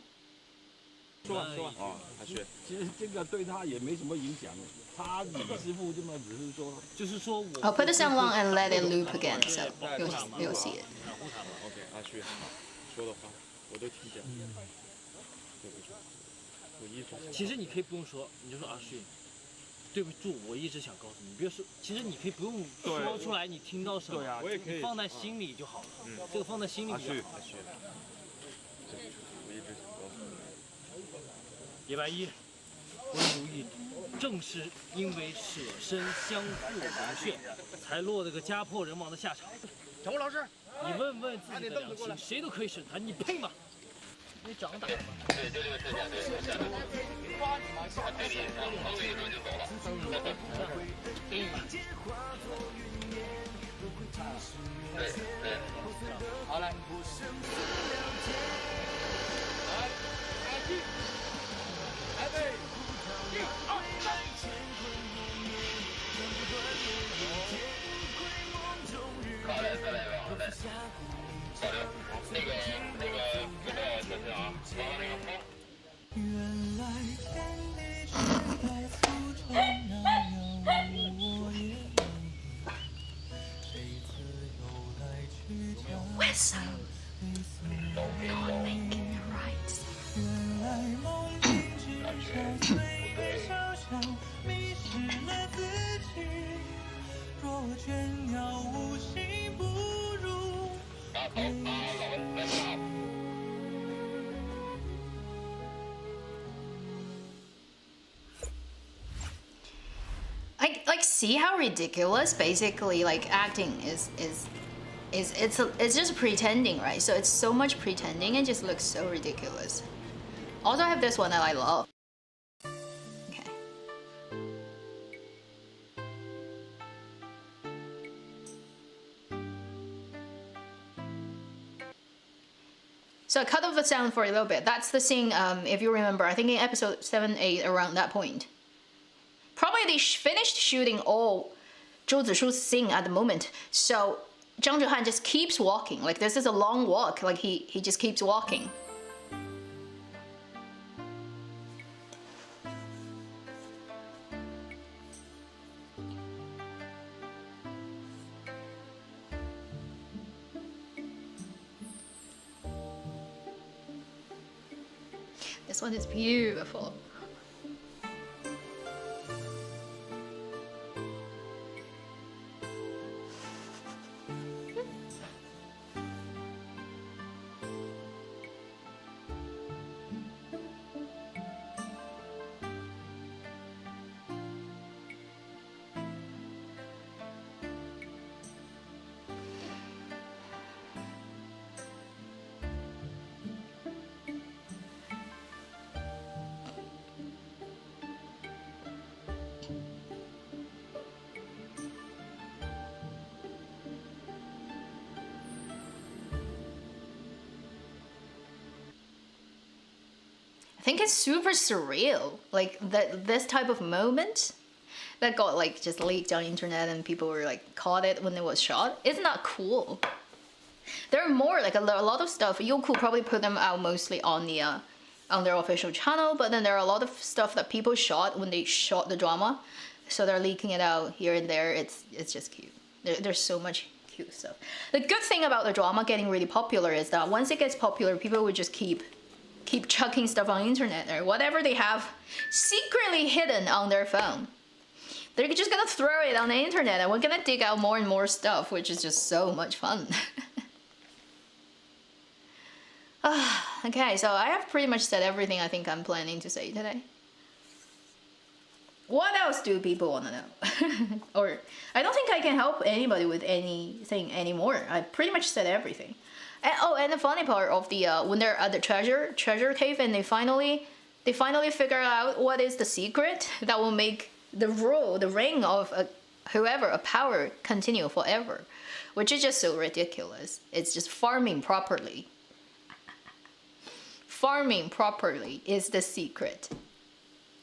I'll put the sound on and let it loop again, so you'll see it. 阿旭说的话我都听见了，对不住，我一直。其实你可以不用说，你就说阿旭，对不住，我一直想告诉你，别说，其实你可以不用说出来，你听到什么，对啊，我也可以放在心里就好了。这个放在心里比较好。阿旭，对不住，我一直想告诉你。野白衣，温如意，正是因为舍身相护的明血，才落得个家破人亡的下场。小吴老师，你问问自己的良心，谁都可以审他，你配吗？你长打吗？对，就这个事件，对，我想。他对你，然后碰了一声就走了。对对。好嘞。来，阿旭，来备，1、2、3。好嘞，再来一个，好嘞。小刘，那个，准备测试啊，玩完那个风。原来天地之间粗重那样我也能，谁自由来去将原来梦境之中随你小小迷失了自己，若倦鸟无心不如like see how ridiculous basically like acting is it's just pretending, right? So it's so much pretending and just looks so ridiculous. Also I have this one that I love. Okay. So I cut off the sound for a little bit. That's the scene, if you remember, I think in episode 7, 8, around that point. Probably they finished shooting all Zhou Zishu's scene at the moment. So Zhang Zhehan just keeps walking. Like this is a long walk. Like he just keeps walking. This one is beautiful. I think it's super surreal, like this type of moment that got like just leaked on internet and people were like caught it when it was shot. Isn't that cool? There are more, like a lot of stuff. Youku probably put them out mostly on the on their official channel, but then there are a lot of stuff that people shot when they shot the drama, so they're leaking it out here and there. It's just cute. There's so much cute stuff. The good thing about the drama getting really popular is that once it gets popular, people would just keep chucking stuff on the internet or whatever they have secretly hidden on their phone. They're just gonna throw it on the internet and we're gonna dig out more and more stuff, which is just so much fun. Okay, so I have pretty much said everything I think I'm planning to say today. What else do people want to know? Or I don't think I can help anybody with anything anymore. I pretty much said everything. And, oh, and the funny part of the when they're at the treasure cave and they finally figure out what is the secret that will make the ring of whoever a power continue forever, which is just so ridiculous. It's just farming properly. Farming properly is the secret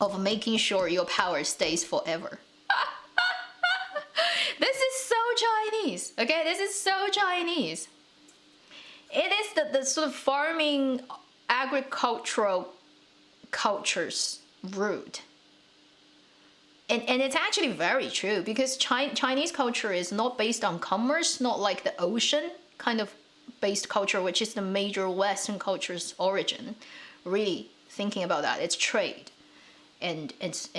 of making sure your power stays forever. This is so Chinese, okay? This is so Chinese. It is the sort of farming agricultural culture's root. And it's actually very true because Chinese culture is not based on commerce, not like the ocean kind of based culture, which is the major Western culture's origin. Really thinking about that, it's trade, and it's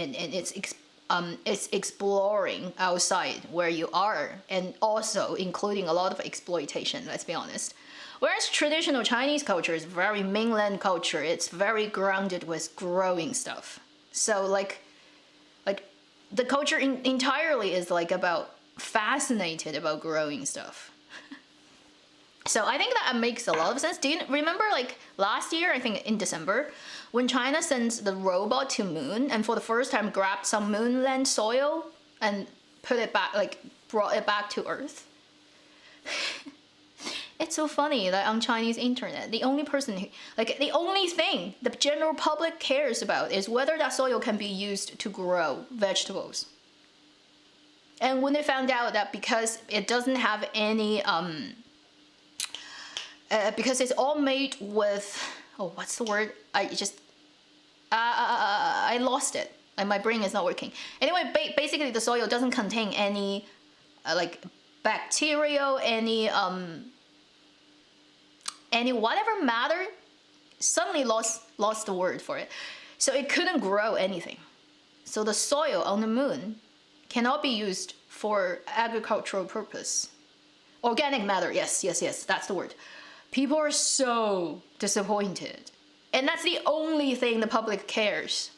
exploring outside where you are, and also including a lot of exploitation. Let's be honest. Whereas traditional Chinese culture is very mainland culture. It's very grounded with growing stuff. So like the culture entirely is like about fascinated about growing stuff. So I think that makes a lot of sense. Do you remember like last year, I think in December, when China sent the robot to moon and for the first time grabbed some moonland soil and put it back, like brought it back to Earth? It's so funny that on Chinese internet, the only person who, like the only thing the general public cares about is whether that soil can be used to grow vegetables. And when they found out that because it doesn't have any because it's all made with, oh, what's the word? I lost it. And my brain is not working. Anyway, basically the soil doesn't contain any like bacteria, any whatever matter. Suddenly lost the word for it. So it couldn't grow anything. So the soil on the moon cannot be used for agricultural purpose. Organic matter, yes, that's the word. People are so disappointed. And that's the only thing the public cares.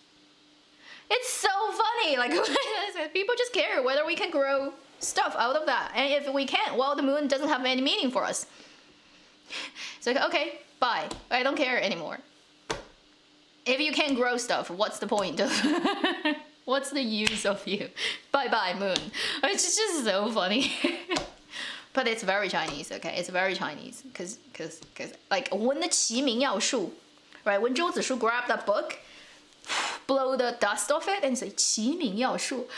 It's so funny, like people just care whether we can grow stuff out of that. And if we can't, well, the moon doesn't have any meaning for us. It's like, okay, bye. I don't care anymore. If you can't grow stuff, what's the point of what's the use of you? Bye-bye, moon. It's just so funny. But it's very Chinese, okay? It's very Chinese. Because like, when the 齐名要术, right? When Zhou Zishu grabbed that book, blow the dust off it and say, 齐名要术.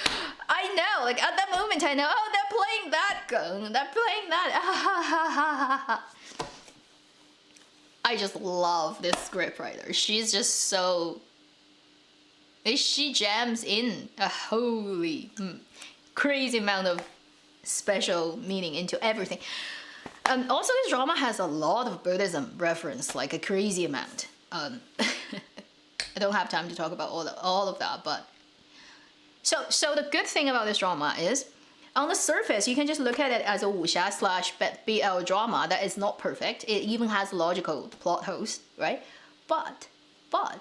I know, like, at that moment, I know, oh, they're playing that Gong. They're playing that. I just love this scriptwriter. She's just so... She jams in a holy crazy amount of special meaning into everything. Also, this drama has a lot of Buddhism reference, like a crazy amount. I don't have time to talk about all of that, but so the good thing about this drama is, on the surface, you can just look at it as a wuxia / BL drama that is not perfect. It even has logical plot holes, right? But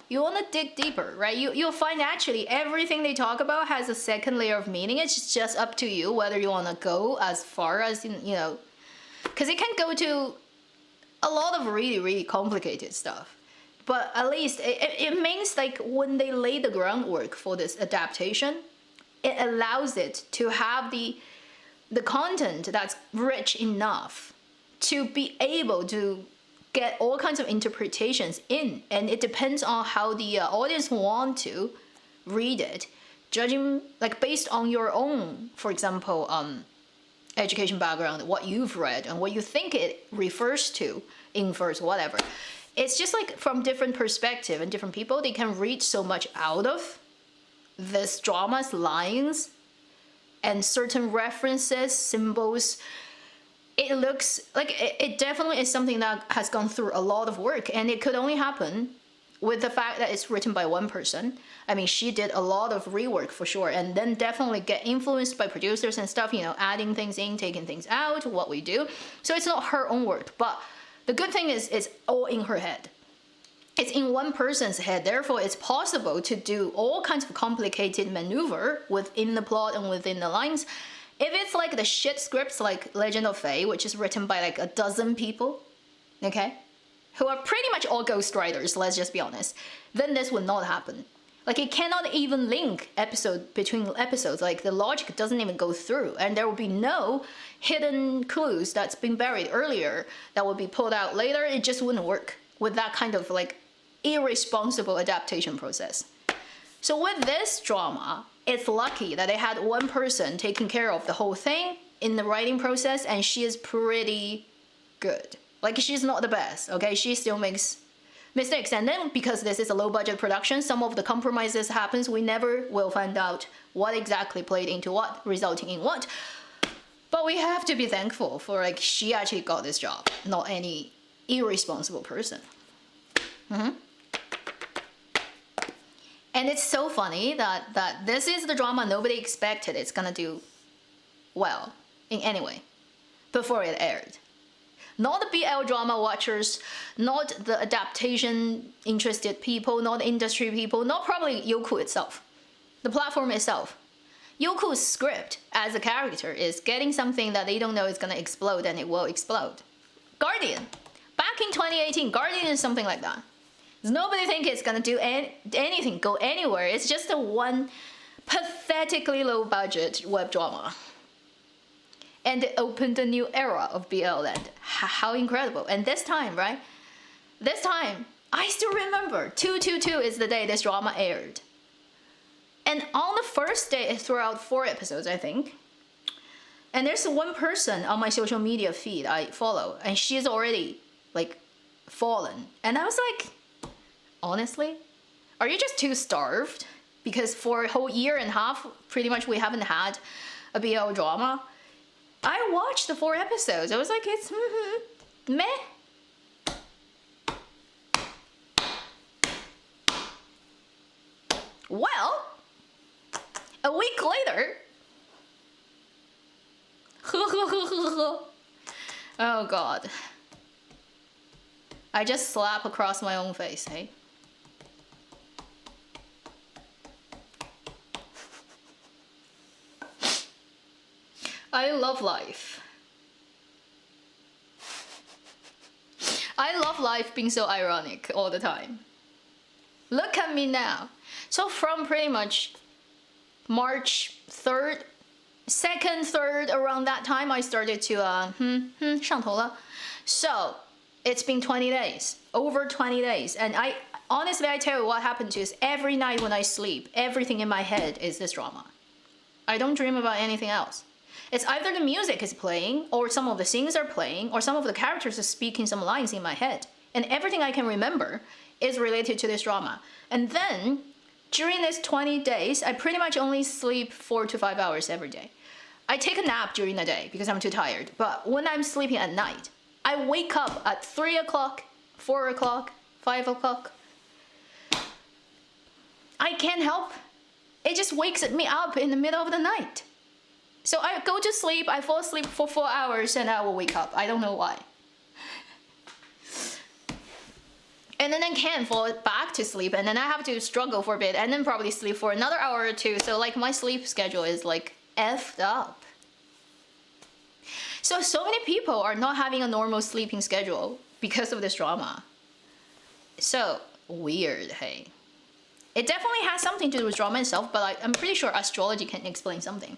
you want to dig deeper, right? You'll find actually everything they talk about has a second layer of meaning. It's just up to you whether you want to go as far as, because it can go to a lot of really, really complicated stuff. But at least it means like when they lay the groundwork for this adaptation, it allows it to have the content that's rich enough to be able to get all kinds of interpretations in. And it depends on how the audience want to read it, judging like based on your own, for example, education background, what you've read and what you think it refers to, infers, whatever. It's just like from different perspective and different people, they can read so much out of this drama's lines and certain references, symbols. It looks like it definitely is something that has gone through a lot of work, and it could only happen with the fact that it's written by one person. I mean, she did a lot of rework for sure, and then definitely get influenced by producers and stuff, adding things in, taking things out, what we do. So it's not her own work, but the good thing is it's all in her head. It's in one person's head, therefore it's possible to do all kinds of complicated maneuver within the plot and within the lines. If it's like the shit scripts like Legend of Fei, which is written by like a dozen people, okay, who are pretty much all ghostwriters, let's just be honest, then this would not happen. Like it cannot even link episode between episodes, like the logic doesn't even go through, and there will be no hidden clues that's been buried earlier that will be pulled out later. It just wouldn't work with that kind of like irresponsible adaptation process. So with this drama, it's lucky that they had one person taking care of the whole thing in the writing process, and she is pretty good. Like she's not the best, okay? She still makes mistakes, and then because this is a low budget production, some of the compromises happens. We never will find out what exactly played into what, resulting in what. But we have to be thankful for like she actually got this job, not any irresponsible person. And it's so funny that this is the drama nobody expected it's gonna do well in any way before it aired. Not the BL drama watchers, not the adaptation interested people, not industry people, not probably Youku itself, the platform itself. Youku's script as a character is getting something that they don't know is gonna explode, and it will explode. Guardian. Back in 2018, Guardian is something like that. Nobody think it's gonna do anything, go anywhere. It's just a one pathetically low budget web drama. And it opened a new era of BL land. How incredible. And this time, right? This time, I still remember 222 is the day this drama aired. And on the first day, it threw out 4 episodes, I think. And there's one person on my social media feed I follow, and she's already like fallen. And I was like, honestly, are you just too starved? Because for a whole year and a half, pretty much we haven't had a BL drama. I watched the 4 episodes. I was like, it's meh. Well, a week later, oh god, I just slap across my own face, hey? I love life. I love life being so ironic all the time. Look at me now. So from pretty much March 3rd, 2nd, 3rd, around that time, I started to 上头了. So it's been 20 days, over 20 days. And I tell you what happened to is every night when I sleep, everything in my head is this drama. I don't dream about anything else. It's either the music is playing, or some of the scenes are playing, or some of the characters are speaking some lines in my head. And everything I can remember is related to this drama. And then, during these 20 days, I pretty much only sleep 4 to 5 hours every day. I take a nap during the day because I'm too tired. But when I'm sleeping at night, I wake up at 3 o'clock, 4 o'clock, 5 o'clock. I can't help. It just wakes me up in the middle of the night. So I go to sleep, I fall asleep for 4 hours, and I will wake up. I don't know why. And then I can't fall back to sleep, and then I have to struggle for a bit, and then probably sleep for another hour or two. So like my sleep schedule is like effed up. So many people are not having a normal sleeping schedule because of this drama. So weird, hey. It definitely has something to do with drama itself, but I'm pretty sure astrology can explain something.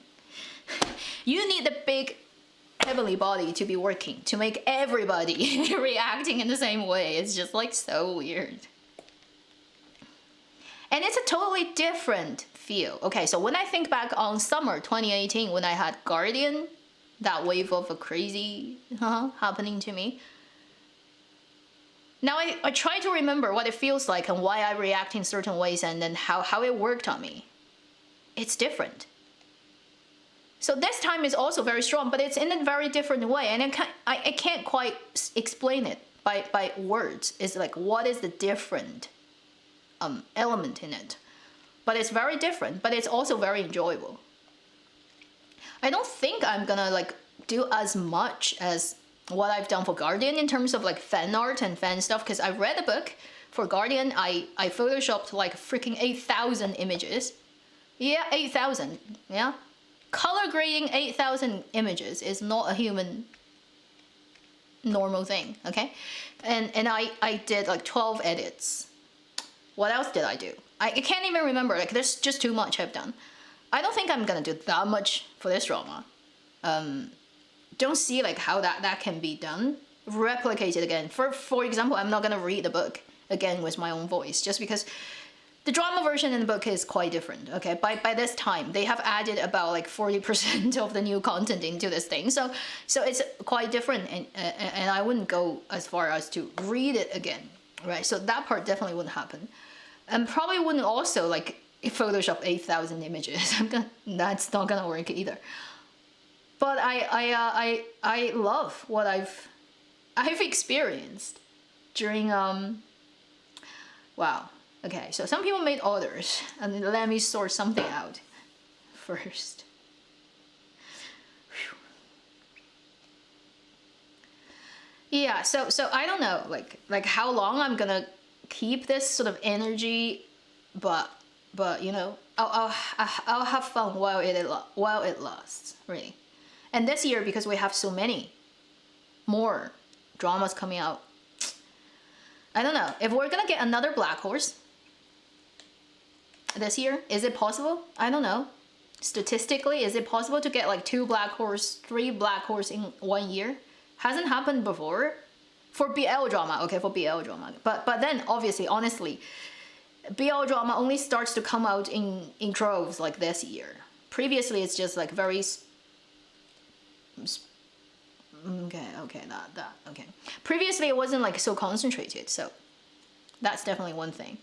You need the big heavenly body to be working to make everybody reacting in the same way. It's just like so weird. And it's a totally different feel. Okay, so when I think back on summer 2018 when I had Guardian, that wave of a crazy happening to me. Now I try to remember what it feels like and why I react in certain ways and then how it worked on me. It's different. So this time is also very strong, but it's in a very different way, and I can't quite explain it by words. It's like, what is the different element in it? But it's very different, but it's also very enjoyable. I don't think I'm gonna like do as much as what I've done for Guardian in terms of like fan art and fan stuff, because I read a book for Guardian. I photoshopped like freaking 8,000 images. Yeah, 8,000. Yeah. Color grading 8,000 images is not a human normal thing, okay? And I did like 12 edits. What else did I do? I can't even remember, like there's just too much I've done. I don't think I'm gonna do that much for this drama. Don't see like how that can be done. Replicated again. For example, I'm not gonna read the book again with my own voice, just because the drama version in the book is quite different, okay? By this time, they have added about like 40% of the new content into this thing. So it's quite different, and I wouldn't go as far as to read it again, right? So that part definitely wouldn't happen. And probably wouldn't also like Photoshop 8,000 images. That's not gonna work either. But I love what I've experienced during wow. Okay, so some people made orders, and let me sort something out first. Whew. Yeah, so I don't know, like how long I'm gonna keep this sort of energy, but you know, I'll have fun while it lasts, really. And this year, because we have so many more dramas coming out, I don't know if we're gonna get another Black Horse this year. Is it possible? I don't know. Statistically, is it possible to get like 2 Black Horse, 3 Black Horse in 1 year? Hasn't happened before. For BL drama, okay, for BL drama. But then obviously, honestly, BL drama only starts to come out in droves like this year. Previously, it's just like very okay. Previously, it wasn't like so concentrated, so that's definitely one thing.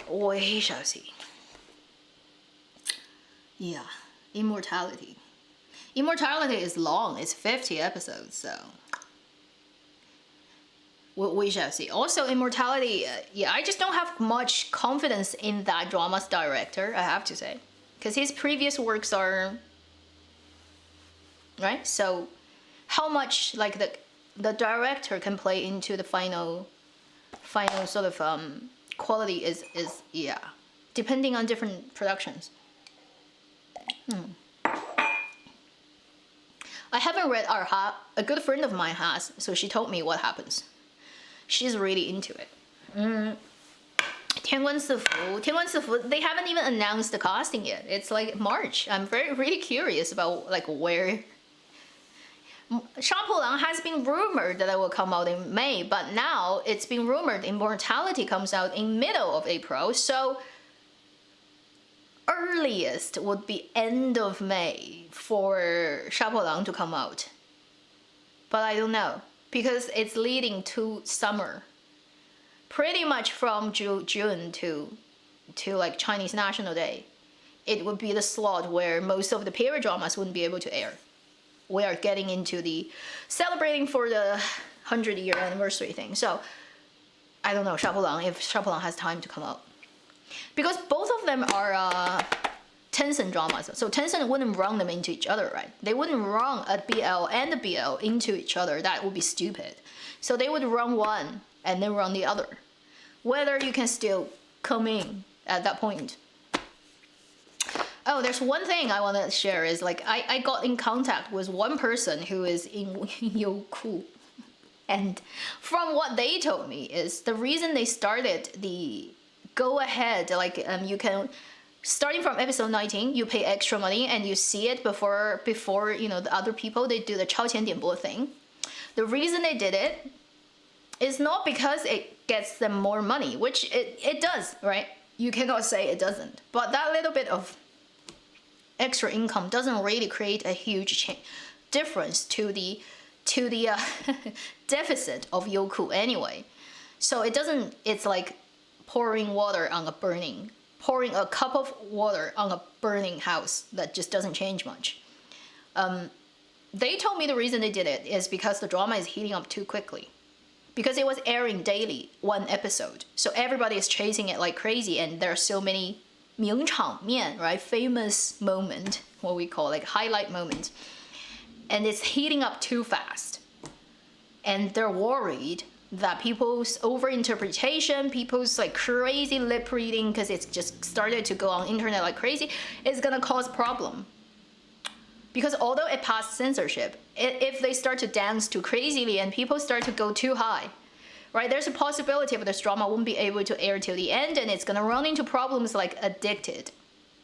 We shall see. Yeah, Immortality. Immortality is long. It's 50 episodes, so we shall see. Also, Immortality, yeah, I just don't have much confidence in that drama's director, I have to say, because his previous works are right. So, how much like the director can play into the final sort of quality is yeah, depending on different productions. I haven't read Arha. A good friend of mine has, so she told me what happens. She's really into it. 天官赐福, they haven't even announced the casting yet. It's like March. I'm really curious about like where. 杀破狼 has been rumored that it will come out in May, but now it's been rumored Immortality comes out in middle of April, so earliest would be end of May for 杀破狼 to come out. But I don't know, because it's leading to summer. Pretty much from June to like Chinese National Day. It would be the slot where most of the period dramas wouldn't be able to air. We are getting into the celebrating for the 100-year anniversary thing. So I don't know 杀破狼 if 杀破狼 has time to come out. because both of them are Tencent dramas. So Tencent wouldn't run them into each other, right? They wouldn't run a BL and a BL into each other. That would be stupid. So they would run one and then run the other. Whether you can still come in at that point. Oh, there's one thing I want to share is like I got in contact with one person who is in Youku. And from what they told me is the reason they started the go ahead, like you can, starting from episode 19, you pay extra money and you see it before you know the other people, they do the 超前点播 thing. The reason they did it is not because it gets them more money, which it does, right? You cannot say it doesn't. But that little bit of extra income doesn't really create a huge difference to the deficit of Youku anyway. So it doesn't, it's like pouring a cup of water on a burning house that just doesn't change much. They told me the reason they did it is because the drama is heating up too quickly. Because it was airing daily, one episode. So everybody is chasing it like crazy and there are so many 名场面, right? Famous moment, what we call like highlight moment. And it's heating up too fast. And they're worried that people's overinterpretation, people's like crazy lip reading, because it's just started to go on internet like crazy, is gonna cause problem. Because although it passed censorship, if they start to dance too crazily and people start to go too high, right, there's a possibility of this drama won't be able to air till the end and it's gonna run into problems like Addicted,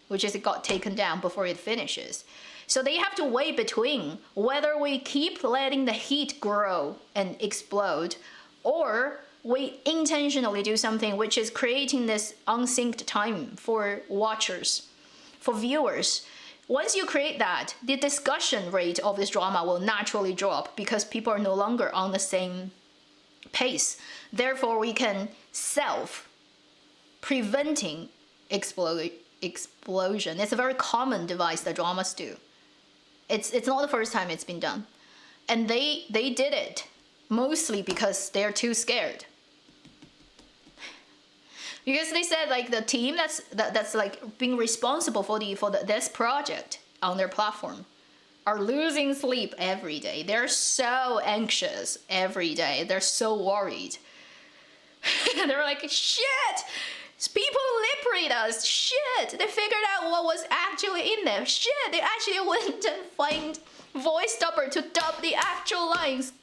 which is it got taken down before it finishes. So they have to weigh between whether we keep letting the heat grow and explode or we intentionally do something which is creating this unsynced time for watchers, for viewers. Once you create that, the discussion rate of this drama will naturally drop because people are no longer on the same pace. Therefore, we can preventing explosion. It's a very common device that dramas do. It's not the first time it's been done. And they did it mostly because they're too scared. Because they said like the team that's like being responsible for this project on their platform are losing sleep every day. They're so anxious every day. They're so worried. They're like, shit! People lip read us. Shit! They figured out what was actually in there. Shit! They actually went and find voice dubber to dub the actual lines.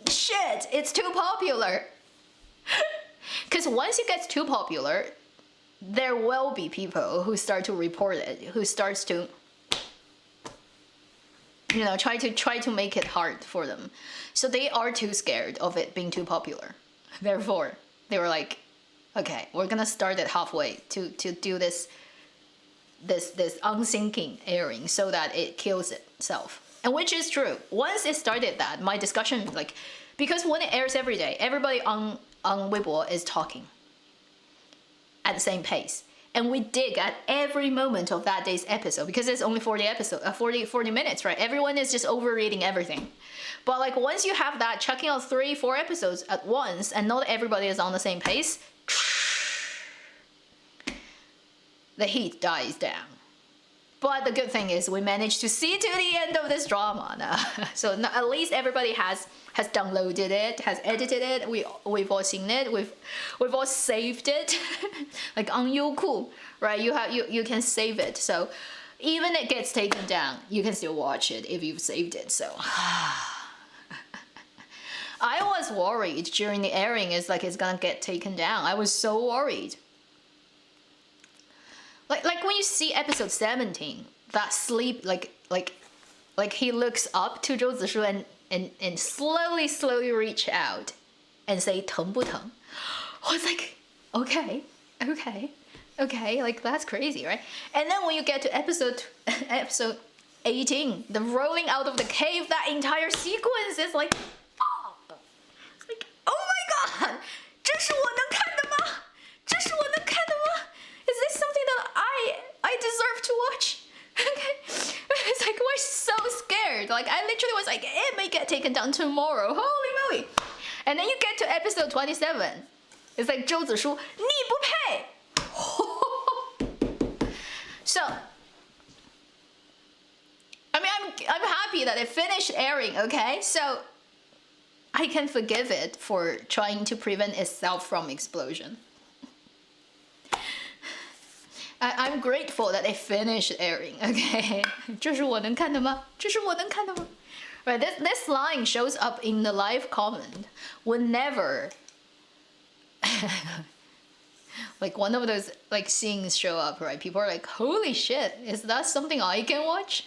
Shit! It's too popular. Because once it gets too popular, there will be people who start to report it, who starts to, you know, try to make it hard for them. So they are too scared of it being too popular. Therefore, they were like, okay, we're gonna start it halfway to do this unsyncing airing so that it kills itself. And which is true. Once it started that, my discussion, like, because when it airs every day, everybody on Weibo is talking at the same pace. And we dig at every moment of that day's episode because it's only 40 minutes, right? Everyone is just overreading everything. But like once you have that, chucking out 3-4 episodes at once and not everybody is on the same pace, the heat dies down. But the good thing is we managed to see to the end of this drama now. So at least everybody has downloaded it, has edited it. We've all seen it. We've all saved it, like on Youku, right? You can save it. So even it gets taken down, you can still watch it if you've saved it. So I was worried during the airing. It's like it's gonna get taken down. I was so worried. Like when you see episode 17, that sleep, like he looks up to Zhou Zishu and slowly reach out and say 疼不疼? I was like, okay, like that's crazy, right? And then when you get to episode 18, the rolling out of the cave, that entire sequence is like, oh my god, 这是我能看的吗? 这是我能看的吗? Is this something that I deserve to watch? Okay, it's like we're so scared. Like I literally was like, it may get taken down tomorrow. Holy moly! And then you get to episode 27. It's like 周子舒, 你不配. So, I mean, I'm happy that it finished airing, okay? So, I can forgive it for trying to prevent itself from explosion. I'm grateful that it finished airing, okay? 这是我能看的吗？这是我能看的吗？ Right, this line shows up in the live comment whenever like one of those like scenes show up, right? People are like, holy shit, is that something I can watch?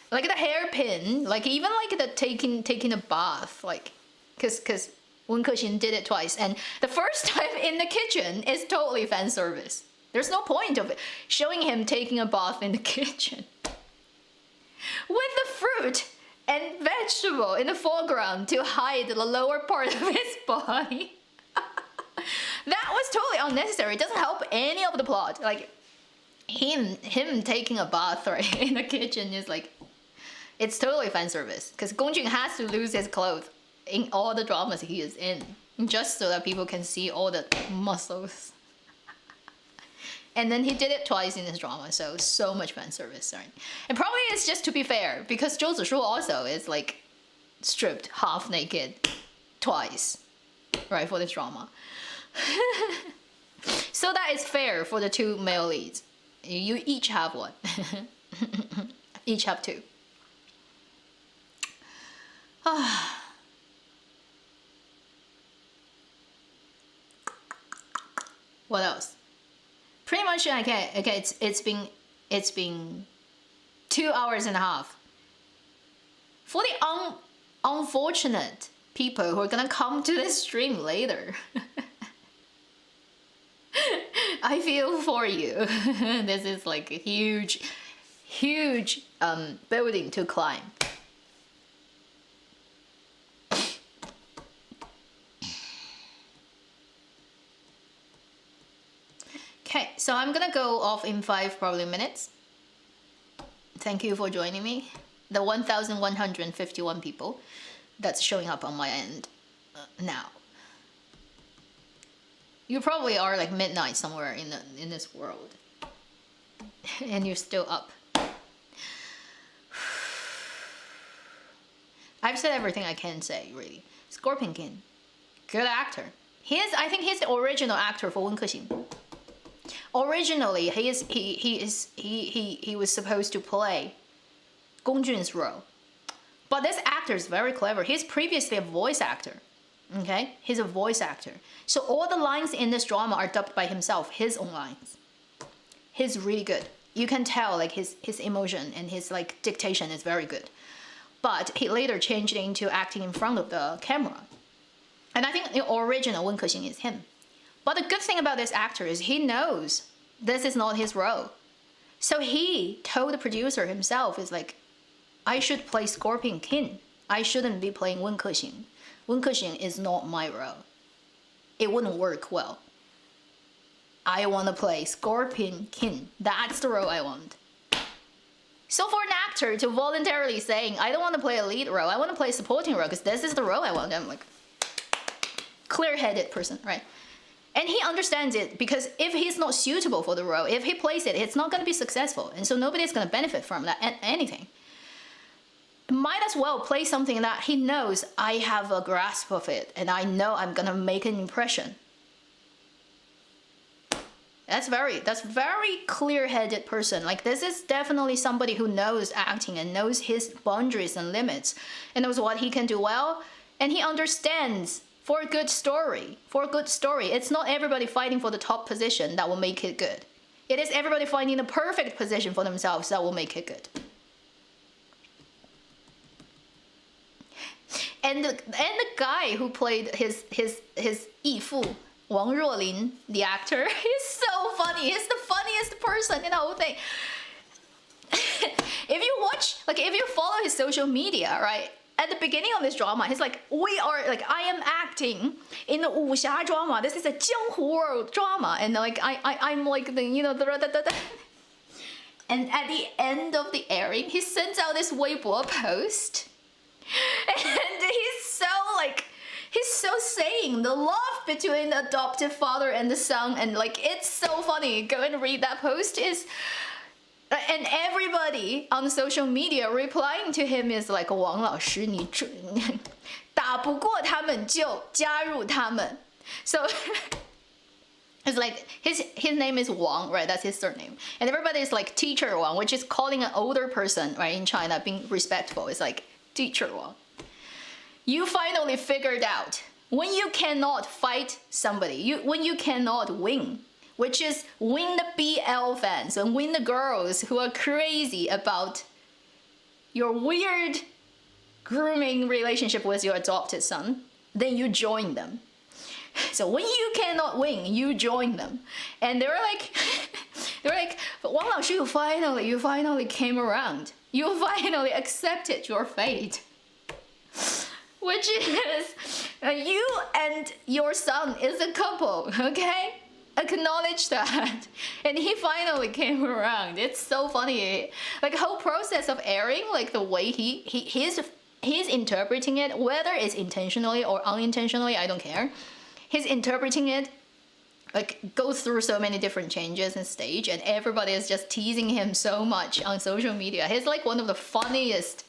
Like the hairpin, like even like the taking a bath, like because Wen Kexin did it twice, and the first time in the kitchen is totally fan service. There's no point of it showing him taking a bath in the kitchen with the fruit and vegetable in the foreground to hide the lower part of his body. That was totally unnecessary. It doesn't help any of the plot. Like him taking a bath right in the kitchen is like, it's totally fan service because Gong Jun has to lose his clothes in all the dramas he is in just so that people can see all the muscles. And then he did it twice in this drama, so much fan service, right? And probably it's just to be fair, because Zhou Zishu also is like stripped half naked twice, right, for this drama. So that is fair for the two male leads. You each have one. Each have two. What else? Pretty much okay. It's been 2 hours and a half. For the unfortunate people who are gonna come to this stream later, I feel for you. This is like a huge building to climb. Okay, so I'm gonna go off in 5 probably minutes. Thank you for joining me. The 1,151 people that's showing up on my end now. You probably are like midnight somewhere in this world, and you're still up. I've said everything I can say, really. Scorpion King, good actor. I think he's the original actor for Wen Kexin. Originally, he was supposed to play Gong Jun's role, but this actor is very clever. He's previously a voice actor. Okay, he's a voice actor. So all the lines in this drama are dubbed by himself, his own lines. He's really good. You can tell like his emotion and his like dictation is very good. But he later changed into acting in front of the camera. And I think the original Wen Kexin is him. But the good thing about this actor is he knows this is not his role. So he told the producer himself, is like, I should play Scorpion King. I shouldn't be playing Wen Kexin. Wen Kexin is not my role. It wouldn't work well. I want to play Scorpion King. That's the role I want. So for an actor to voluntarily saying, I don't want to play a lead role, I want to play a supporting role because this is the role I want. I'm like, clear-headed person, right? And he understands it because if he's not suitable for the role, if he plays it, it's not going to be successful. And so nobody's going to benefit from that, anything. Might as well play something that he knows I have a grasp of it and I know I'm going to make an impression. That's very clear-headed person. Like this is definitely somebody who knows acting and knows his boundaries and limits and knows what he can do well. And he understands for a good story, it's not everybody fighting for the top position that will make it good. It is everybody finding the perfect position for themselves that will make it good. And the guy who played his Yifu, Wang Ruolin, the actor, he's so funny. He's the funniest person in the whole thing. If you watch, like if you follow his social media, right? At the beginning of this drama, he's like, I am acting in the wuxia drama. This is a jianghu world drama. And like, I'm like the, And at the end of the airing, he sends out this Weibo post. And he's he's so saying the love between the adoptive father and the son, and like it's so funny. Go and read that post. Is and everybody on social media replying to him is like 王老师你打不过他们就加入他们. So it's like his name is Wang, right? That's his surname. And everybody is like teacher Wang, which is calling an older person, right, in China being respectful. It's like teacher Wang. You finally figured out when you cannot fight somebody, when you cannot win, which is win the BL fans and win the girls who are crazy about your weird grooming relationship with your adopted son, then you join them. So when you cannot win, you join them. And they were like, Wang Laoshi, you finally came around. You finally accepted your fate. Which is, you and your son is a couple, okay? Acknowledge that. And he finally came around. It's so funny. Like the whole process of airing, like the way he's interpreting it, whether it's intentionally or unintentionally, I don't care. He's interpreting it, like goes through so many different changes and stage, and everybody is just teasing him so much on social media. He's like one of the funniest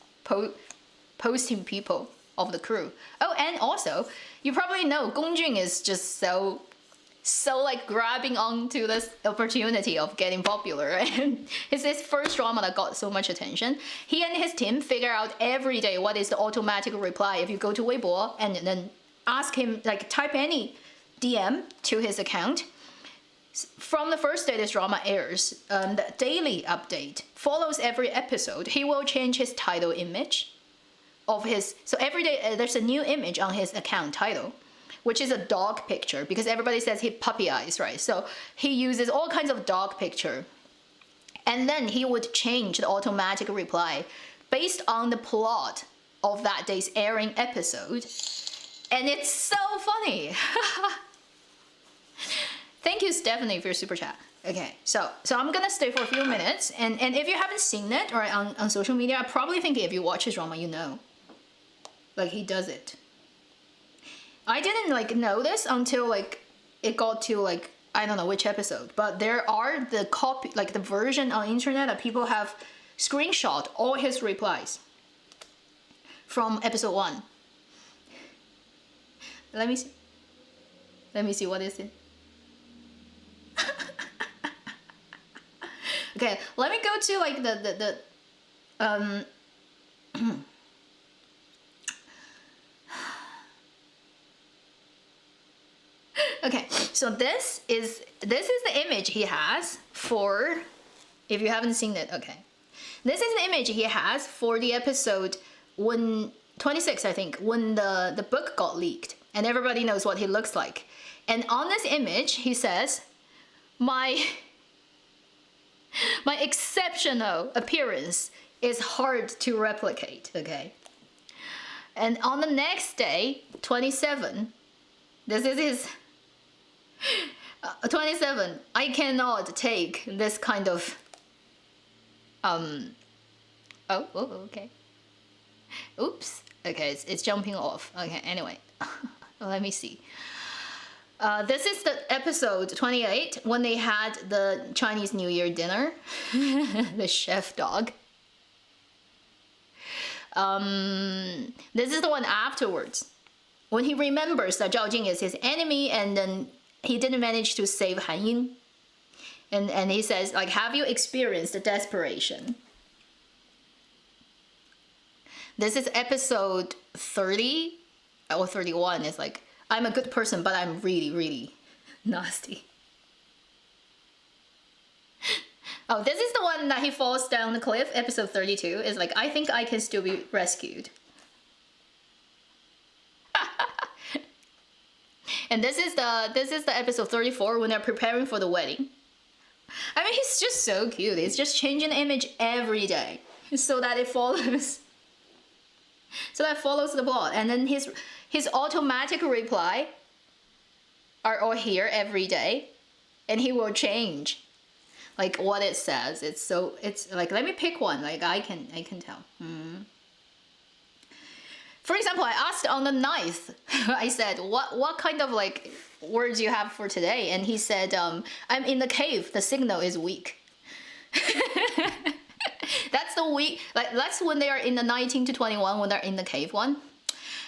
posting people of the crew. Oh, and also, you probably know Gong Jun is just so like grabbing onto this opportunity of getting popular. And it's his first drama that got so much attention. He and his team figure out every day what is the automatic reply if you go to Weibo and then ask him, like type any DM to his account. From the first day this drama airs, the daily update follows every episode. He will change his title image of his, so every day there's a new image on his account title, which is a dog picture, because everybody says he puppy eyes, right? So he uses all kinds of dog picture. And then he would change the automatic reply based on the plot of that day's airing episode. And it's so funny. Thank you, Stephanie, for your super chat. Okay, so I'm gonna stay for a few minutes, and if you haven't seen it right on social media, I probably think if you watch his drama, you know. Like he does it. I didn't like know this until like it got to like I don't know which episode, but there are the copy, like the version on internet that people have screenshot all his replies from episode 1. Let me see what is it. Okay, let me go to like the okay, so this is the image he has for, if you haven't seen it, okay. This is the image he has for the episode when 26, I think, when the book got leaked, and everybody knows what he looks like. And on this image, he says, my exceptional appearance is hard to replicate, okay? And on the next day, 27, this is his 27, I cannot take this kind of okay. Oops. Okay, it's jumping off. Okay, anyway. Let me see. This is the episode 28 when they had the Chinese New Year dinner. The chef dog. This is the one afterwards when he remembers that Zhao Jing is his enemy, and then he didn't manage to save Han Ying. And he says, like, have you experienced the desperation? This is episode 30 or 31. It's like, I'm a good person, but I'm really, really nasty. Oh, this is the one that he falls down the cliff. Episode 32 is like, I think I can still be rescued. And this is the episode 34 when they're preparing for the wedding. I mean, he's just so cute. He's just changing the image every day so that it follows. So that follows the plot, and then his automatic reply are all here every day, and he will change like what it says. It's like, let me pick one. Like I can tell. For example, I asked on the 9th, I said, what kind of like words you have for today? And he said, I'm in the cave, the signal is weak. That's the week, like that's when they are in the 19 to 21, when they're in the cave one.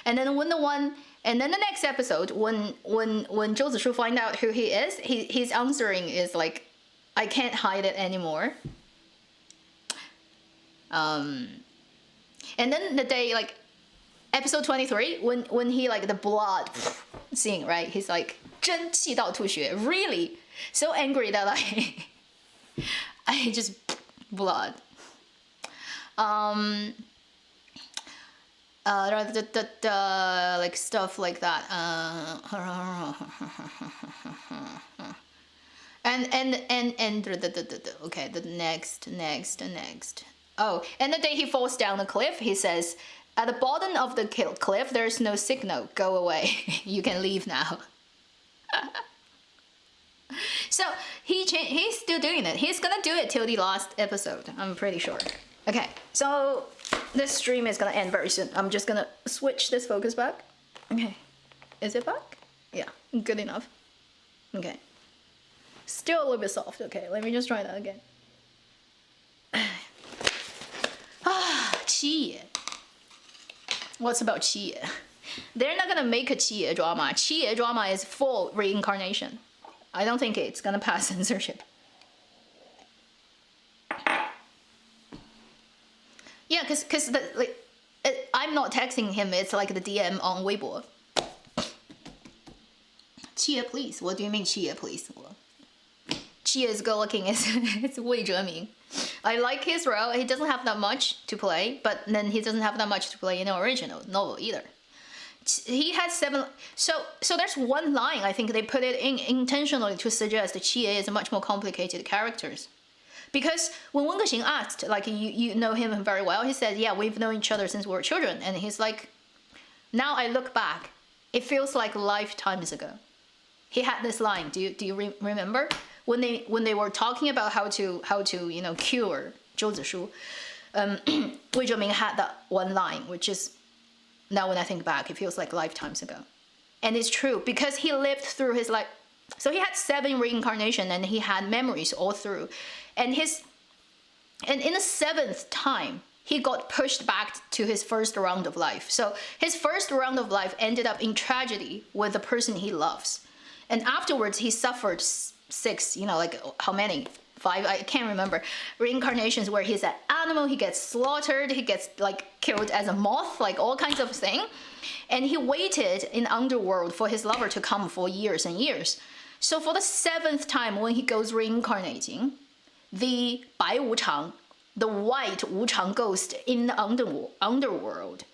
And then and then the next episode, when Zhou Zishu find out who he is, his answering is like, I can't hide it anymore. And then the day, like episode 23, when he like the blood scene, right? He's like 真气到吐血, really so angry that I just blood. Like stuff like that. And okay, the next. Oh, and the day he falls down the cliff, he says, at the bottom of the cliff, there's no signal. Go away. You can leave now. So he's still doing it. He's gonna do it till the last episode, I'm pretty sure. Okay, so this stream is gonna end very soon. I'm just gonna switch this focus back. Okay, is it back? Yeah, good enough. Okay, still a little bit soft. Okay, let me just try that again. Qi. What's about Qi? They're not gonna make a Qi drama. Qi drama is full reincarnation. I don't think it's gonna pass censorship. Yeah, cause I'm not texting him. It's like the DM on Weibo. Qie, please. What do you mean Qie, please? Qie is good looking. It's Wei Zheming. I like his role. He doesn't have that much to play, but then he doesn't have that much to play in the original novel either. He has 7. So there's one line. I think they put it in intentionally to suggest that Qie is a much more complicated characters. Because when Wen Kexing asked, like, you know him very well, he said, yeah, we've known each other since we were children. And he's like, now I look back, it feels like lifetimes ago. He had this line. Do you remember when they were talking about how to cure Zhou Zishu? Wei Zheming had that one line, which is, now when I think back, it feels like lifetimes ago. And it's true because he lived through his life. So he had 7 reincarnations and he had memories all through. And in the 7th time, he got pushed back to his first round of life. So his first round of life ended up in tragedy with the person he loves. And afterwards, he suffered 6, like how many? 5, I can't remember, reincarnations where he's an animal, he gets slaughtered, he gets like killed as a moth, like all kinds of things. And he waited in underworld for his lover to come for years and years. So for the 7th time when he goes reincarnating, the Bai Wuchang, the white Wuchang ghost in the underworld,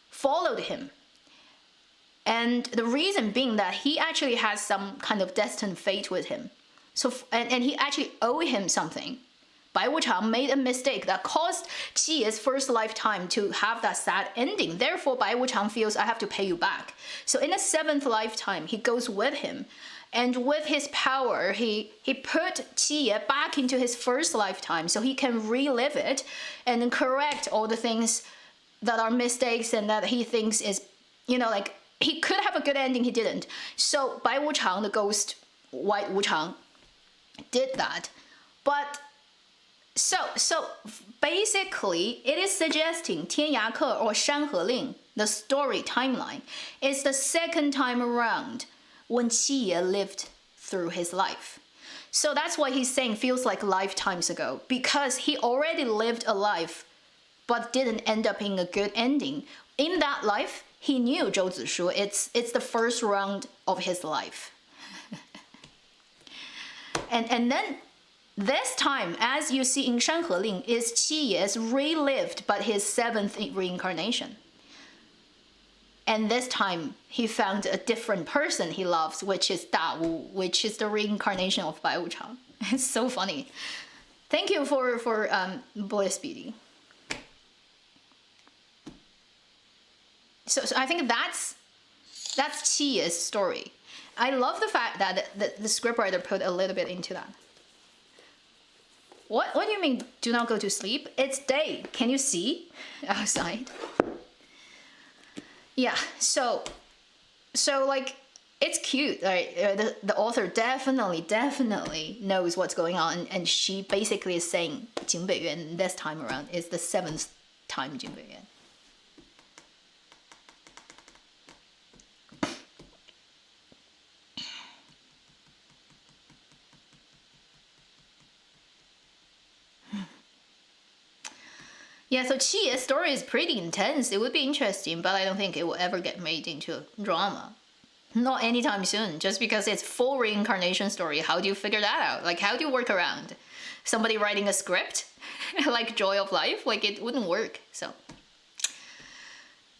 followed him. And the reason being that he actually has some kind of destined fate with him. So and he actually owed him something. Bai Wuchang made a mistake that caused Qie's first lifetime to have that sad ending. Therefore, Bai Wuchang feels, I have to pay you back. So in the 7th lifetime, he goes with him. And with his power, he put Qie back into his first lifetime so he can relive it and then correct all the things that are mistakes and that he thinks is, like, he could have a good ending, he didn't. So Bai Wuchang, the ghost, white Wuchang, did that. But so basically, it is suggesting 天涯客 or 山河令, the story timeline, is the 2nd time around when Qie lived through his life. So that's why he's saying feels like lifetimes ago, because he already lived a life but didn't end up in a good ending. In that life, he knew Zhou Zishu. It's the first round of his life. and then this time, as you see in 山河令, is Qie's relived but his 7th reincarnation. And this time, he found a different person he loves, which is Da Wu, which is the reincarnation of Bai Wuchang. It's so funny. Thank you for Bliss Beauty. So I think that's Qie's story. I love the fact that the scriptwriter put a little bit into that. What do you mean, do not go to sleep? It's day. Can you see outside? yeah, so like, it's cute, right? The author definitely knows what's going on, and she basically is saying 景北院 this time around is the 7th time 景北院. Yeah, so Qi's story is pretty intense. It would be interesting, but I don't think it will ever get made into a drama. Not anytime soon, just because it's full reincarnation story. How do you figure that out? Like, how do you work around somebody writing a script like Joy of Life? Like, it wouldn't work. So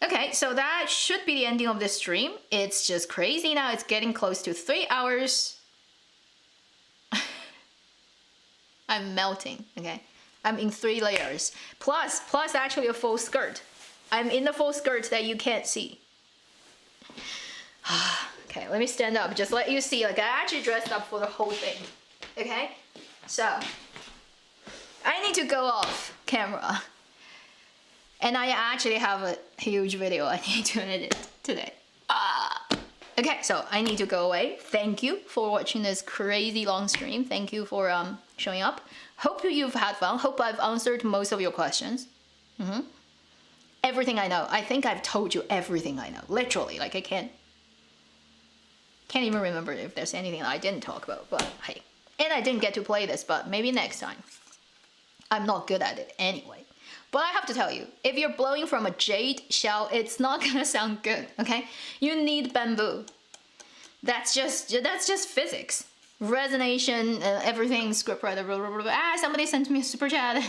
okay, so that should be the ending of this stream. It's just crazy now. It's getting close to 3 hours. I'm melting. Okay, I'm in 3 layers plus actually a full skirt. I'm in the full skirt that you can't see. Okay, let me stand up, just let you see, like, I actually dressed up for the whole thing. Okay, so I need to go off camera, and I actually have a huge video I need to edit today. Okay, so I need to go away. Thank you for watching this crazy long stream. Thank you for showing up. Hope you've had fun. Hope I've answered most of your questions. Everything I know. I think I've told you everything I know. Literally, like, I can't even remember if there's anything that I didn't talk about, but hey. And I didn't get to play this, but maybe next time. I'm not good at it anyway. But I have to tell you, if you're blowing from a jade shell, it's not gonna sound good, okay? You need bamboo. That's just physics. Resonation, everything, scriptwriter, blah, blah, blah, blah. Somebody sent me a super chat.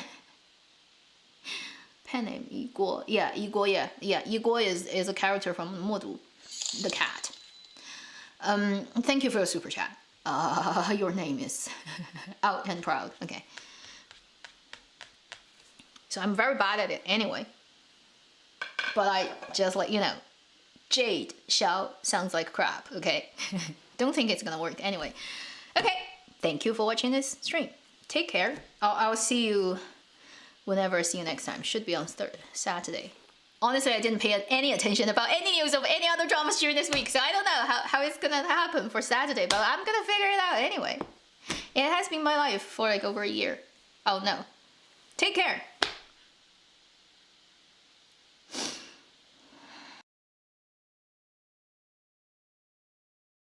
Pen name, Yiguo. Yeah, Yiguo, yeah. Yiguo is a character from Modu, the cat. Thank you for your super chat. Your name is out and proud. Okay. So I'm very bad at it anyway. But I just, like, you know, jade shell sounds like crap, okay? Don't think it's gonna work anyway. Okay, thank you for watching this stream. Take care. I'll see you whenever I see you next time. Should be on Saturday. Honestly, I didn't pay any attention about any news of any other dramas during this week, so I don't know how it's gonna happen for Saturday, but I'm gonna figure it out anyway. It has been my life for like over a year. Oh no. Take care.